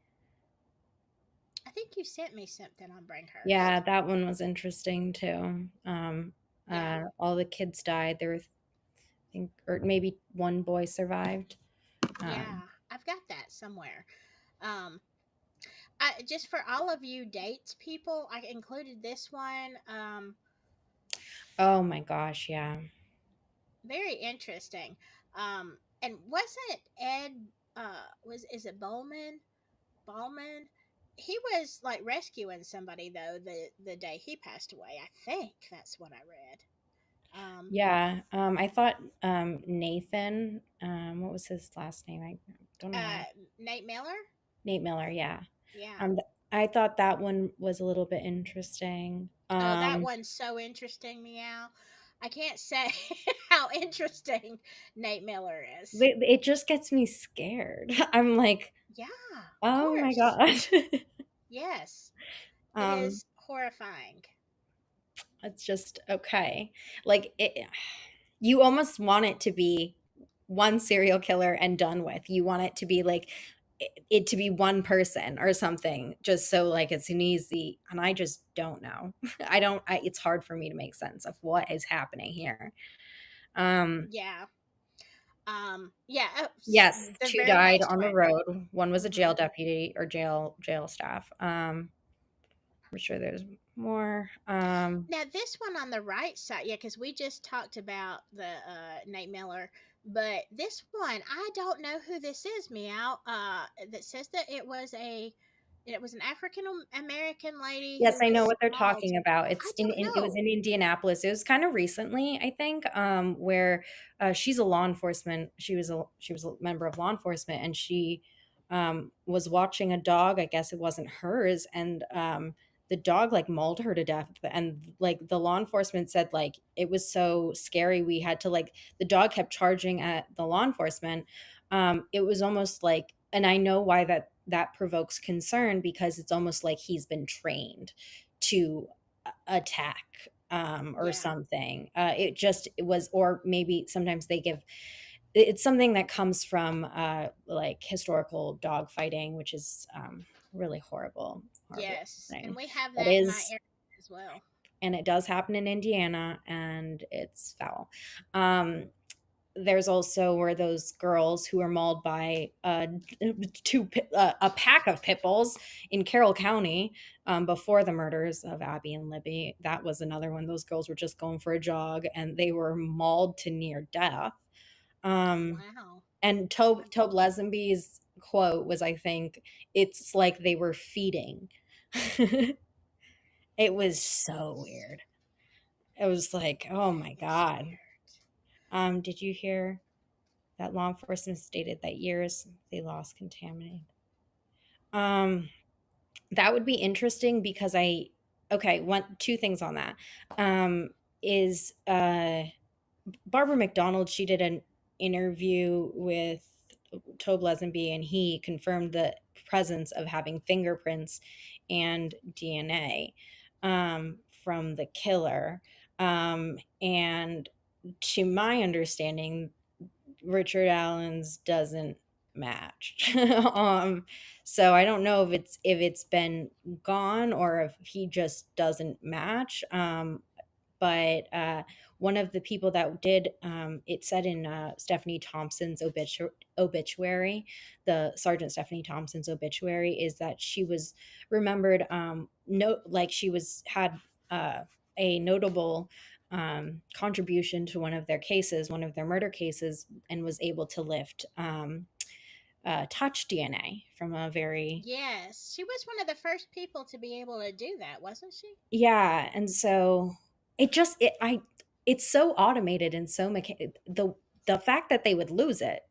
I think you sent me something on
Yeah,
Bringhurst.
that one was interesting too.
Yeah,
All the kids died. There were, I think, or maybe one boy survived. Um,
yeah, I've got that somewhere. um just for all of you dates people, I included this one.
oh my gosh, yeah.
Very interesting. And wasn't Ed, was is it Ballman? He was like rescuing somebody though the day he passed away. I think that's what I read. Um,
Yeah, I thought, Nathan, what was his last name? I don't know
uh,
why.
Nate Miller.
Nate Miller, yeah.
Yeah.
Um, I thought that one was a little bit interesting.
Oh, that one's so interesting, meow. I can't say how interesting Nate Miller is.
It just gets me scared. I'm like,
Yeah, of
oh my
course.
gosh.
Yes, it
um,
is horrifying.
it's just okay. Like, you almost want it to be one serial killer and done with. You want it to be like, it to be one person or something, just so like it's an easy, and I just don't know. It's hard for me to make sense of what is happening here. Um,
Yeah. Yeah.
yes,
The
two
very
died
next
on the
one.
road. One was a
Hmm.
jail deputy or jail staff. I'm sure there's more.
Now, this one on the right side, yeah, because we just talked about the Nate Miller, but this one, I don't know who this is, Meow. That says that it was an African American lady
Yes,
who
I know
was
what they're
mauled.
talking about.
I
It's
don't
it was
know.
in Indianapolis. It was kind of recently, I think, where she's a law enforcement. She was a member of law enforcement, and she was watching a dog. I guess it wasn't hers, and the dog like mauled her to death. And like the law enforcement said, like it was so scary. We had to like the dog kept charging at the law enforcement. It was almost like, and I know why that provokes concern, because it's almost like he's been trained to attack, or
Yeah.
something. It was, or maybe sometimes they give, it's something that comes from like historical dog fighting, which is really horrible
Yes, and
thing.
we have
That
that in my
is,
area as well.
and it does happen in Indiana, and it's foul. Um, there's also where those girls who were mauled by a pack of pit bulls in Carroll County, before the murders of Abby and Libby. That was another one. Those girls were just going for a jog and they were mauled to near death. Um,
Wow.
and
My
Tobe
goodness.
Lesenby's quote was, I think, it's like they were feeding. It was so
Goodness.
weird. It was like, oh
That
my
is
God.
weird.
Did you hear that law enforcement stated that years they lost contaminated? Um, that would be interesting because okay, two things on that. Is Barbara McDonald, she did an interview with Tobe Lesenby, and he confirmed the presence of having fingerprints and DNA from the killer. And to my understanding, Richard Allen's doesn't match. So I don't know if it's been gone or if he just doesn't match. But one of the people that did, it said in Stephanie Thompson's obituary, the Sergeant Stephanie Thompson's obituary, is that she was remembered, like she had uh, a notable contribution to one of their cases, one of their murder cases, and was able to lift touch DNA from a very,
Yes, she was one of the first people to be able to do that, wasn't she?
yeah. And so it's so automated and so the fact that they would lose it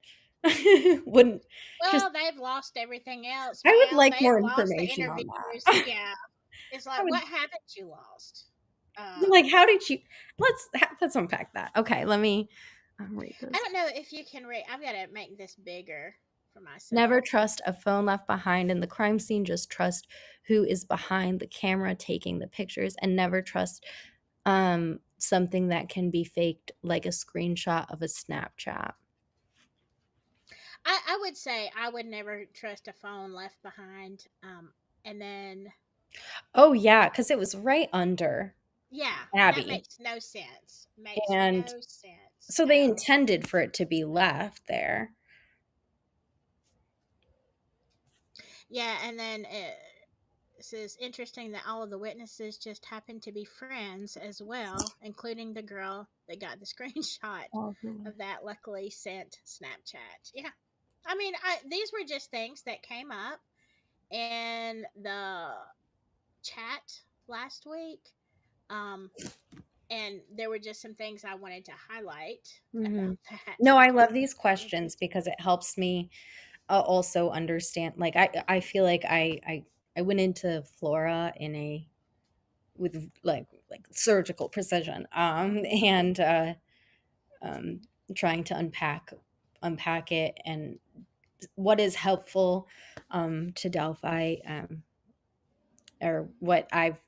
wouldn't just,
Well, they've lost everything else,
I would
Meow.
like
They've
more
lost the
information on
interviews.
that.
Yeah. It's
I
like,
would
what haven't you lost?
like, how did you, let's unpack that. Okay, let me read
I
this.
don't know if you can read. I've got to make this bigger for
Never
myself.
trust a phone left behind in the crime scene. Just trust who is behind the camera taking the pictures, and never trust something that can be faked, like a screenshot of a Snapchat.
I would say I would never trust a phone left behind. And then,
Oh yeah, because it was right under
yeah, that
Abby.
makes no sense. Makes
And
no sense.
so they intended for it to be left there.
Yeah, and then it says interesting that all of the witnesses just happened to be friends as well, including the girl that got the screenshot
Oh,
of that luckily sent Snapchat. Yeah. I mean, these were just things that came up in the chat last week. Um, and there were just some things I wanted to highlight
mhm.
about that
No, I
because
love these
it was
questions
just,
because it helps me also understand. Like I feel like I went into Flora in a with like surgical precision, and um, trying to unpack it, and what is helpful to Delphi, or what I've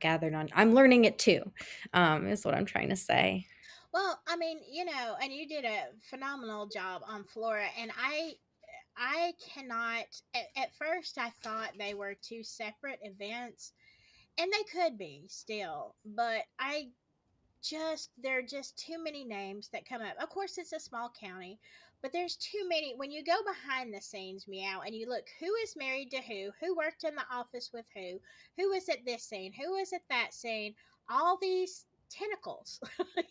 gathered on. I'm learning it too, is what I'm trying to say.
well, I mean, and you did a phenomenal job on Flora, and I I cannot. At first, I thought they were two separate events, and they could be still, but I just there are just too many names that come up. Of course, it's a small county, but there's too many. When you go behind the scenes, meow, and you look who is married to who worked in the office with who was at this scene, who was at that scene, all these tentacles,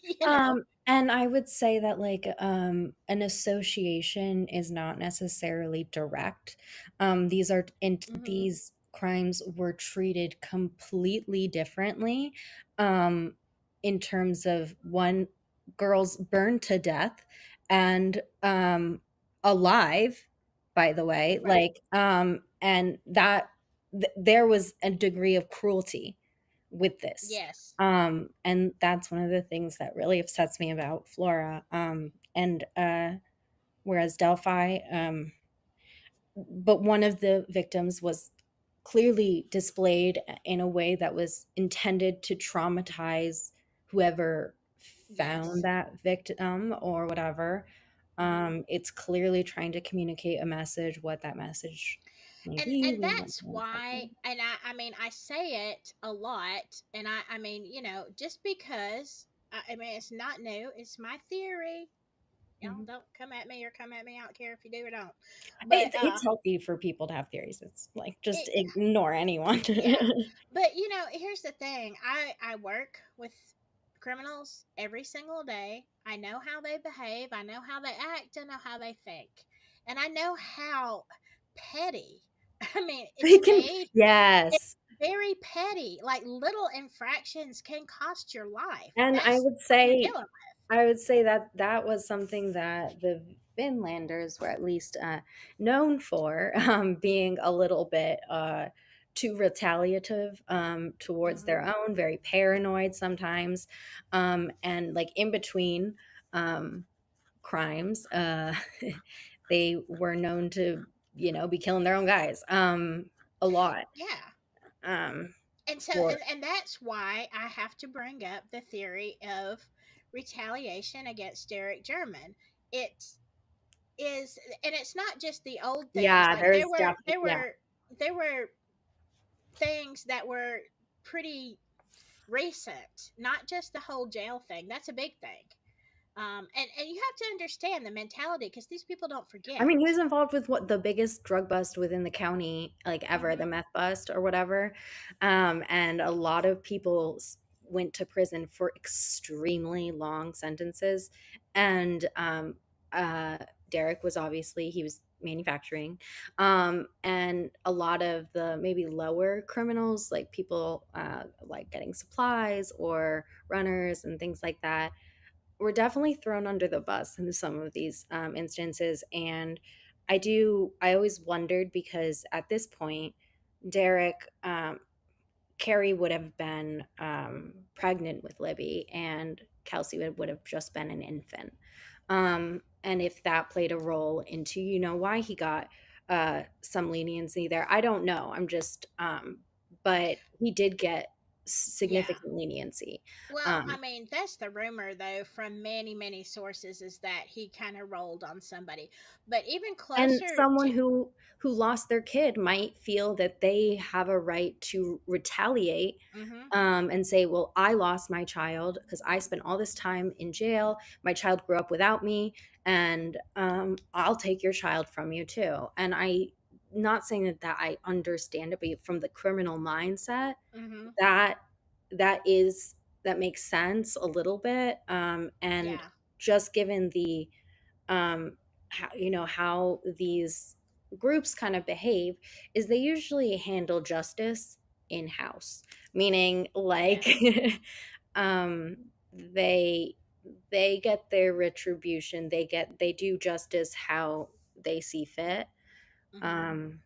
you know.
And I would say that like an association is not necessarily direct. These are in
Hmm.
these crimes were treated completely differently. Um, in terms of one girls burned to death and alive, by the way,
Right.
like and that there was a degree of cruelty with this.
Yes.
And that's one of the things that really upsets me about Flora. And whereas Delphi, but one of the victims was clearly displayed in a way that was intended to traumatize whoever found
Yes.
that victim or whatever.
Hmm.
It's clearly trying to communicate a message, what that message may be.
And that's why, and I mean, I say it a lot, and I mean, just because I mean, it's not new, it's my theory. Y'all
Mhm.
don't come at me or come at me, I don't care if you do or don't. But
It's healthy for people to have theories. It's like just
it,
ignore anyone.
yeah, but here's the thing. I work with criminals every single day. I know how they behave, I know how they act, I know how they think, and I know how petty. I mean,
They
to
can,
me, it's
yes.
very petty. Like, little infractions can cost your life.
And
That's what you're dealing
I would say that that was something that the Finlanders were at least known for, being a little bit too retaliative
with.
towards their
Hmm.
own, very paranoid sometimes, and like in between um, crimes, they were known to, be killing their own guys a lot.
Yeah.
Um,
And so,
for
and that's why I have to bring up the theory of retaliation against Derek German. It is, and it's not just the old things.
Yeah,
Like,
there's
there were
definitely,
there
yeah.
were there were things that were pretty recent, not just the whole jail thing. That's a big thing. And you have to understand the mentality, because these people don't
I mean, he
forget.
was involved with what the biggest drug bust within the county, like ever, the
Hmm.
meth bust or whatever. And a lot of people went to prison for extremely long sentences. And uh, Derek was obviously, he was manufacturing. And a lot of the maybe lower criminals, like people like getting supplies or runners and things like that, were definitely thrown under the bus in some of these instances. And I always wondered because at this point, Derek, Carrie would have been pregnant with Libby, and Kelsey would have just been an infant. And if that played a role into, why he got some leniency there, I don't know. But he did get
Yeah.
significant leniency.
Well, I
Um,
mean, that's the rumor, though, from many, many sources, is that he kind of rolled on somebody. But even
And
closer
someone
to.
who lost their kid might feel that they have a right to retaliate,
Hmm.
and say, "Well, I lost my child because I spent all this time in jail. My child grew up without me, and I'll take your child from you too." And not saying that I understand it, but from the criminal mindset,
Hmm.
that that is that makes sense a little bit. And
Yeah.
just given the how how these groups kind of behave is they usually handle justice in house, meaning like
Yes.
um they they get their retribution, they do justice how they see fit.
Hmm.
um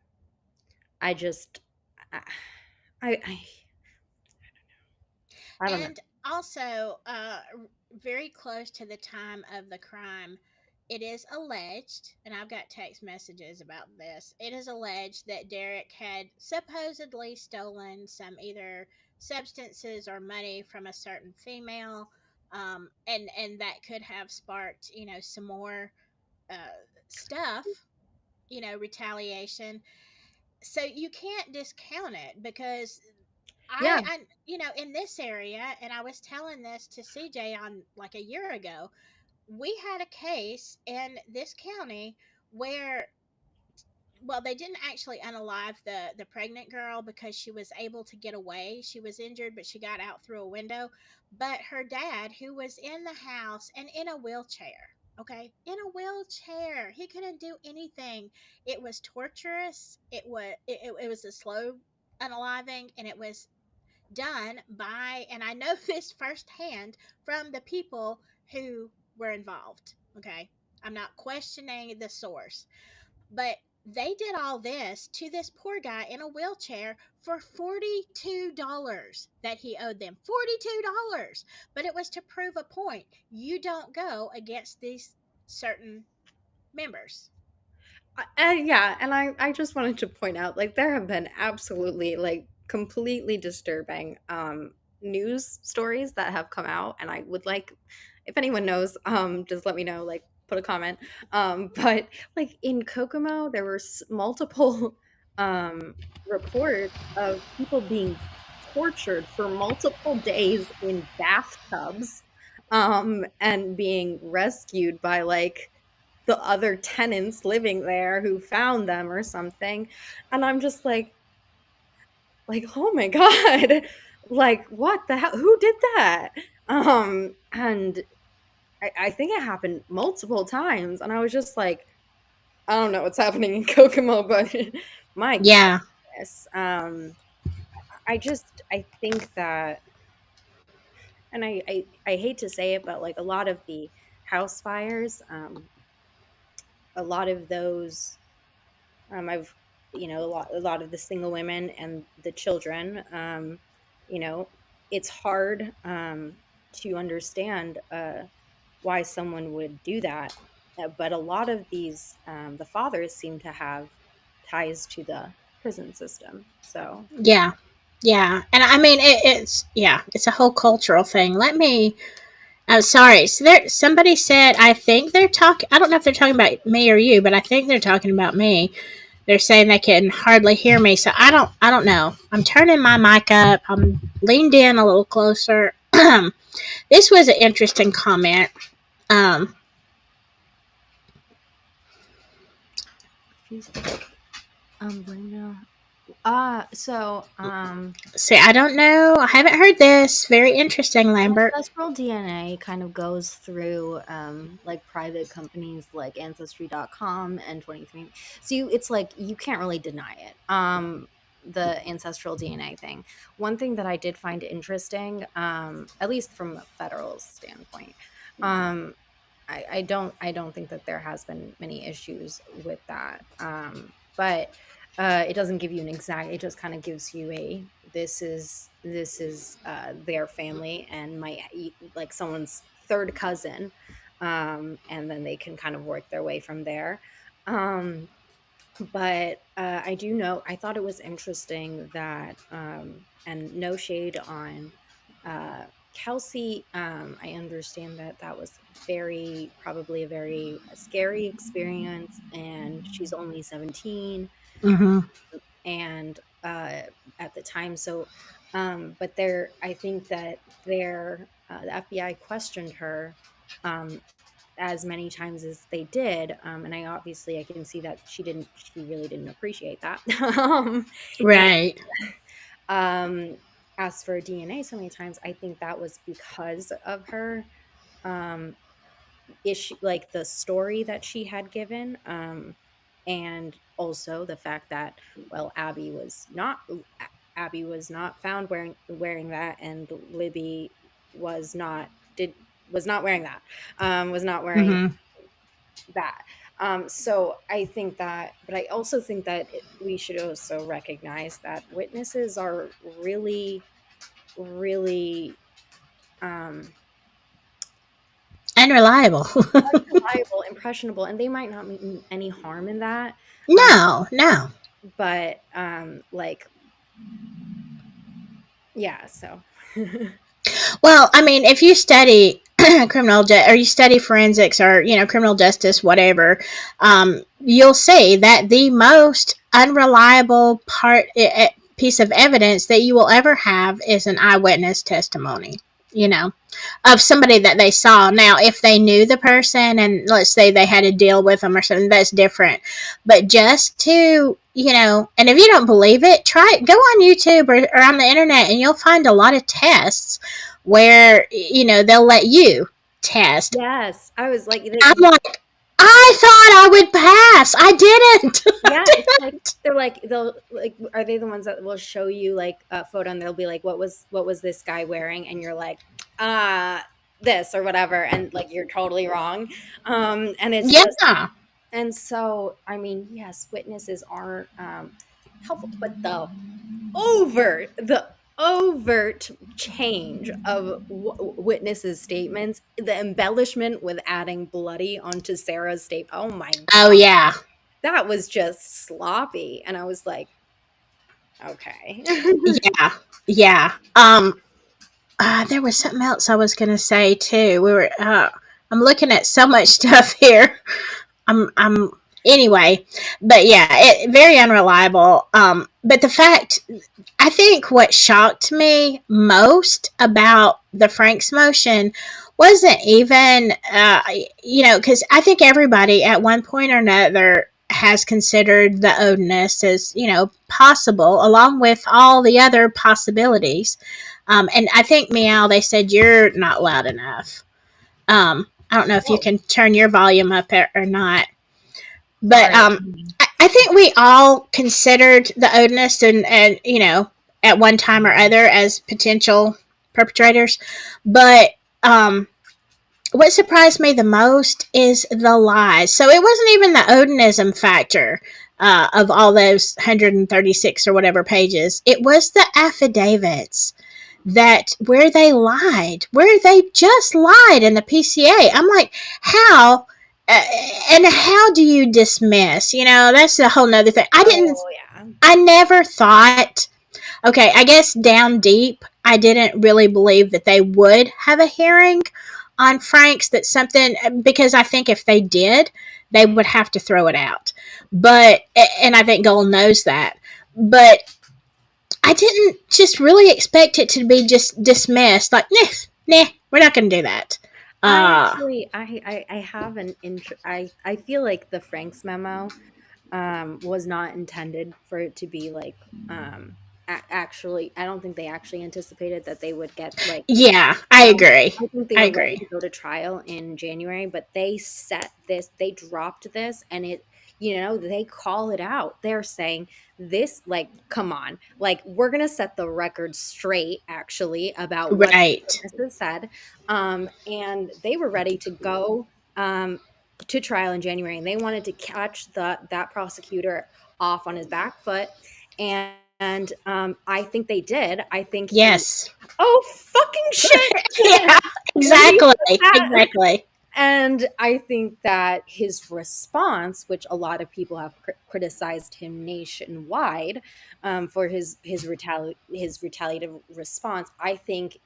I just i I, I don't know.
And also, very close to the time of the crime, it is alleged, and I've got text messages about this. It is alleged that Derek had supposedly stolen some either substances or money from a certain female, and that could have sparked, some more uh, stuff. retaliation. So you can't discount it because
Yeah.
in this area, and I was telling this to CJ on like a year ago, we had a case in this county where, well, they didn't actually unalive the pregnant girl because she was able to get away. She was injured, but she got out through a window. But her dad, who was in the house and in a wheelchair, okay, in a wheelchair, he couldn't do anything. It was torturous. It was a slow unaliving, and it was done by, and I know this firsthand from the people who were involved. Okay, I'm not questioning the source, but they did all this to this poor guy in a wheelchair for $42 that he owed them. $42. But it was to prove a point. You don't go against these certain members.
Yeah, and I just wanted to point out, like, there have been absolutely, like, completely disturbing news stories that have come out, and I would like, if anyone knows, just let me know, like, put a comment. But like in Kokomo, there were multiple reports of people being tortured for multiple days in bathtubs, and being rescued by like the other tenants living there who found them or something. And I'm just like, oh my God, like what the hell? Who did that? And I think it happened multiple times. And I was just like, I don't know what's happening in Kokomo, but my
Yeah.
goodness. I think that, and I hate to say it, but like a lot of the house fires, a lot of those, I've, a lot of the single women and the children, you know, it's hard to understand why someone would do that. But a lot of these, the fathers seem to have ties to the prison system. So,
Yeah. Yeah. And I mean, it's a whole cultural thing. I'm sorry. So somebody said, I think they're talking, I don't know if they're talking about me or you, but I think they're talking about me. They're saying they can hardly hear me. So I don't know. I'm turning my mic up. I'm leaned in a little closer. This was an interesting comment. Um,
she's Brenda. So,
See, I don't know. I haven't heard this. Very interesting, Lambert.
ancestral DNA kind of goes through like private companies like ancestry.com and 23. So it's like you can't really deny it. The ancestral DNA thing. One thing that I did find interesting, at least from a federal standpoint, um, I don't think that there has been many issues with that. But it doesn't give you an exact, it just kind of gives you a, this is their family and my, like someone's third cousin, and then they can kind of work their way from there. But I do know, I thought it was interesting that, and no shade on Kelsey, I understand that that was probably a very scary experience, and she's only 17,
Mm-hmm.
and at the time. So, but I think that the FBI questioned her um, as many times as they did, and I can see that she really didn't appreciate that. And
Right.
um, as for DNA, so many times, I think that was because of her um, issue, like the story that she had given, and also the fact that, well, Abby was not found wearing that, and Libby was not did was not wearing that, was not wearing
Mm-hmm.
that. So I think that, but I also think that we should also recognize that witnesses are really, really um,
Unreliable.
unreliable, impressionable, and they might not mean any harm in that. Um,
No, no.
but like, yeah, so
Well, I mean, if you study or you study forensics or criminal justice, whatever, you'll see that the most unreliable piece of evidence that you will ever have is an eyewitness testimony. You know, of somebody that they saw. Now, if they knew the person and let's say they had a deal with them or something, that's different. But just to, and if you don't believe it, try it. Go on YouTube or on the internet and you'll find a lot of tests where, they'll let you test.
Yes, I was like,
I'm like, I thought I would pass. I didn't.
yeah, it's like they're like they'll like are they the ones that will show you like a photo and they'll be like, what was this guy wearing? And you're like, this or whatever, and like you're totally wrong. And it's just
Yeah.
and so I mean, yes, witnesses are helpful, but the overt change of witnesses' statements, the embellishment with adding bloody onto Sarah's statement. Oh my
Oh,
god,
yeah.
that was just sloppy, and I was like, okay.
Yeah. Yeah. There was something else I was going to say too. I'm looking at so much stuff here. I'm anyway, but yeah, very unreliable. But the fact, I think what shocked me most about the Frank's motion wasn't even, because I think everybody at one point or another has considered the odiness as, possible, along with all the other possibilities. And I think, Meow, they said you're not loud enough. I don't know if you
Whoa,
can turn your volume up or not. But
sorry.
I think we all considered the Odinists and at one time or other as potential perpetrators. But what surprised me the most is the lies. So it wasn't even the Odinism factor of all those 136 or whatever pages. It was the affidavits that where they just lied in the PCA. I'm like, how? And how do you dismiss? That's a whole nother thing.
Oh yeah.
I never thought, okay, I guess down deep, I didn't really believe that they would have a hearing on Frank's, that something, because I think if they did, they would have to throw it out. But, and I think Gold knows that. But I didn't just really expect it to be just dismissed. Like, nah, we're not going to do that.
I
Uh,
actually I have an I feel like the Franks memo was not intended for it to be like actually I don't think they actually anticipated that they would get like
yeah, I agree.
I think they
I
were ready
agree.
to go to trial in January, but they dropped this, and they call it out. They're saying this, like, come on, like, we're going to set the record straight, actually, about what
Right.
witnesses said. And they were ready to go to trial in January, and they wanted to catch that prosecutor off on his back foot. And I think they did. I think
Yes.
oh, fucking shit.
Yeah,
When he
exactly.
said that.
Exactly.
And I think that his response, which a lot of people have criticized him nationwide for his retaliative response, I think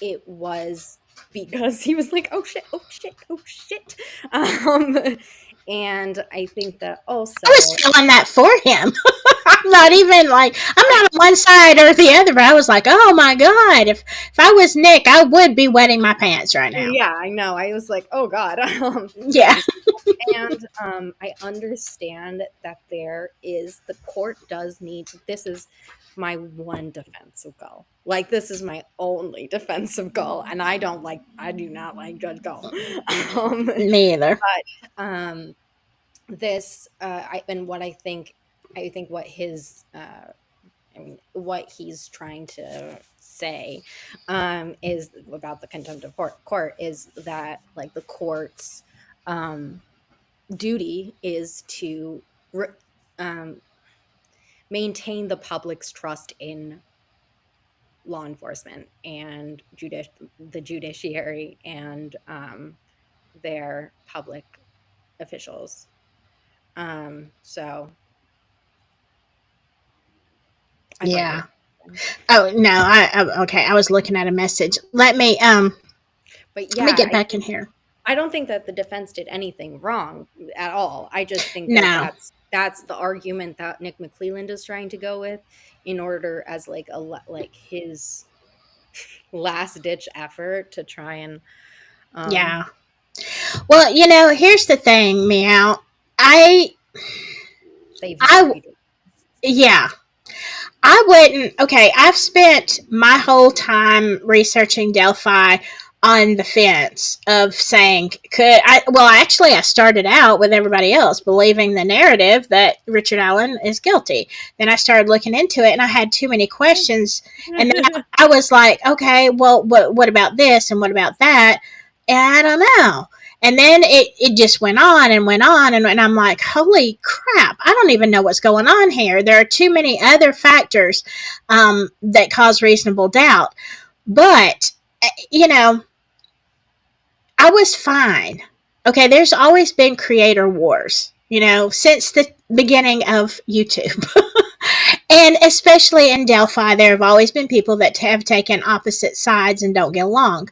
it was because he was like, "Oh shit! Oh shit! Oh shit!" Um, and I think that
I was
also,
feeling that for him. I'm not even like, I'm not on one side or the other, but I was like, oh my God, if I was Nick, I would be wetting my pants right now.
yeah, I know. I was like, "Oh God."
Yeah.
I understand that the court does need this is my one defensive goal. Like, this is my only defensive goal, and I do not like Judge Goal. Um,
Me either.
um, this and what I think what his I mean, what he's trying to say is about the contempt of court is that, like, the court's um, duty is to re- um, maintain the public's trust in law enforcement and the judiciary and their public officials. So I thought that
Yeah.
was
Oh no, okay. I was looking at a message. Let me
But
Let me
yeah,
get back in here.
I don't think that the defense did anything wrong at all. I just think that
No.
that's the argument that Nick McClelland is trying to go with in order as like like his last ditch effort to try and
Yeah.
um
Well, here's the thing, Meow. I,
save his
I,
reputation.
yeah, I wouldn't. Okay, I've spent my whole time researching Delphi on the fence of saying, could I? Well, actually, I started out with everybody else believing the narrative that Richard Allen is guilty. Then I started looking into it, and I had too many questions. And then I was like, okay, well, what about this and what about that? And I don't know. And then it just went on and went on, and I'm like, holy crap, I don't even know what's going on here. There are too many other factors that cause reasonable doubt. But, you know, I was fine. Okay, there's always been creator wars, since the beginning of YouTube. And especially in Delphi, there have always been people that have taken opposite sides and don't get along.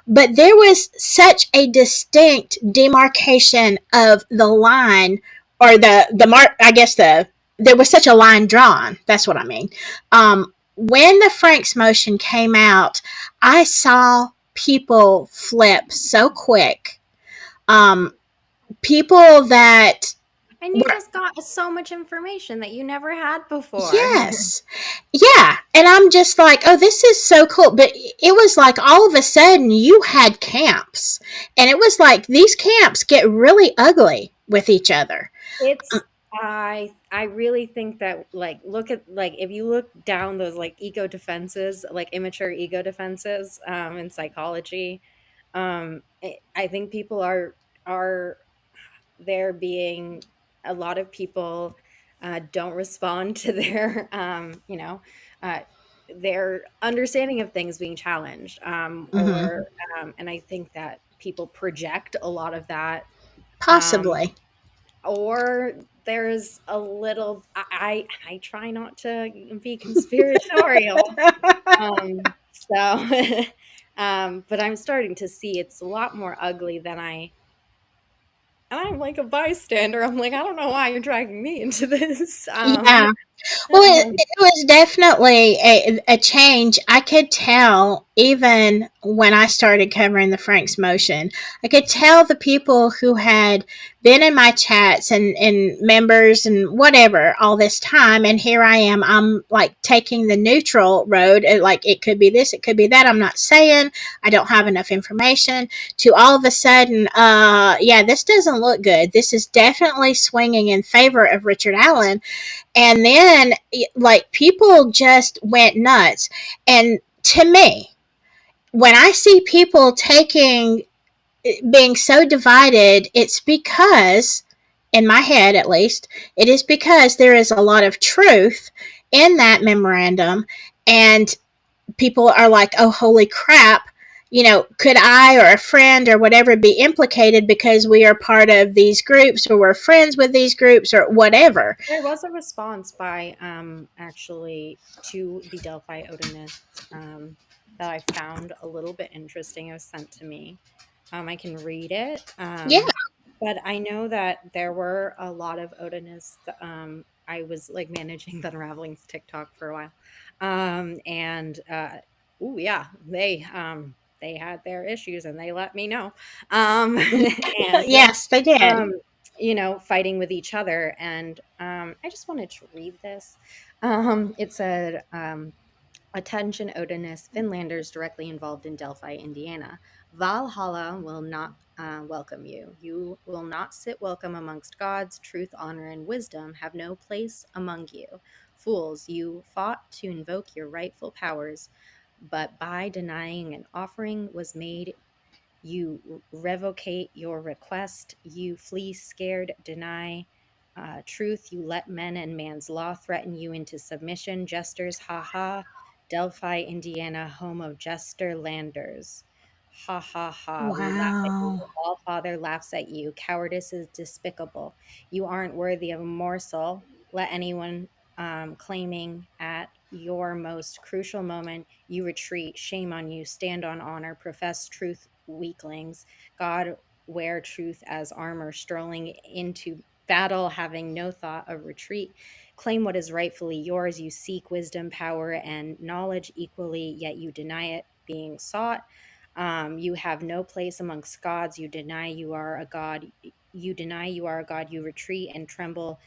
But there was such a distinct demarcation of the line, or the mark. I guess there was such a line drawn. That's what I mean. When the Franks motion came out, I saw people flip so quick. Um, People that
And you
were,
just got so much information that you never had before.
yes, yeah, and I'm just like, oh, this is so cool. But it was like all of a sudden you had camps, and it was like these camps get really ugly with each other.
It's I really think that like look at like if you look down those like ego defenses, like immature ego defenses in psychology, I think people are there being a lot of people don't respond to their uh, their understanding of things being challenged
Hmm.
or and I think that people project a lot of that um,
Possibly.
or there's a little I try not to be conspiratorial so but I'm starting to see it's a lot more ugly than I'm like a bystander. I'm like, I don't know why you're dragging me into this.
Yeah. Well, it was definitely a change. I could tell even when I started covering the Franks motion, I could tell the people who had been in my chats and members and whatever all this time. And here I am, I'm like taking the neutral road. Like it could be this, it could be that. I'm not saying, I don't have enough information, to all of a sudden, yeah, this doesn't look good. This is definitely swinging in favor of Richard Allen. And then, like, people just went nuts. And to me, when I see people being so divided, it's because, in my head at least, it is because there is a lot of truth in that memorandum. And people are like, oh, holy crap. Could I or a friend or whatever be implicated because we are part of these groups or we're friends with these groups or whatever?
There was a response by actually to the Delphi Odinist that I found a little bit interesting. It was sent to me. I can read it.
Yeah,
But I know that there were a lot of Odinists. I was like managing the Unraveling's TikTok for a while. And oh yeah, they had their issues and they let me know. And
yes, they did.
um, fighting with each other. And I just wanted to read this. It said, attention Odinist Finlanders directly involved in Delphi, Indiana. Valhalla will not welcome you. You will not sit welcome amongst gods. Truth, honor, and wisdom have no place among you. Fools, you fought to invoke your rightful powers, but by denying an offering was made, you revocate your request, you flee scared, deny truth, you let men and man's law threaten you into submission. Jesters, ha ha. Delphi, Indiana, home of jester landers. Ha ha ha. We laugh at you.
Wow.
All Father laughs at you. Cowardice is despicable. You aren't worthy of a morsel. Let anyone claiming at your most crucial moment, you retreat. Shame on you. Stand on honor. Profess truth, weaklings. God wear truth as armor, strolling into battle, having no thought of retreat. Claim what is rightfully yours. You seek wisdom, power, and knowledge equally, yet you deny it being sought. You have no place amongst gods. You deny you are a god. You deny you are a god. You retreat and tremble,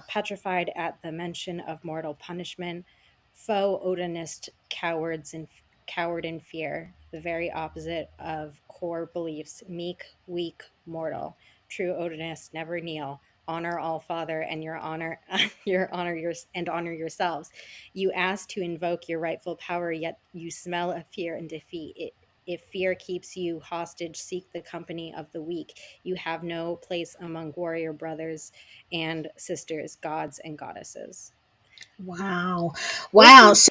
petrified at the mention of mortal punishment. Foe Odinist cowards and coward in fear, the very opposite of core beliefs. Meek, weak, mortal. True Odinists never kneel. Honor all Father and your honor, your honor yours and honor yourselves. You ask to invoke your rightful power, yet you smell of fear and defeat. If fear keeps you hostage, seek the company of the weak. You have no place among warrior brothers and sisters, gods and goddesses.
Wow.
This
Wow.
is
So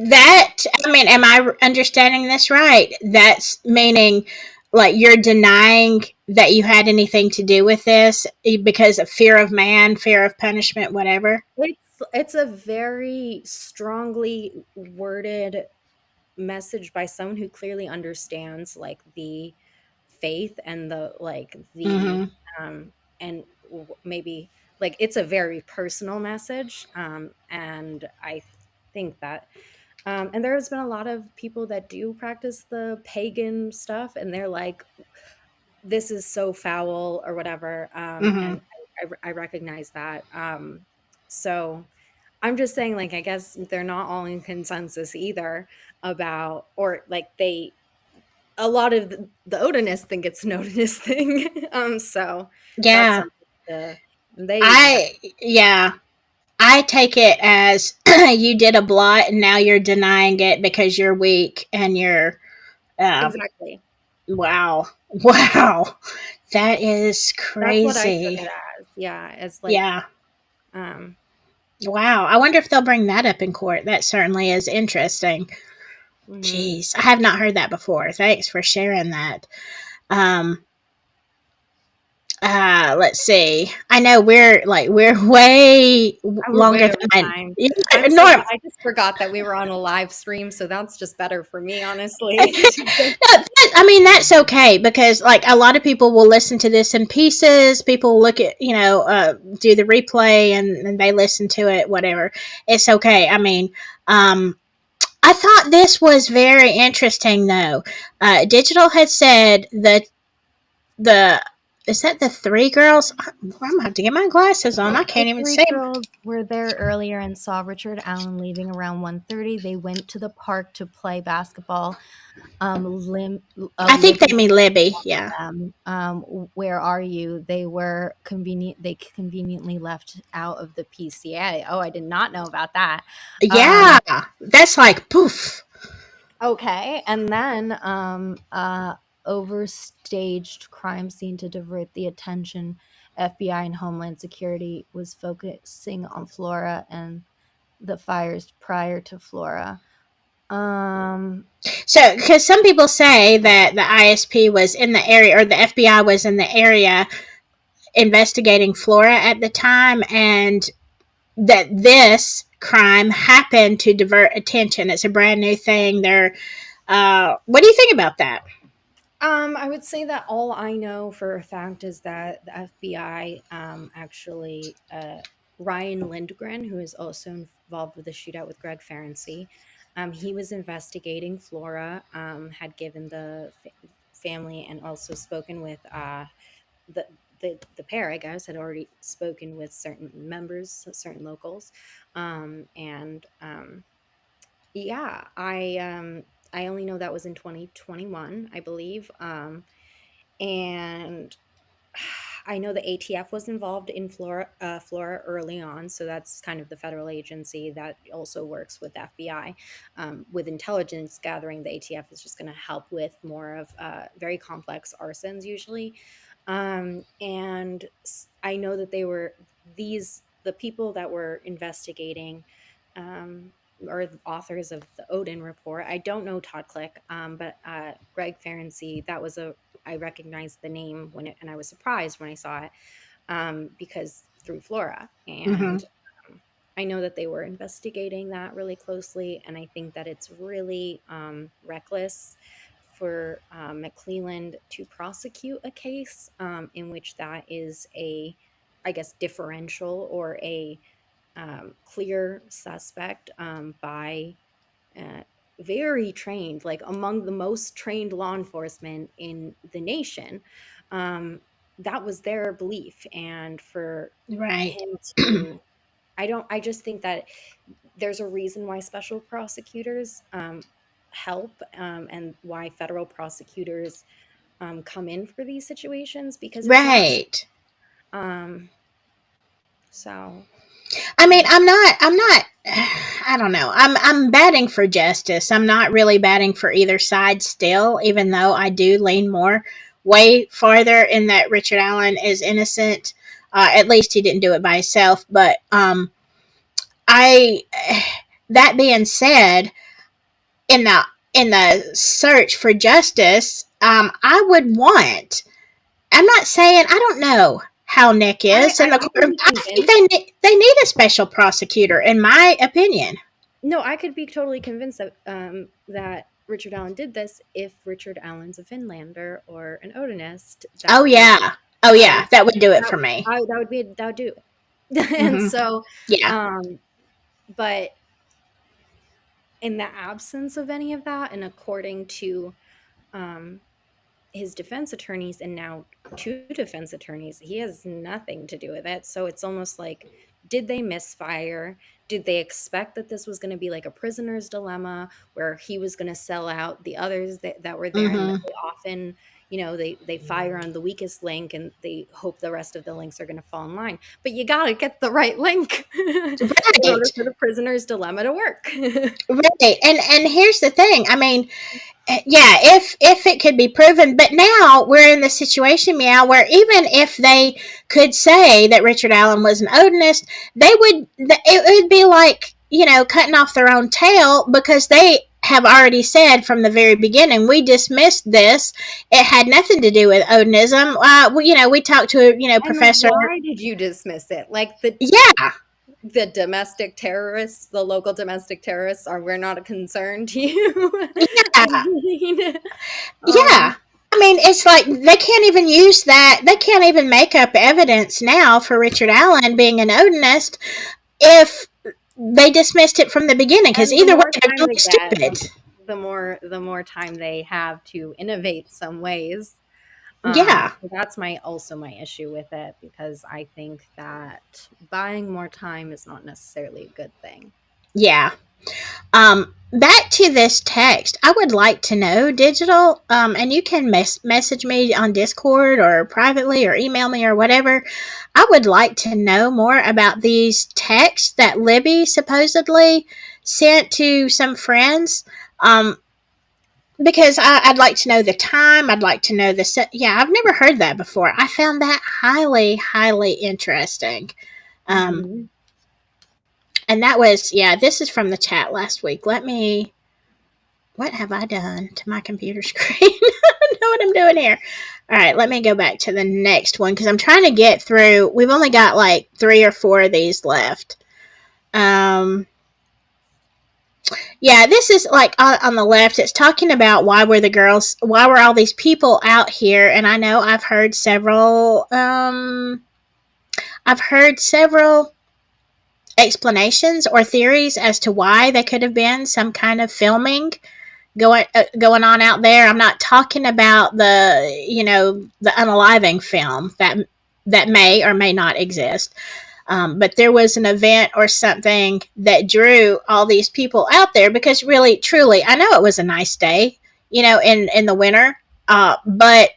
that, I mean, am I understanding this right? That's meaning like you're denying that you had anything to do with this because of fear of man, fear of punishment, whatever.
it's a very strongly worded message by someone who clearly understands like the faith and the like the
Mm-hmm.
and maybe like it's a very personal message, and I think that and there has been a lot of people that do practice the pagan stuff and they're like, this is so foul or whatever,
Mm-hmm.
and I recognize that, so I'm just saying, like, I guess they're not all in consensus either about, or like they, a lot of the Odinists think it's an Odinist thing. So that's
Yeah.
something to, they even have.
I, yeah. I take it as you did a blot and now you're denying it because you're weak and you're, uh,
Exactly.
wow. Wow. That is
That's what I took
crazy.
it as. Yeah. It's like,
Yeah.
um,
Wow. I wonder if they'll bring that up in court. That certainly is interesting.
mhm.
Jeez. I have not heard that before. Thanks for sharing that. Um, let's see. I know we're way
We're way
longer than
over
I
time.
yeah,
I'm so glad.
norm.
I just forgot that we were on a live stream, so that's just better for me, honestly.
I mean, that's okay because like a lot of people will listen to this in pieces. People look at do the replay and they listen to it. Whatever, it's okay. I mean, I thought this was very interesting though. Digital had said that the is that the three girls? I'm gonna have to get my glasses on. I
The
can't even
three
see.
girls were there earlier and saw Richard Allen leaving around 1:30. They went to the park to play basketball.
I think they
Libby
mean Libby. Yeah,
where are you? They conveniently left out of the PCA. Oh, I did not know about that.
yeah.
Um,
That's like poof.
okay. And then overstaged crime scene to divert the attention. FBI and Homeland Security was focusing on Flora and the fires prior to Flora. Um,
So, because some people say that the ISP was in the area or the FBI was in the area investigating Flora at the time, and that this crime happened to divert attention. It's a brand new thing. What do you think about that?
I would say that all I know for a fact is that the FBI actually, Ryan Lindgren, who is also involved with the shootout with Greg Ferenczi, he was investigating Flora, had given the family and also spoken with the, the pair, I guess, had already spoken with certain members, certain locals, and yeah, I only know that was in 2021, I believe. And I know the ATF was involved in Flora early on, so that's kind of the federal agency that also works with FBI with intelligence gathering. The ATF is just going to help with more of very complex arsons usually, and I know that they were the people that were investigating. Or the authors of the Odin report. I don't know Todd Click, but Greg Ferenczi, that was a I recognized the name and I was surprised when I saw it, because through Flora,
Mm-hmm.
and I know that they were investigating that really closely, and I think that it's really reckless for McClelland to prosecute a case in which that is a, I guess, differential or a clear suspect by uh, very trained, like among the most trained law enforcement in the nation. Um, that was their belief. And for
Right.
him to, I just think that there's a reason why special prosecutors help and why federal prosecutors come in for these situations because it's not safe.
Right.
Um, so,
I mean,
yeah.
I'm not I don't know. I'm batting for justice. I'm not really batting for either side still, even though I do lean more way farther in that Richard Allen is innocent. At least he didn't do it by himself, but I that being said, in the search for justice, I would want. I'm not saying I don't know how Nick is in the
I could
court.
be
I think
convinced.
they need a special prosecutor, in my opinion.
No, I could be totally convinced that that Richard Allen did this if Richard Allen's a Finlander or an Odinist.
Oh yeah, oh
That would
yeah, that would do it
that,
for me.
that would do it. And
Hmm.
so,
Yeah.
but in the absence of any of that, and according to um, his defense attorneys and now two defense attorneys, he has nothing to do with it. So it's almost like, did they misfire? Did they expect that this was going to be like a prisoner's dilemma where he was going to sell out the others that were there? And
Hmm.
they often, they fire on the weakest link and they hope the rest of the links are going to fall in line. But you got to get the right link in order
Right.
for the prisoner's dilemma to work.
Right. And here's the thing. I mean, yeah, if it could be proven, but now we're in the situation, meow, where even if they could say that Richard Allen was an Odinist, it would be like, cutting off their own tail, because they have already said from the very beginning, we dismissed this. It had nothing to do with Odinism. We talked to a
And
professor.
why did you dismiss it? Like
Yeah,
the domestic terrorists, the local domestic terrorists, are we're not a concern to you. I
yeah,
mean,
yeah. I mean, it's like they can't even use that. They can't even make up evidence now for Richard Allen being an Odinist if they dismissed it from the beginning. Because
and the
either way,
more
they're
time
really
they get,
stupid.
the more time they have to innovate some ways.
Yeah,
That's my issue with it, because I think that buying more time is not necessarily a good thing.
yeah. Back to this text, I would like to know, digital, and you can message me on Discord or privately or email me or whatever. I would like to know more about these texts that Libby supposedly sent to some friends. Um, because I'd like to know the time. I'd like to know the set. Yeah, I've never heard that before. I found that highly, highly interesting. Um,
Hmm.
and that was, yeah, this is from the chat last week. What have I done to my computer screen? I don't know what I'm doing here. All right, let me go back to the next one because I'm trying to get through. We've only got like 3 or 4 of these left. Um, yeah, this is like on the left. It's talking about why were all these people out here? And I know I've heard several explanations or theories as to why they could have been some kind of filming going on out there. I'm not talking about the unaliving film that may or may not exist. But there was an event or something that drew all these people out there because really, truly, I know it was a nice day, in the winter, but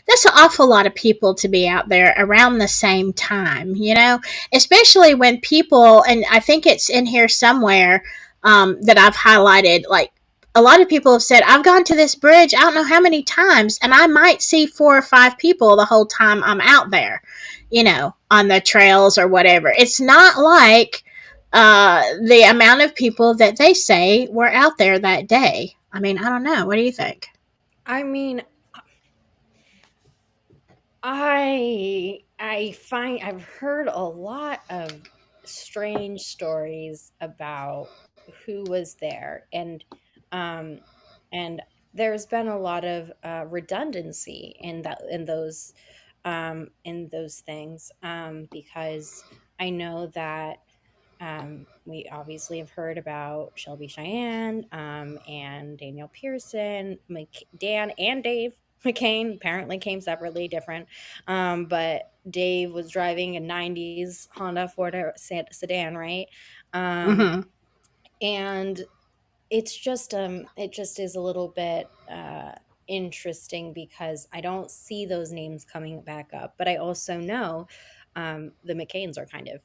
that's an awful lot of people to be out there around the same time, especially when people, and I think it's in here somewhere that I've highlighted, like a lot of people have said, I've gone to this bridge, I don't know how many times, and I might see 4 or 5 people the whole time I'm out there, on the trails or whatever. It's not like the amount of people that they say were out there that day. I mean, I don't know. What do you think?
I mean, I've heard a lot of strange stories about who was there, um and there's been a lot of redundancy in those things, because I know that we obviously have heard about Shelby Cheyenne, and Daniel Pearson, Dan and Dave McCain. Apparently came separately, different. But Dave was driving a 90s Honda Ford sedan, right?
Mm-hmm.
And it just is a little bit interesting because I don't see those names coming back up, but I also know the McCains are kind of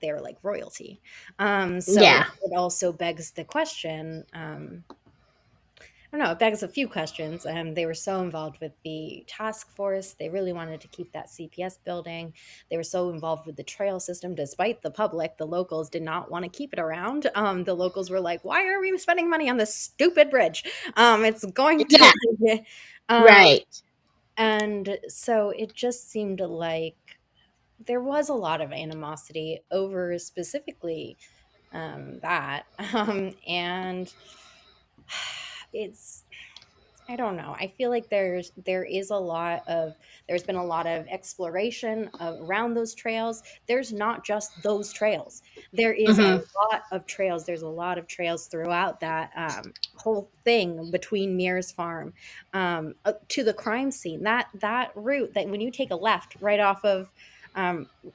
they're like royalty. So
Yeah.
it also begs the question. I don't know, it begs a few questions. They were so involved with the task force. They really wanted to keep that CPS building. They were so involved with the trail system, despite the public. The locals did not want to keep it around. The locals were like, why are we spending money on this stupid bridge? It's going to.
Yeah.
um,
Right.
and so it just seemed like there was a lot of animosity over specifically that. And it's I don't know. I feel like there's been a lot of exploration around those trails. There's not just those trails. There is a
Mm-hmm.
lot of trails. There's a lot of trails throughout that whole thing between Mears Farm to the crime scene. That route, that when you take a left right off of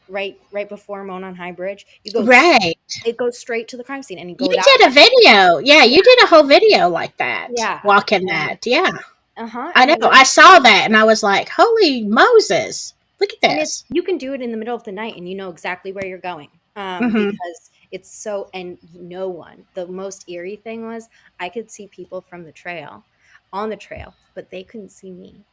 right before Monon High Bridge,
Right.
it goes straight to the crime scene, and you
You
go that
did a
way.
video. Yeah, you did a whole video like that,
Yeah.
walking
And
that. Yeah. I
and
know. I saw that and I was like, holy Moses. Look at
And
this.
you can do it in the middle of the night and you know exactly where you're going,
Mm-hmm.
because it's so, and no one, the most eerie thing was I could see people from the trail on the trail, but they couldn't see me.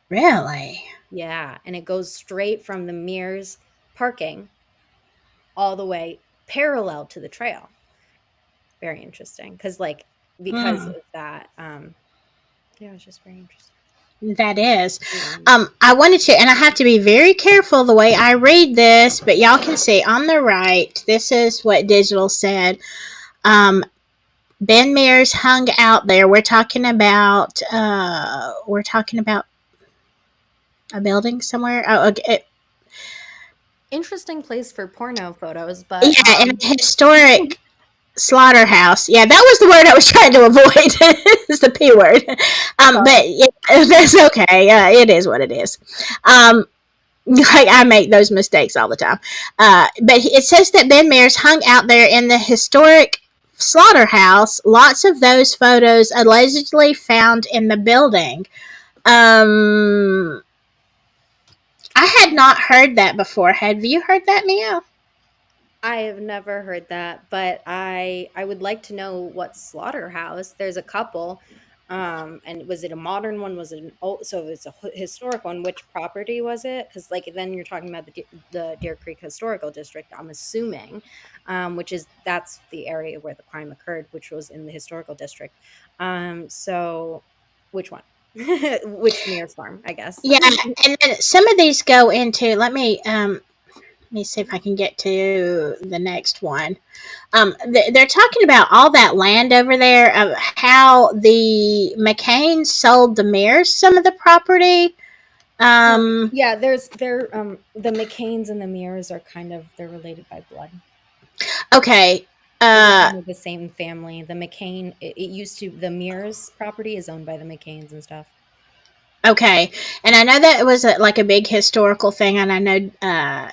Really?
Yeah. And it goes straight from the Mears parking all the way parallel to the trail. Very interesting. Because
Mm,
of that. Yeah, it's just very interesting.
that is.
Anyway.
I wanted to, and I have to be very careful the way I read this, but y'all can see on the right, this is what Digital said. Um, Ben Mears hung out there. We're talking about a building somewhere. Oh, okay.
Interesting place for porno photos, but
Yeah, in a historic slaughterhouse. Yeah, that was the word I was trying to avoid. It's the P word.
sorry.
But yeah, that's okay. It is what it is. Like I make those mistakes all the time. But it says that Ben Mears hung out there in the historic slaughterhouse. Lots of those photos allegedly found in the building. Um, I had not heard that before. Have you heard that, Meow?
I have never heard that, but I would like to know what slaughterhouse. There's a couple. And was it a modern one? Was it an old? So if it's a historic one, which property was it? Because like then you're talking about the Deer Creek Historical District. I'm assuming, that's the area where the crime occurred, which was in the historical district. So which one? Which Mears Farm? I guess.
Yeah, and then some of these go into. Let me see if I can get to the next one. They're talking about all that land over there, of how the McCains sold the Mears some of the property. Um,
Yeah, the McCains and the Mears are they're related by blood.
okay.
So they're
Uh,
kind of the same family. The McCain, it used to, the Mears property is owned by the McCains and stuff.
okay. And I know that it was like a big historical thing, and I know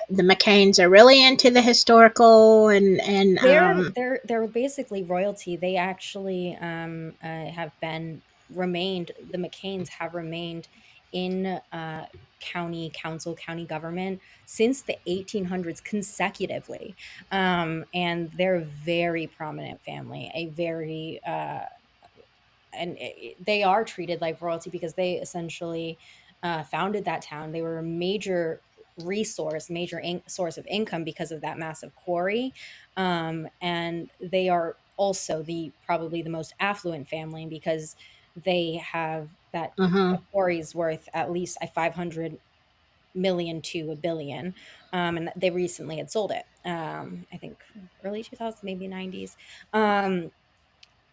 the McCains are really into the historical and
They're basically royalty. They actually have been remained. The McCains have remained in county council, county government since the 1800s consecutively, and they're a very prominent family. A very and they are treated like royalty because they essentially founded that town. They were a major source of income because of that massive quarry, and they are also the probably the most affluent family because they have that
mhm.
quarry's worth at least a 500 million to a billion, and they recently had sold it. I think early 2000s, maybe 90s. Um,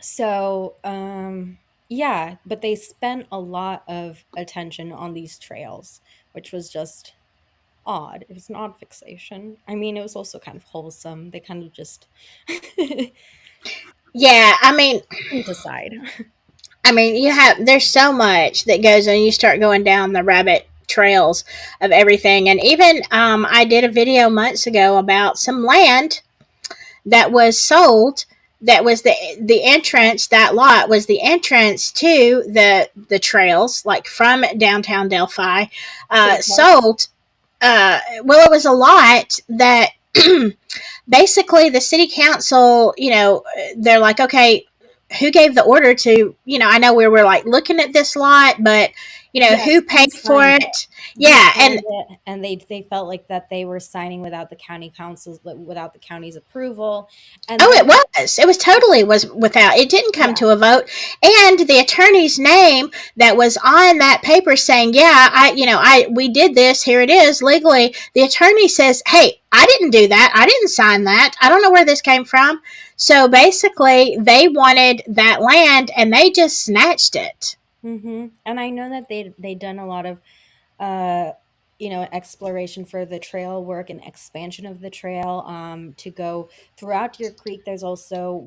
so yeah, but they spent a lot of attention on these trails, which was just odd. It was an odd fixation. I mean, it was also kind of wholesome. They kind of just
Yeah,
went aside.
you have there's so much that goes and you start going down the rabbit trails of everything. And even I did a video months ago about some land that was sold, that was the entrance, that lot was the entrance to the trails, like from downtown Delphi,
City Park.
sold. Well, it was a lot that basically the city council, they're like, okay, who gave the order to, I know we were like looking at this lot, but
Yeah,
who
who
paid for
signed
it?
it? Who
Yeah. And
signed it? And they felt like that they were signing without the county council's, like, without the county's approval. And
oh,
then
it was totally was without, it didn't come
yeah,
to a vote. And the attorney's name that was on that paper saying, yeah, we did this, here it is legally, the attorney says, hey, I didn't do that, I didn't sign that, I don't know where this came from. So basically they wanted that land and they just snatched it.
and I know that they'd done a lot of uh exploration for the trail work and expansion of the trail to go throughout Deer Creek. There's also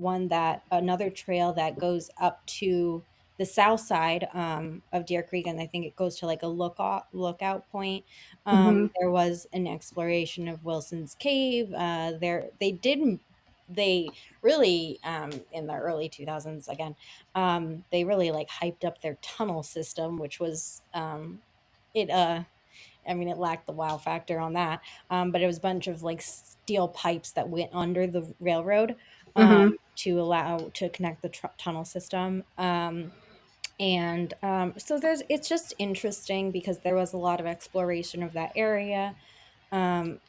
another trail that goes up to the south side of Deer Creek, and I think it goes to like a lookout point.
Mm-hmm.
There was an exploration of Wilson's Cave. They really in the early 2000s again, they really like hyped up their tunnel system, which was it I mean, it lacked the wow factor on that, but it was a bunch of like steel pipes that went under the railroad um,
Mm-hmm.
to connect the tunnel system. And so it's just interesting because there was a lot of exploration of that area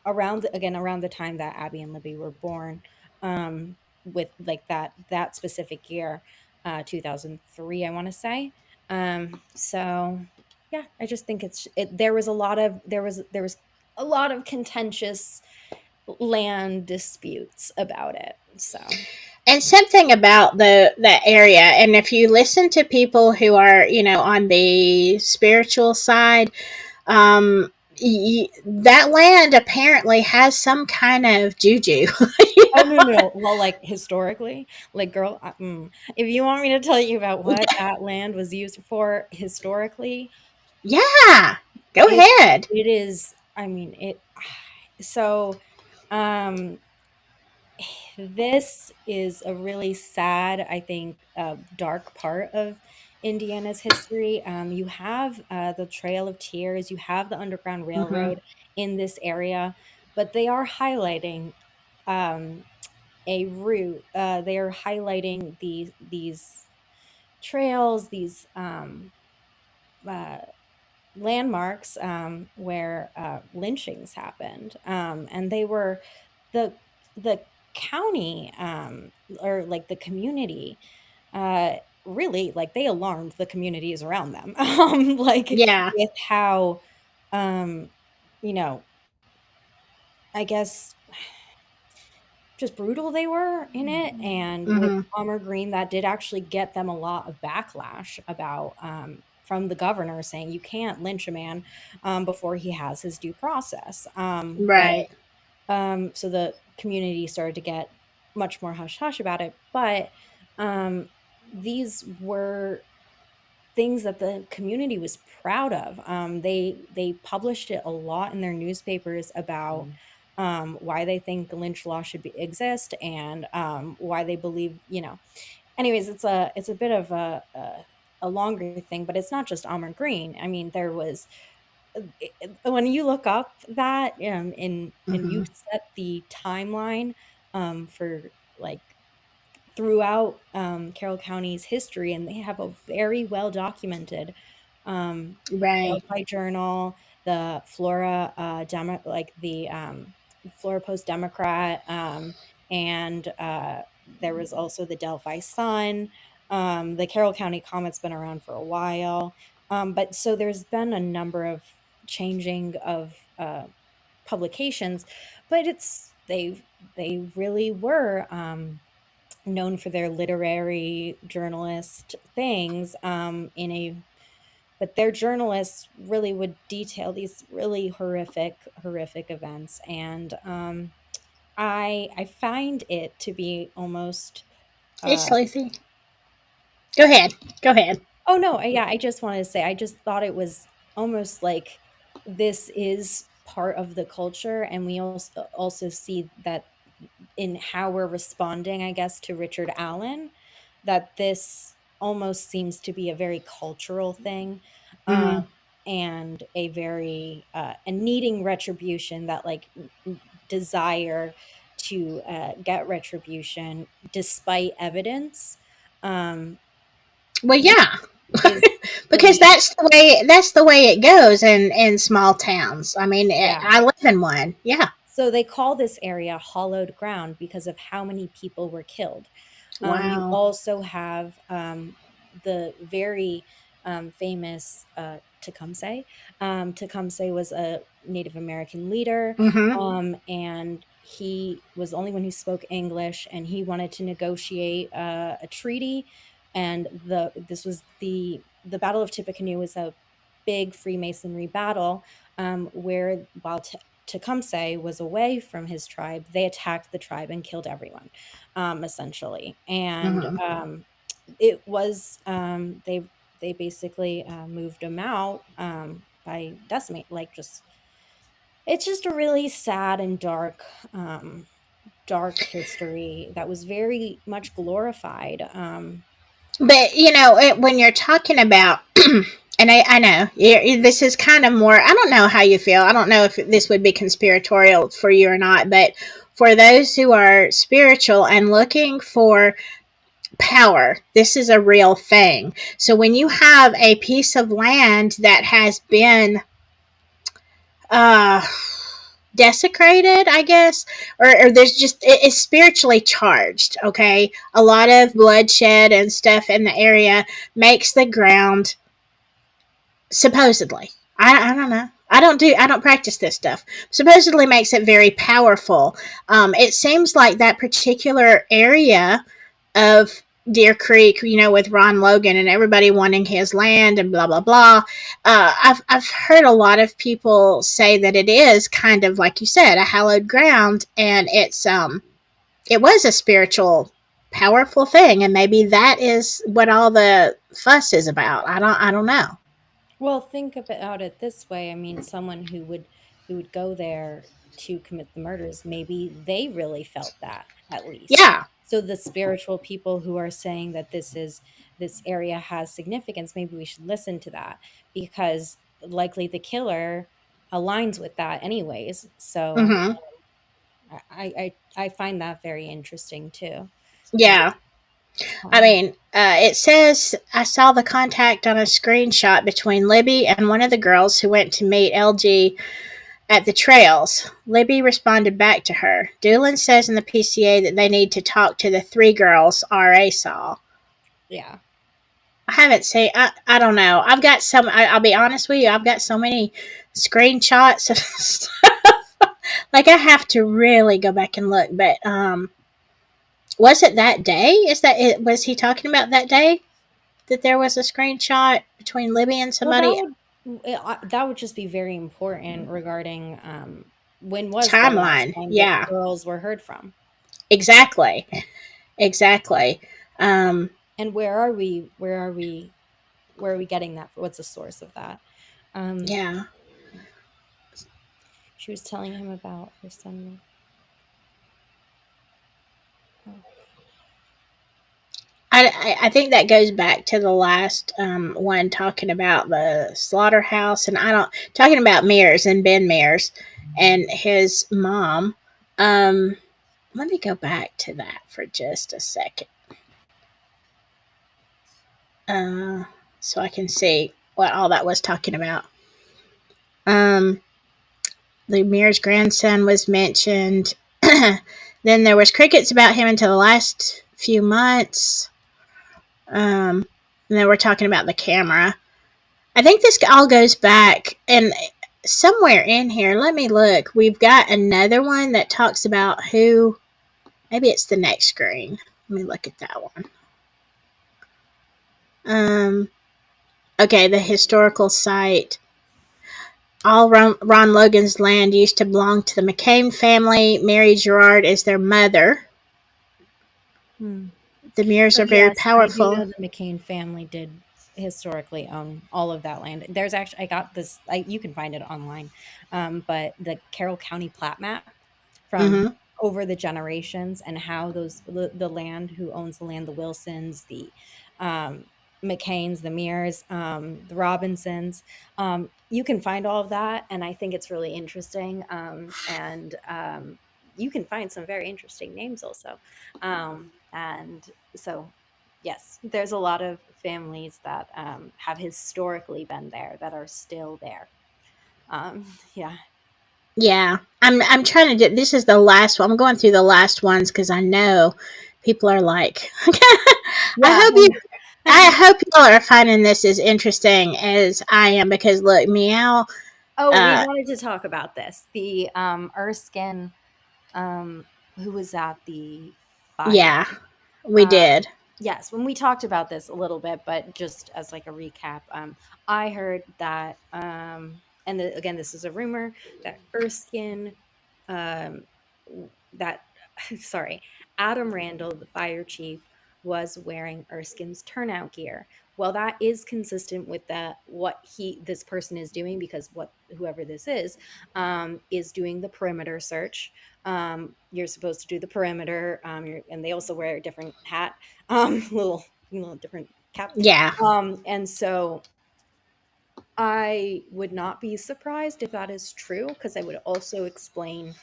around the time that Abby and Libby were born, with like that specific year, 2003, I want to say. So yeah, I just think there was a lot of contentious land disputes about it. So
And something about that area, and if you listen to people who are, on the spiritual side, that land apparently has some kind of juju.
oh no, no, well, like historically, like girl, if you want me to tell you about what that land was used for historically,
Yeah, go
It
ahead.
it is, I mean, so, um, this is a really sad, I think, dark part of Indiana's history. You have, the Trail of Tears, you have the Underground
Hmm.
Railroad in this area, but they are highlighting, um, a route, they are highlighting these trails, these, uh landmarks where lynchings happened, and they were the the county or like the community. Uh, Really, like they alarmed the communities around them, like
Yeah.
with how, um, you know, I guess just brutal they were in it. And with
Hmm.
Palmer Green, that did actually get them a lot of backlash about from the governor saying you can't lynch a man before he has his due process. But
Right.
so the community started to get much more hush hush about it. But um, these were things that the community was proud of. They published it a lot in their newspapers about why they think lynch law should exist, and why they believe, Anyways, it's a bit of a longer thing, but it's not just Amber Green. I mean, there was when you look up that and you
Hmm.
set the timeline for like throughout Carroll County's history, and they have a very well documented
Right.
Delphi Journal, the Flora like the Flora Post Democrat, and there was also the Delphi Sun. The Carroll County Comet's been around for a while, but so there's been a number of changing of publications, but they they really were known for their literary journalist things in a but their journalists really would detail these really horrific events, and I find it to be almost
It's
uh
sleuthy. Go ahead. Go ahead.
oh no, yeah, I just wanted to say I just thought it was almost like this is part of the culture, and we also see that in how we're responding, I guess, to Richard Allen, that this almost seems to be a very cultural thing, um,
Mm.
and a very and needing retribution, that like desire to get retribution despite evidence, um,
Well,
which
yeah,
is
because
really,
that's the way it goes in small towns. I mean,
yeah.
I live in one. Yeah.
So they call this area hollowed ground because of how many people were killed. You
Wow.
also have the very famous Tecumseh. Tecumseh was a Native American leader,
Mm-hmm.
and he was the only one who spoke English, and he wanted to negotiate a treaty. And this was the Battle of Tippecanoe was a big Freemasonry battle, where while Tecumseh was away from his tribe, they attacked the tribe and killed everyone, essentially. And
Mm-hmm.
it was they basically moved him out by decimate, like just it's just a really sad and dark history that was very much glorified.
But when you're talking about, and I know this is kind of more. I don't know how you feel. I don't know if this would be conspiratorial for you or not, but for those who are spiritual and looking for power, this is a real thing. So when you have a piece of land that has been uh desecrated, I guess, or there's just it's spiritually charged. Okay, a lot of bloodshed and stuff in the area makes the ground, supposedly, I don't know, I don't practice this stuff, supposedly makes it very powerful. It seems like that particular area of Deer Creek, with Ron Logan and everybody wanting his land and blah blah blah. I've heard a lot of people say that it is kind of like you said, a hallowed ground, and it was a spiritual, powerful thing, and maybe that is what all the fuss is about. I don't know.
Well, think about it this way. I mean, someone who would go there to commit the murders, maybe they really felt that, at least.
Yeah.
So the spiritual people who are saying that this area has significance, maybe we should listen to that, because likely the killer aligns with that anyways. So
Mm-hmm.
I find that very interesting too. I just
Yeah. I mean, it says I saw the contact on a screenshot between Libby and one of the girls who went to meet LG at the trails. Libby responded back to her. Doolin says in the PCA that they need to talk to the three girls RA saw.
yeah.
I haven't seen. I don't know. I've got some. I'll be honest with you. I've got so many screenshots of stuff. Like I have to really go back and look. But was it that day? Is that it? Was he talking about that day that there was a screenshot between Libby and
Well,
somebody?
that would just be very important regarding, when was the last
Timeline.
time that the
Yeah.
girls were heard from?
Exactly. Exactly. Um.
And where are we getting that? What's the source of that? Um,
Yeah.
she was telling him about her son. Oh,
I think that goes back to the last one talking about the slaughterhouse, and I don't talking about Mears and Ben Mears and his mom. Um, Let me go back to that for just a second, uh, so I can see what all that was talking about. Um, the Mears grandson was mentioned. Then there was crickets about him until the last few months. And then we're talking about the camera. I think this all goes back, and somewhere in here, let me look. We've got another one that talks about who. Maybe it's the next screen. Let me look at that one. Um, okay, the historical site. All Ron Logan's land used to belong to the McCain family. Mary Gerard is their mother.
Hmm.
The Mears
So
are very
yes, I do
powerful.
know the McCain family did historically own all of that land. There's actually I got this. You can find it online, but the Carroll County plat map from
Mm-hmm.
over the generations and how the land who owns the land, the Wilsons, the um, McCains, the Mears, the Robinsons. You can find all of that, and I think it's really interesting. And you can find some very interesting names also. And so yes, there's a lot of families that have historically been there that are still there. Yeah.
Yeah, I'm trying to do. This is the last one. I'm going through the last ones because I know people are like. I
Yeah.
hope you. I hope y'all are finding this as interesting as I am because look, meow.
Oh, we
Uh,
wanted to talk about this. The Erskine, who was at the fire.
yeah, we
Um,
did.
yes, when we talked about this a little bit, but just as like a recap, I heard that, again, this is a rumor that Erskine, um, that sorry, Adam Randall, the fire chief, was wearing Erskine's turnout gear. Well, that is consistent with what this person is doing, because what whoever this is doing the perimeter search. You're supposed to do the perimeter, and they also wear a different hat, little different cap.
Yeah.
And so I would not be surprised if that is true, because I would also explain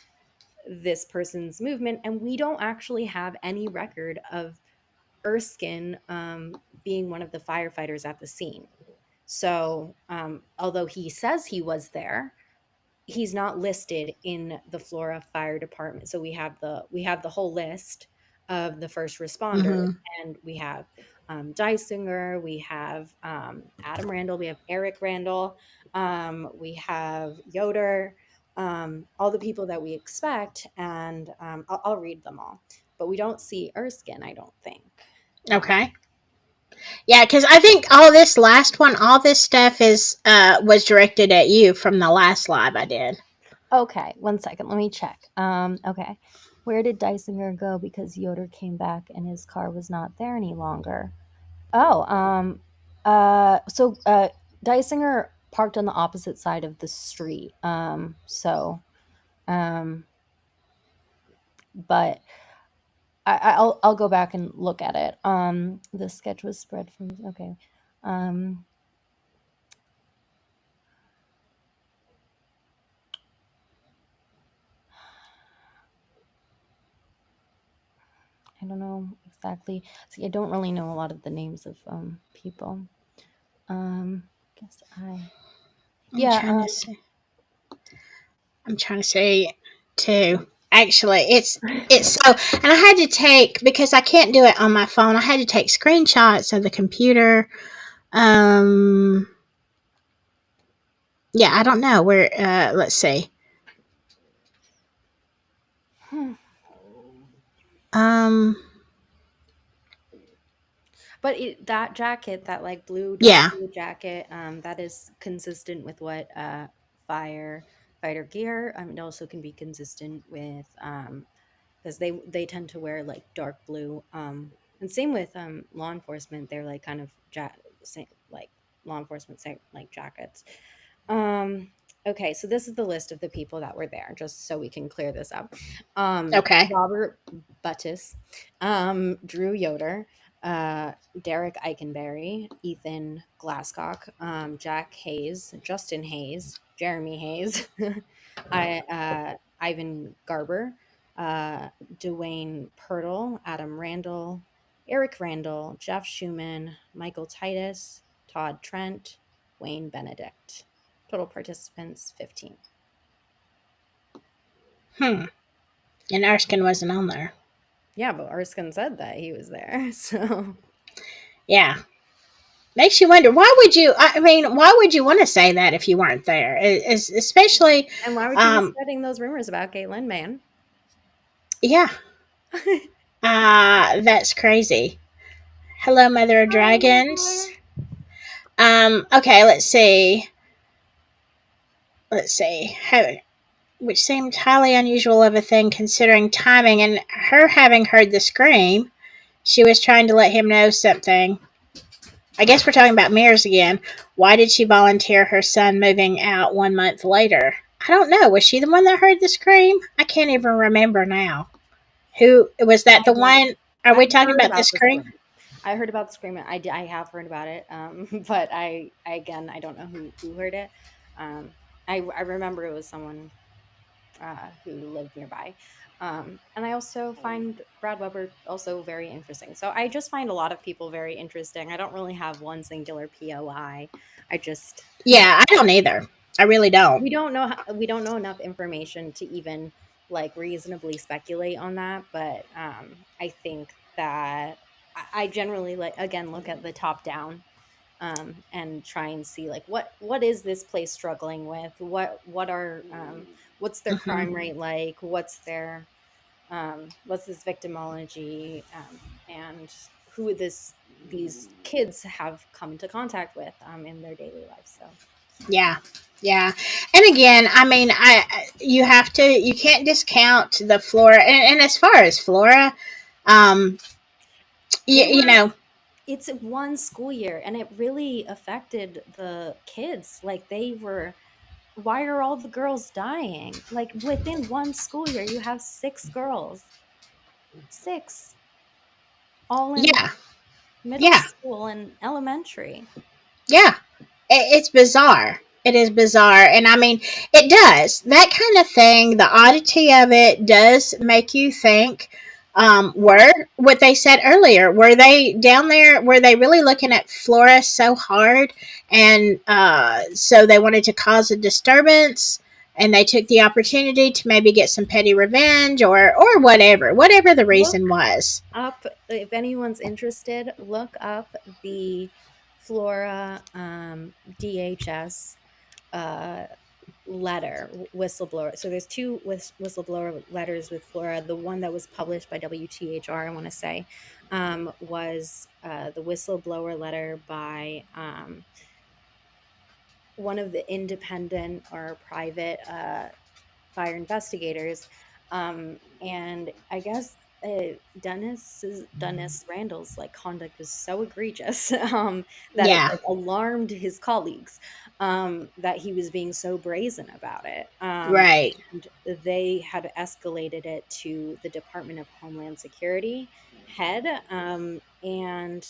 this person's movement. And we don't actually have any record of Erskine being one of the firefighters at the scene. So, although he says he was there, he's not listed in the Flora Fire Department. So we have the whole list of the first responders,
Mm-hmm.
and we have Dysinger, we have Adam Randall, we have Eric Randall, we have Yoder, all the people that we expect, and I'll read them all. But we don't see Erskine, I don't think. Um,
Okay. Yeah, because I think all this last one, all this stuff is was directed at you from the last live I did.
Okay, one second. Let me check. Okay. Where did Dysinger go? Because Yoder came back and his car was not there any longer. Oh, so Dysinger parked on the opposite side of the street. Um, but I'll go back and look at it. The sketch was spread from okay. Um, I don't know exactly. See, I don't really know a lot of the names of people. Guess I.
I'm
Yeah.
trying to see. I'm trying to say too. Actually, it's so, and I had to take because I can't do it on my phone. I had to take screenshots of the computer. Um, yeah, I don't know where. Let's see.
Hmm.
Um,
But that jacket, that like blue, dark
yeah.
blue jacket, that is consistent with what firefighter gear. It also can be consistent with because they tend to wear like dark blue. And same with law enforcement. They're like kind of same, like law enforcement like jackets. Um, okay, so this is the list of the people that were there, just so we can clear this up.
Okay.
Robert Buttis, Drew Yoder, Derek Eikenberry, Ethan Glasscock, Jack Hayes, Justin Hayes, Jeremy Hayes, Ivan Garber, uh, Dwayne Pirtle, Adam Randall, Eric Randall, Jeff Schumann, Michael Titus, Todd Trent, Wayne Benedict. Total participants 15.
Hmm. And Erskine wasn't on there.
Yeah, but Erskine said that he was there. So
Yeah. Makes you wonder, why would you, I mean, why would you want to say that if you weren't there? Especially,
And why would you be
um,
spreading those rumors about Caitlin, man?
yeah, that's crazy. Hello, Mother of
Hi,
Dragons.
Mother.
Okay, let's see. Let's see. Which seemed highly unusual of a thing considering timing and her having heard the scream. She was trying to let him know something. I guess we're talking about mirrors again. Why did she volunteer her son moving out 1 month later? I don't know. Was she the one that heard the scream? I can't even remember now. Who was that? The one? Are
I
we talking
heard
about the
about the
scream?
scream. I heard about the scream. I have heard about it. But I again, I don't know who heard it. Um, I remember it was someone who lived nearby. And I also find Brad Weber also very interesting. So I just find a lot of people very interesting. I don't really have one singular POI. I just
Yeah, I don't either. I really don't.
we don't know enough information to even like reasonably speculate on that. But I think that I generally like again look at the top down and try and see like what is this place struggling with, what are what's their
Hmm.
crime rate like, what's this victimology, and who this these kids have come into contact with in their daily life. So
Yeah, yeah. And again, I mean, you have to, you can't discount the Flora. And as far as Flora, um,
they
you
were
know,
it's one school year and it really affected the kids. Like they were, why are all the girls dying? Like within one school year you have six girls, six, all in
yeah,
middle
yeah,
school and elementary.
yeah. It's bizarre. It is bizarre. And I mean, it does. That kind of thing, the oddity of it does make you think, were what they said earlier, were they down there, were they really looking at Flora so hard? And so they wanted to cause a disturbance and they took the opportunity to maybe get some petty revenge or whatever the
Look
reason was.
up, if anyone's interested, look up the Flora DHS uh, letter, whistleblower. So there's two whistleblower letters with Flora. The one that was published by WTHR, I want to say, was the whistleblower letter by one of the independent or private fire investigators. And I guess Dennis Randall's like conduct was so egregious that it
Yeah,
like alarmed his colleagues, that he was being so brazen about it.
right.
And they had escalated it to the Department of Homeland Security head, and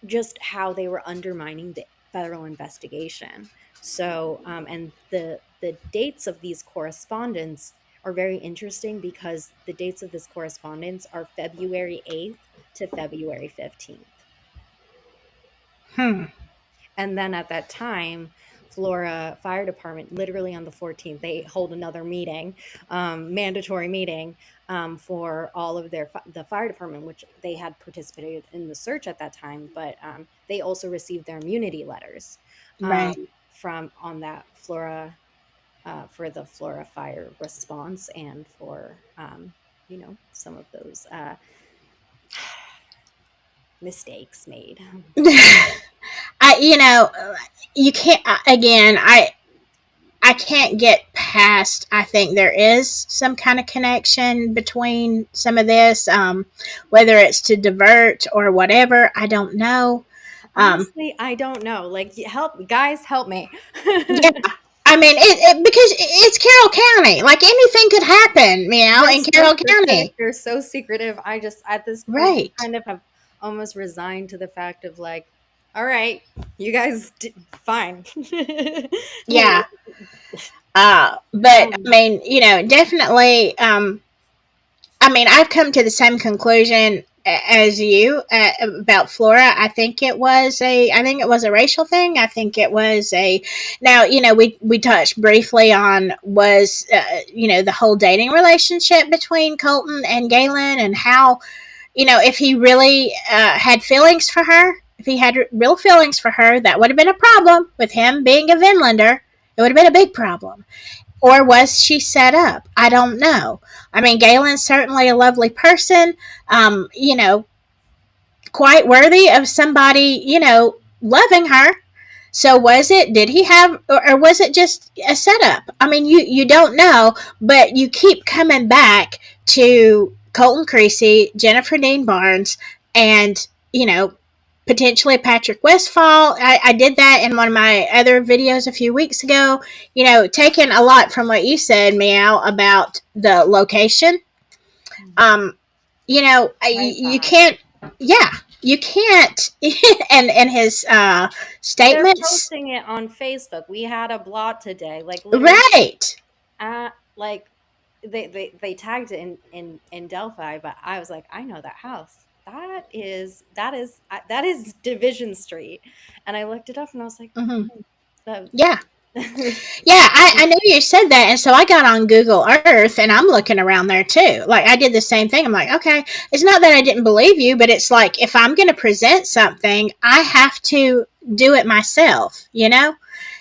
just how they were undermining the federal investigation. So, and the dates of these correspondence are very interesting because the dates of this correspondence are February 8th to February 15th.
Hmm.
And then at that time, Flora Fire Department, literally on the 14th, they hold another meeting, mandatory meeting, for all of the fire department, which they had participated in the search at that time, but they also received their immunity letters,
Right.
from on that Flora, for the Flora fire response and for some of those mistakes made.
I, you can't, again, I can't get past. I think there is some kind of connection between some of this, whether it's to divert or whatever. I don't know. Um,
Honestly, I don't know. Like, help, guys, help me.
yeah, I mean, because it's Carroll County. Like anything could happen,
They're
in
so
Carroll
secretive.
County.
They're so secretive. I just, at this point,
Right.
kind of have almost resigned to the fact of like, all right, you guys, fine.
Yeah.
Like,
But I
um,
mean, definitely. I mean, I've come to the same conclusion as you about Flora. I think it was a racial thing. I think it was a. Now, we touched briefly on was the whole dating relationship between Colton and Galen and how if he really had feelings for her, if he had real feelings for her, that would have been a problem. With him being a Vinlander, it would have been a big problem. Or was she set up? I don't know. I mean, Galen's certainly a lovely person. You know, quite worthy of somebody, you know, loving her. So was it? Did he have, or was it just a setup? I mean, you don't know, but you keep coming back to Colton Creasy, Jennifer Dean Barnes, and you know, potentially Patrick Westfall. I did that in one of my other videos a few weeks ago. You know, taking a lot from what you said, Meow, about the location.
Mhm.
Um, you know,
I saw
you
that.
can't. Yeah, you can't. And his
They're
statements.
posting it on Facebook. We had a blot today, like literally,
Right.
like they tagged it in Delphi, but I was like, I know that house. That is Division Street, and I looked it up and I was like,
Hmm.
"Hmm, that
Yeah. Yeah, I knew you said that, and so I got on Google Earth, and I'm looking around there too. Like I did the same thing. I'm like, okay, it's not that I didn't believe you, but it's like if I'm going to present something, I have to do it myself, you know.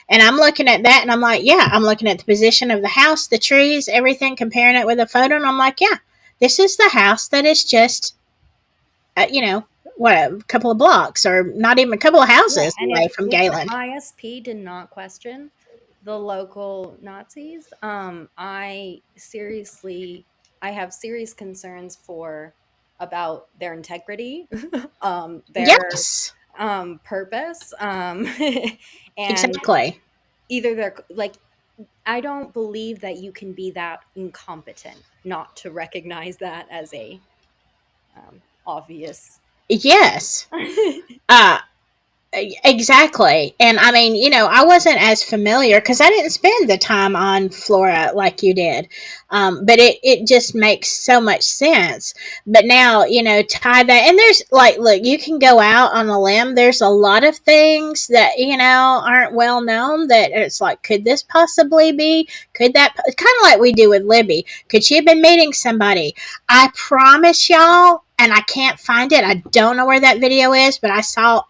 And I'm looking at that, and I'm like, yeah, I'm looking at the position of the house, the trees, everything, comparing it with a photo, and I'm like, yeah, this is the house that is just, you know, what a couple of blocks, or not even a couple of
Yeah,
houses
and
away from
if the
Galen.
ISP did not question the local Nazis, I have serious concerns for about their integrity, their
Yes,
purpose, and
exactly.
either they're like, I don't believe that you can be that incompetent not to recognize that as a obvious.
Yes. Uh, exactly. And I mean, you know, I wasn't as familiar because I didn't spend the time on Flora like you did. But it just makes so much sense. But now, you know, tie that, and there's like, look, you can go out on a limb. There's a lot of things that, you know, aren't well known that it's like, could this possibly be? Could that, kind of like we do with Libby. Could she have been meeting somebody? I promise y'all, and I can't find it. I don't know where that video is, but I saw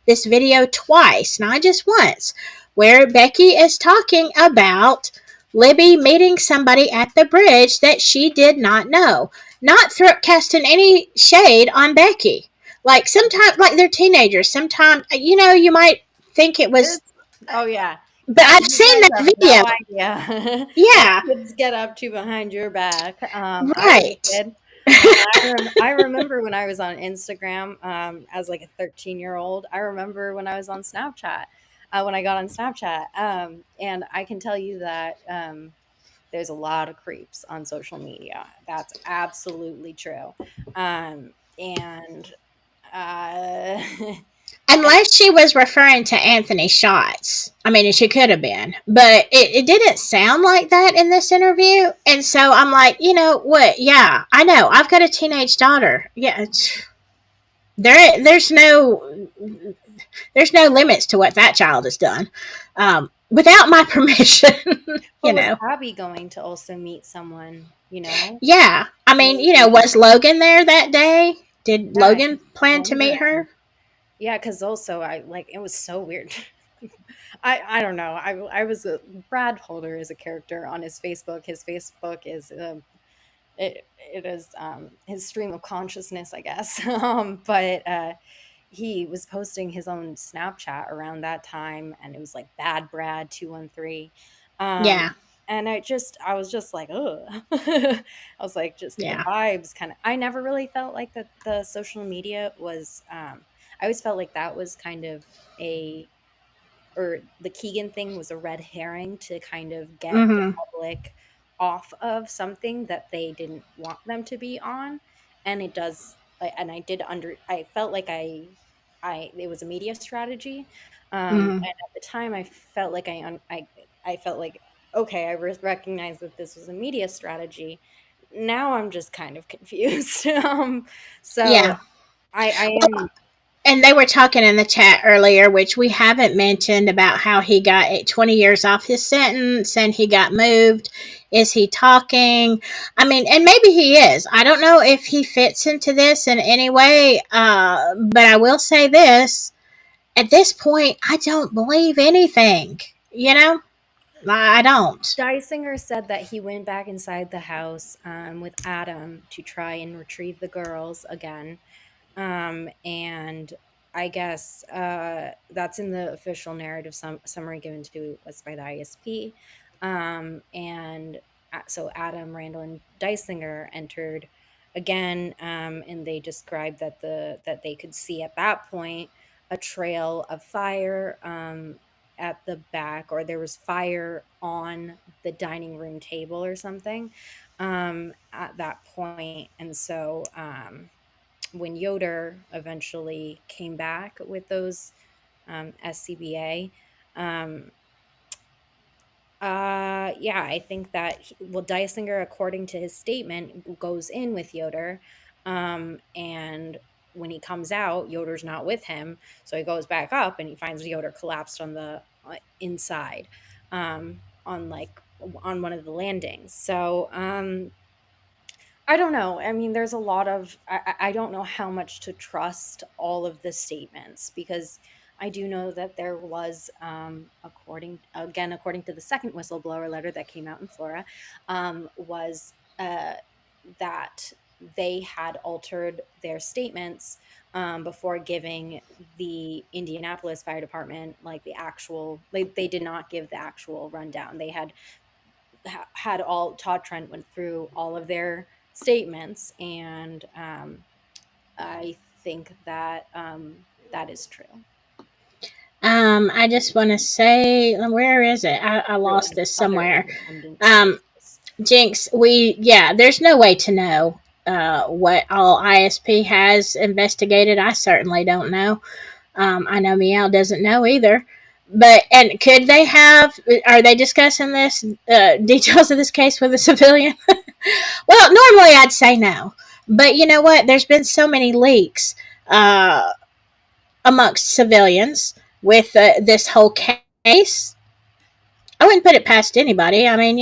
this video twice, not just once, where Becky is talking about Libby meeting somebody at the bridge that she did not know. Not casting any shade on Becky. Like sometimes, like they're teenagers. Sometimes, you know, you might think it
There's
was,
oh yeah.
but I've
You
seen
guys
that
have
video.
no idea what
Yeah,
kids get up to behind your back. I was a
right.
kid, and I remember when I was on Instagram, as like a 13-year-old. I remember when I was on Snapchat, when I got on Snapchat, and I can tell you that there's a lot of creeps on social media. That's absolutely true. And uh, and
Unless she was referring to Anthony Shots. I mean, she could have been, but it didn't sound like that in this interview. And so I'm like, you know what? Yeah, I know. I've got a teenage daughter. Yeah, there's there's no limits to what that child has done, without my permission.
but
You
was
know.
Abby going to also meet someone? You know,
Yeah, I mean, you know,
maybe.
was Logan there that day? Did
Yeah,
Logan plan to meet
wondering.
her?
Yeah, because also I like it was so weird. I don't know. I was a Brad Holder is a character on his Facebook. His Facebook is it is his stream of consciousness, I guess. But he was posting his own Snapchat around that time, and it was like Bad Brad 213. Um,
Yeah,
and I was just like, oh, I was like, just the
yeah.
vibes kind of. I never really felt like that the social media was. I always felt like that was kind of a or the Keegan thing was a red herring to kind of get the
Mm-hmm.
public off of something that they didn't want them to be on. And it does and I did under I felt like I it was a media strategy.
Mm-hmm.
And at the time I felt like I felt like okay, recognized that this was a media strategy. Now I'm just kind of confused. So
Yeah.
I
Well,
am
And they were talking in the chat earlier, which we haven't mentioned, about how he got 20 years off his sentence and he got moved. Is he talking? I mean, and maybe he is. I don't know if he fits into this in any way, but I will say this. At this point, I don't believe anything. You know? I don't.
Dysinger said that he went back inside the house with Adam to try and retrieve the girls again. And I guess that's in the official narrative summary given to us by the ISP. And so Adam, Randall, and Dysinger entered again, and they described that they could see at that point a trail of fire at the back, or there was fire on the dining room table or something at that point. And so when Yoder eventually came back with those SCBA, um, yeah, I think that Dysinger, according to his statement, goes in with Yoder, and when he comes out, Yoder's not with him, so he goes back up and he finds Yoder collapsed on the inside, on on one of the landings. So I don't know. I mean, there's a lot of I don't know how much to trust all of the statements, because I do know that there was, according to the second whistleblower letter that came out in Flora, was that they had altered their statements before giving the Indianapolis Fire Department like the actual. They did not give the actual rundown. They had all Todd Trent went through all of their statements, and I think that that is true.
I just want to say, where is it? I
Through
lost this
other
somewhere.
independent
Um,
sources.
Jinx, there's no way to know what all ISP has investigated. I certainly don't know. I know Meow doesn't know either. But, and could they have, are they discussing this, details of this case with a civilian? Well, normally I'd say no. But you know what? There's been so many leaks amongst civilians with this whole case. I wouldn't put it past anybody. I mean,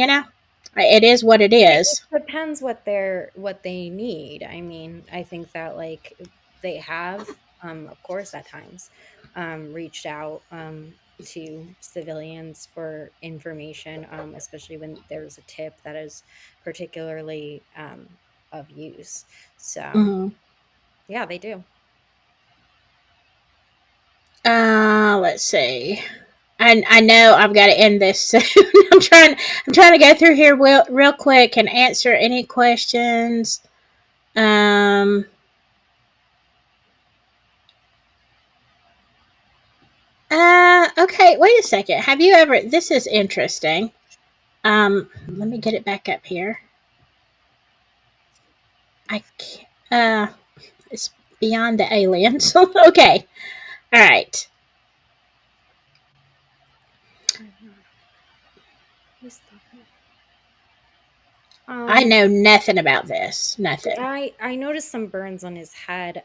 it is what it
It
is.
depends what they need. I mean, I think that they have, of course, at times, reached out to civilians for information, especially when there's a tip that is particularly of use. So
Mm-hmm.
yeah, they do.
Let's see. I know I've got to end this soon. I'm trying to go through here real quick and answer any questions. Um. Okay. Wait a second. Have you ever? This is interesting. Let me get it back up here. I can't, it's beyond the aliens. Okay. All right. I
Um,
know nothing about this. Nothing.
I noticed some burns on his head.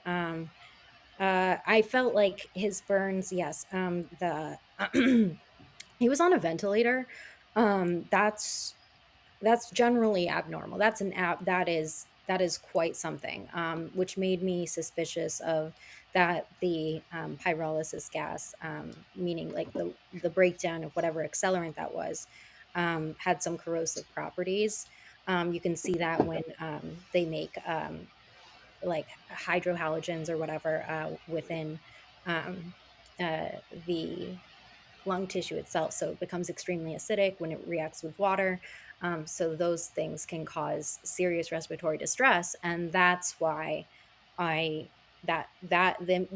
I felt like his burns, yes. The he was on a ventilator. That's generally abnormal. That's an app that is quite something, which made me suspicious of that the pyrolysis gas, meaning like the breakdown of whatever accelerant that was, had some corrosive properties. You can see that when they make like hydrohalogens or whatever within um, the lung tissue itself. So it becomes extremely acidic when it reacts with water. So those things can cause serious respiratory distress, and that's why I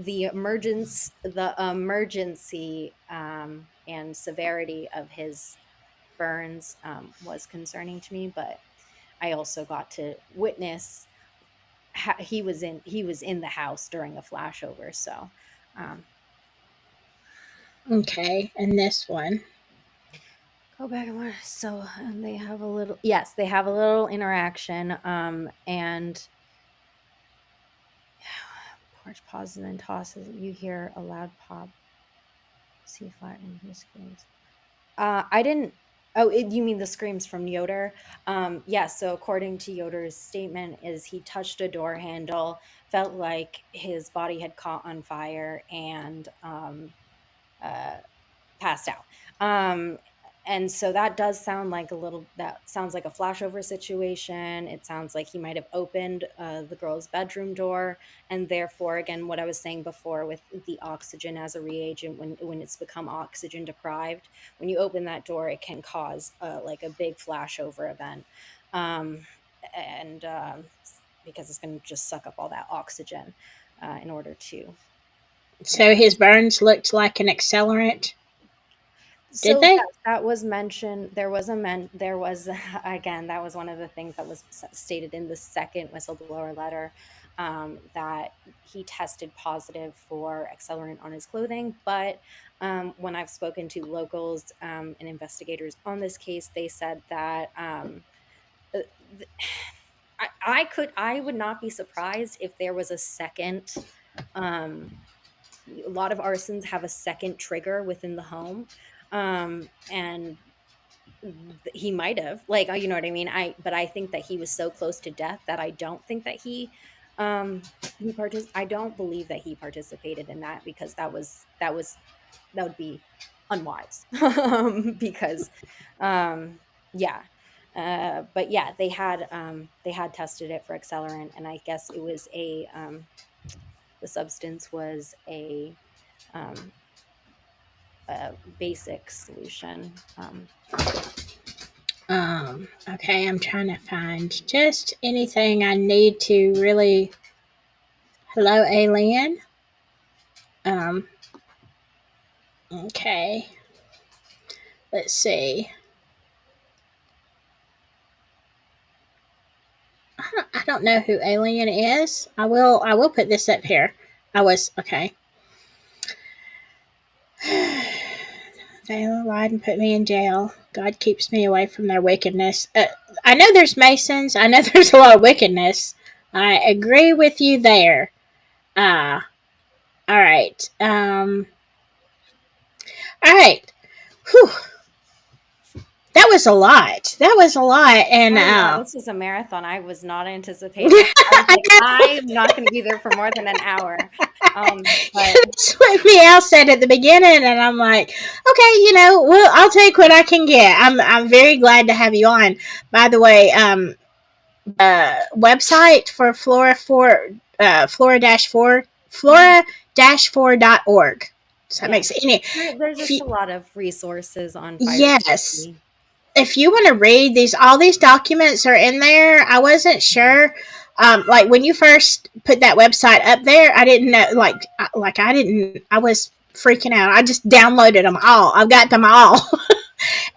the emergency and severity of his burns was concerning to me. But I also got to witness he was in the house during a flashover. So um,
Okay. And this one.
go back and watch. So and they have a little, yes, they have a little interaction. And Large pause and then tosses. You hear a loud pop. See flattening his screams. I didn't. Oh, you mean the screams from Yoder? Yes. So according to Yoder's statement, is he touched a door handle, felt like his body had caught on fire, and uh, passed out. And so that does sound like that sounds like a flashover situation. It sounds like he might have opened the girl's bedroom door, and therefore, again, what I was saying before with the oxygen as a reagent, when it's become oxygen deprived, when you open that door, it can cause like a big flashover event. And because it's going to just suck up all that oxygen in order to
So his burns looked like an accelerant. Did
So
they?
yes, that was mentioned. There was again, that was one of the things that was stated in the second whistleblower letter, that he tested positive for accelerant on his clothing. But when I've spoken to locals and investigators on this case, they said that uh, th- I would not be surprised if there was a second. Um, a lot of arsons have a second trigger within the home, and he might have, like, you know what I mean? But I think that he was so close to death that I don't think that I don't believe that he participated in that, because that would be unwise. Because yeah. But yeah, they had tested it for accelerant, and I guess it was the substance was um a basic solution.
Okay, I'm trying to find just anything I need to really. Hello, alien. Um, okay, let's see. I don't know who alien is. I will put this up here. I was okay. They lied and put me in jail. God keeps me away from their wickedness. I know there's Masons. I know there's a lot of wickedness. I agree with you there. All right. All right. Whew. That was a lot. That was a lot. And
Oh yeah, this was a marathon. I was not anticipating it. I was like, I'm not going to be there for more than an hour. But
that's what Meow said at the beginning, and I'm like, okay, well, I'll take what I can get. I'm very glad to have you on. By the way, website for Flora-4 So that
yeah,
makes any.
there's
If
just
you,
a lot of resources on fire
yes,
safety.
if you want to read these, all these documents are in there. I wasn't sure. Like when you first put that website up there, I didn't know. Like I didn't. I was freaking out. I just downloaded them all. I've got them all,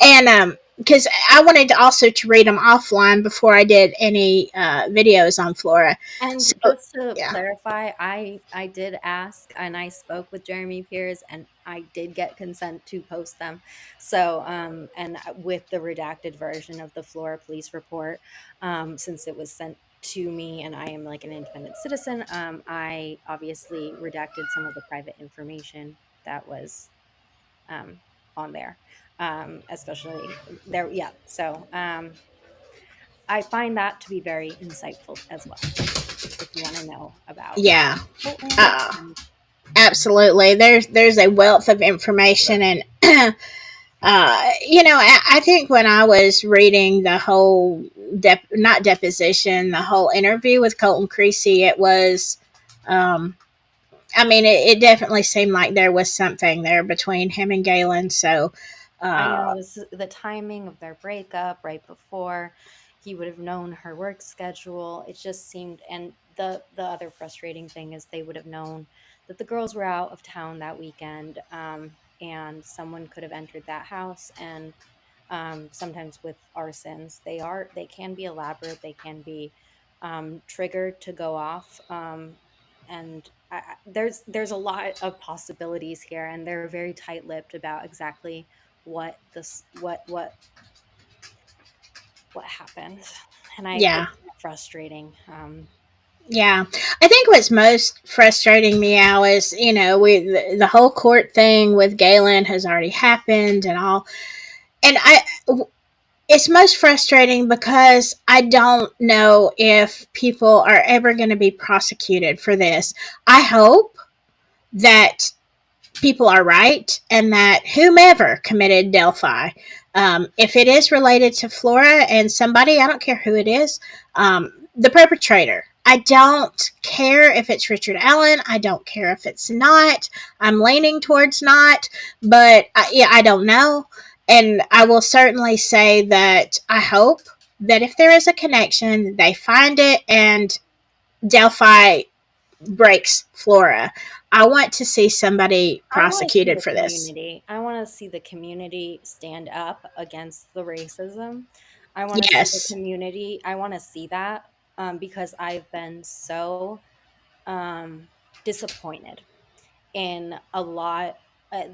and because I wanted to also to read them offline before I did any videos on Flora. So
And just to
yeah,
clarify, I did ask and I spoke with Jeremy Pierce, and I did get consent to post them. So and with the redacted version of the Flora police report, since it was sent to me and I am like an independent citizen, I obviously redacted some of the private information that was um on there. Especially there, yeah. So I find that to be very insightful as well, if you want to know about
yeah.
Portland.
Uh, Absolutely. There's a wealth of information, and I think when I was reading the whole not deposition, the whole interview with Colton Creasy, it was, I mean, it definitely seemed like there was something there between him and Galen. So,
I
uh,
know the timing of their breakup right before he would have known her work schedule. It just seemed, and the other frustrating thing is they would have known that the girls were out of town that weekend, and someone could have entered that house. And sometimes with arsons, they can be elaborate, they can be triggered to go off. And there's a lot of possibilities here, and they're very tight-lipped about exactly what this what happened. And I
yeah.
it's frustrating.
Yeah, I think what's most frustrating Meow is, the whole court thing with Galen has already happened and all, and it's most frustrating because I don't know if people are ever going to be prosecuted for this. I hope that people are right and that whomever committed Delphi, if it is related to Flora and somebody, I don't care who it is, the perpetrator. I don't care if it's Richard Allen. I don't care if it's not. I'm leaning towards not, but yeah, I don't know. And I will certainly say that I hope that if there is a connection, they find it and Delphi breaks Flora. I want to see somebody
I want to see
prosecuted
the
for this.
community. I want to see the community stand up against the racism. I want to see the
Yes.
community. I want to see that because I've been so um, disappointed in a lot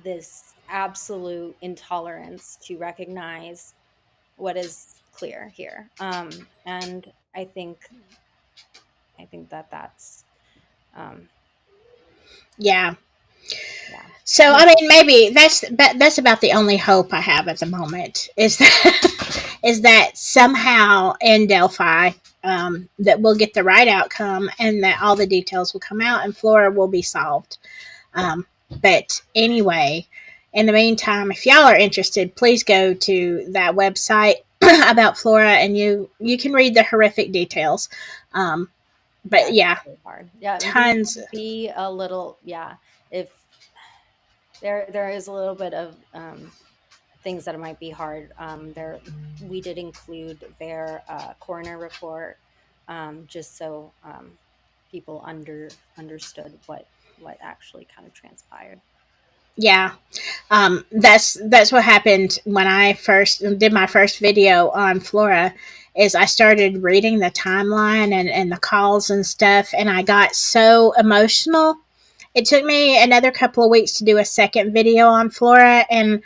this absolute intolerance to recognize what is clear here. And I think that that's um,
Yeah.
yeah.
So I mean, maybe that's about the only hope I have at the moment is that is that somehow in Delphi, that we'll get the right outcome and that all the details will come out and Flora will be solved. But anyway, in the meantime, if y'all are interested, please go to that website about Flora and you can read the horrific details.
Yeah,
But yeah,
it's really hard. Yeah,
tons.
be a little, yeah. If there is a little bit of things that might be hard. There we did include their coroner report, just so people understood what actually kind of transpired.
Yeah, that's what happened when I first did my first video on Flora. Is I started reading the timeline and the calls and stuff, and I got so emotional. It took me another couple of weeks to do a second video on Flora, and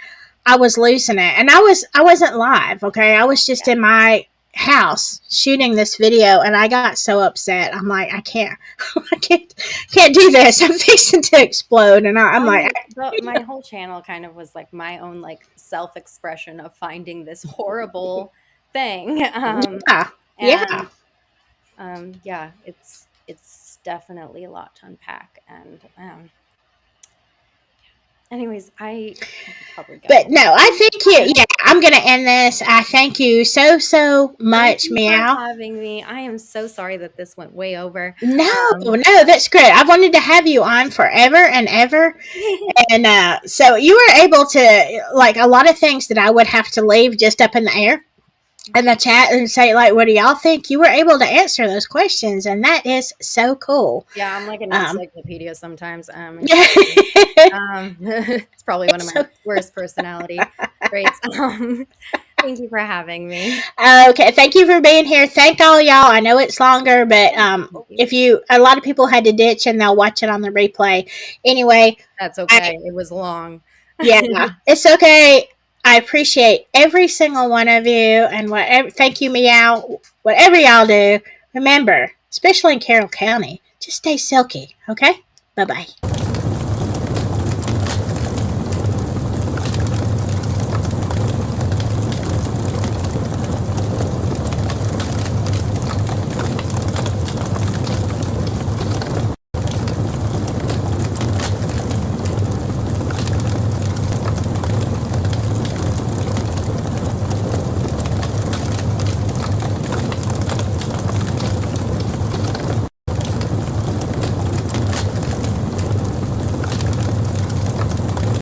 I was losing it. And I wasn't live, okay? I was just
Yeah.
in my house shooting this video, and I got so upset. I'm like, I can't, I can't do this. I'm fixing to explode, and I'm like,
My whole channel kind of was like my own like self-expression of finding this horrible thing.
yeah, yeah.
And yeah, it's definitely a lot to unpack. And anyways, I should probably
But
go.
no, I think yeah, I'm going to end this. I thank you so
Thank
much,
you for
Meow.
having me. I am so sorry that this went way over.
No,
Um,
no, that's great. I've wanted to have you on forever and ever. And so you were able to, like, a lot of things that I would have to leave just up in the air in the chat and say, like, what do y'all think? You were able to answer those questions, and that is so cool.
yeah, I'm like an
Um,
encyclopedia sometimes.
yeah.
It's probably one of my
So,
worst personality traits. Thank you for having me.
okay, thank you for being here. Thank all y'all. I know it's longer, but
Thank you.
if a lot of people had to ditch and they'll watch it on the replay. Anyway,
That's
I,
okay. It was long.
yeah, it's okay. I appreciate every single one of you and whatever. Thank you, Meow. Whatever y'all do, remember, especially in Carroll County, just stay silky. Okay. Bye bye.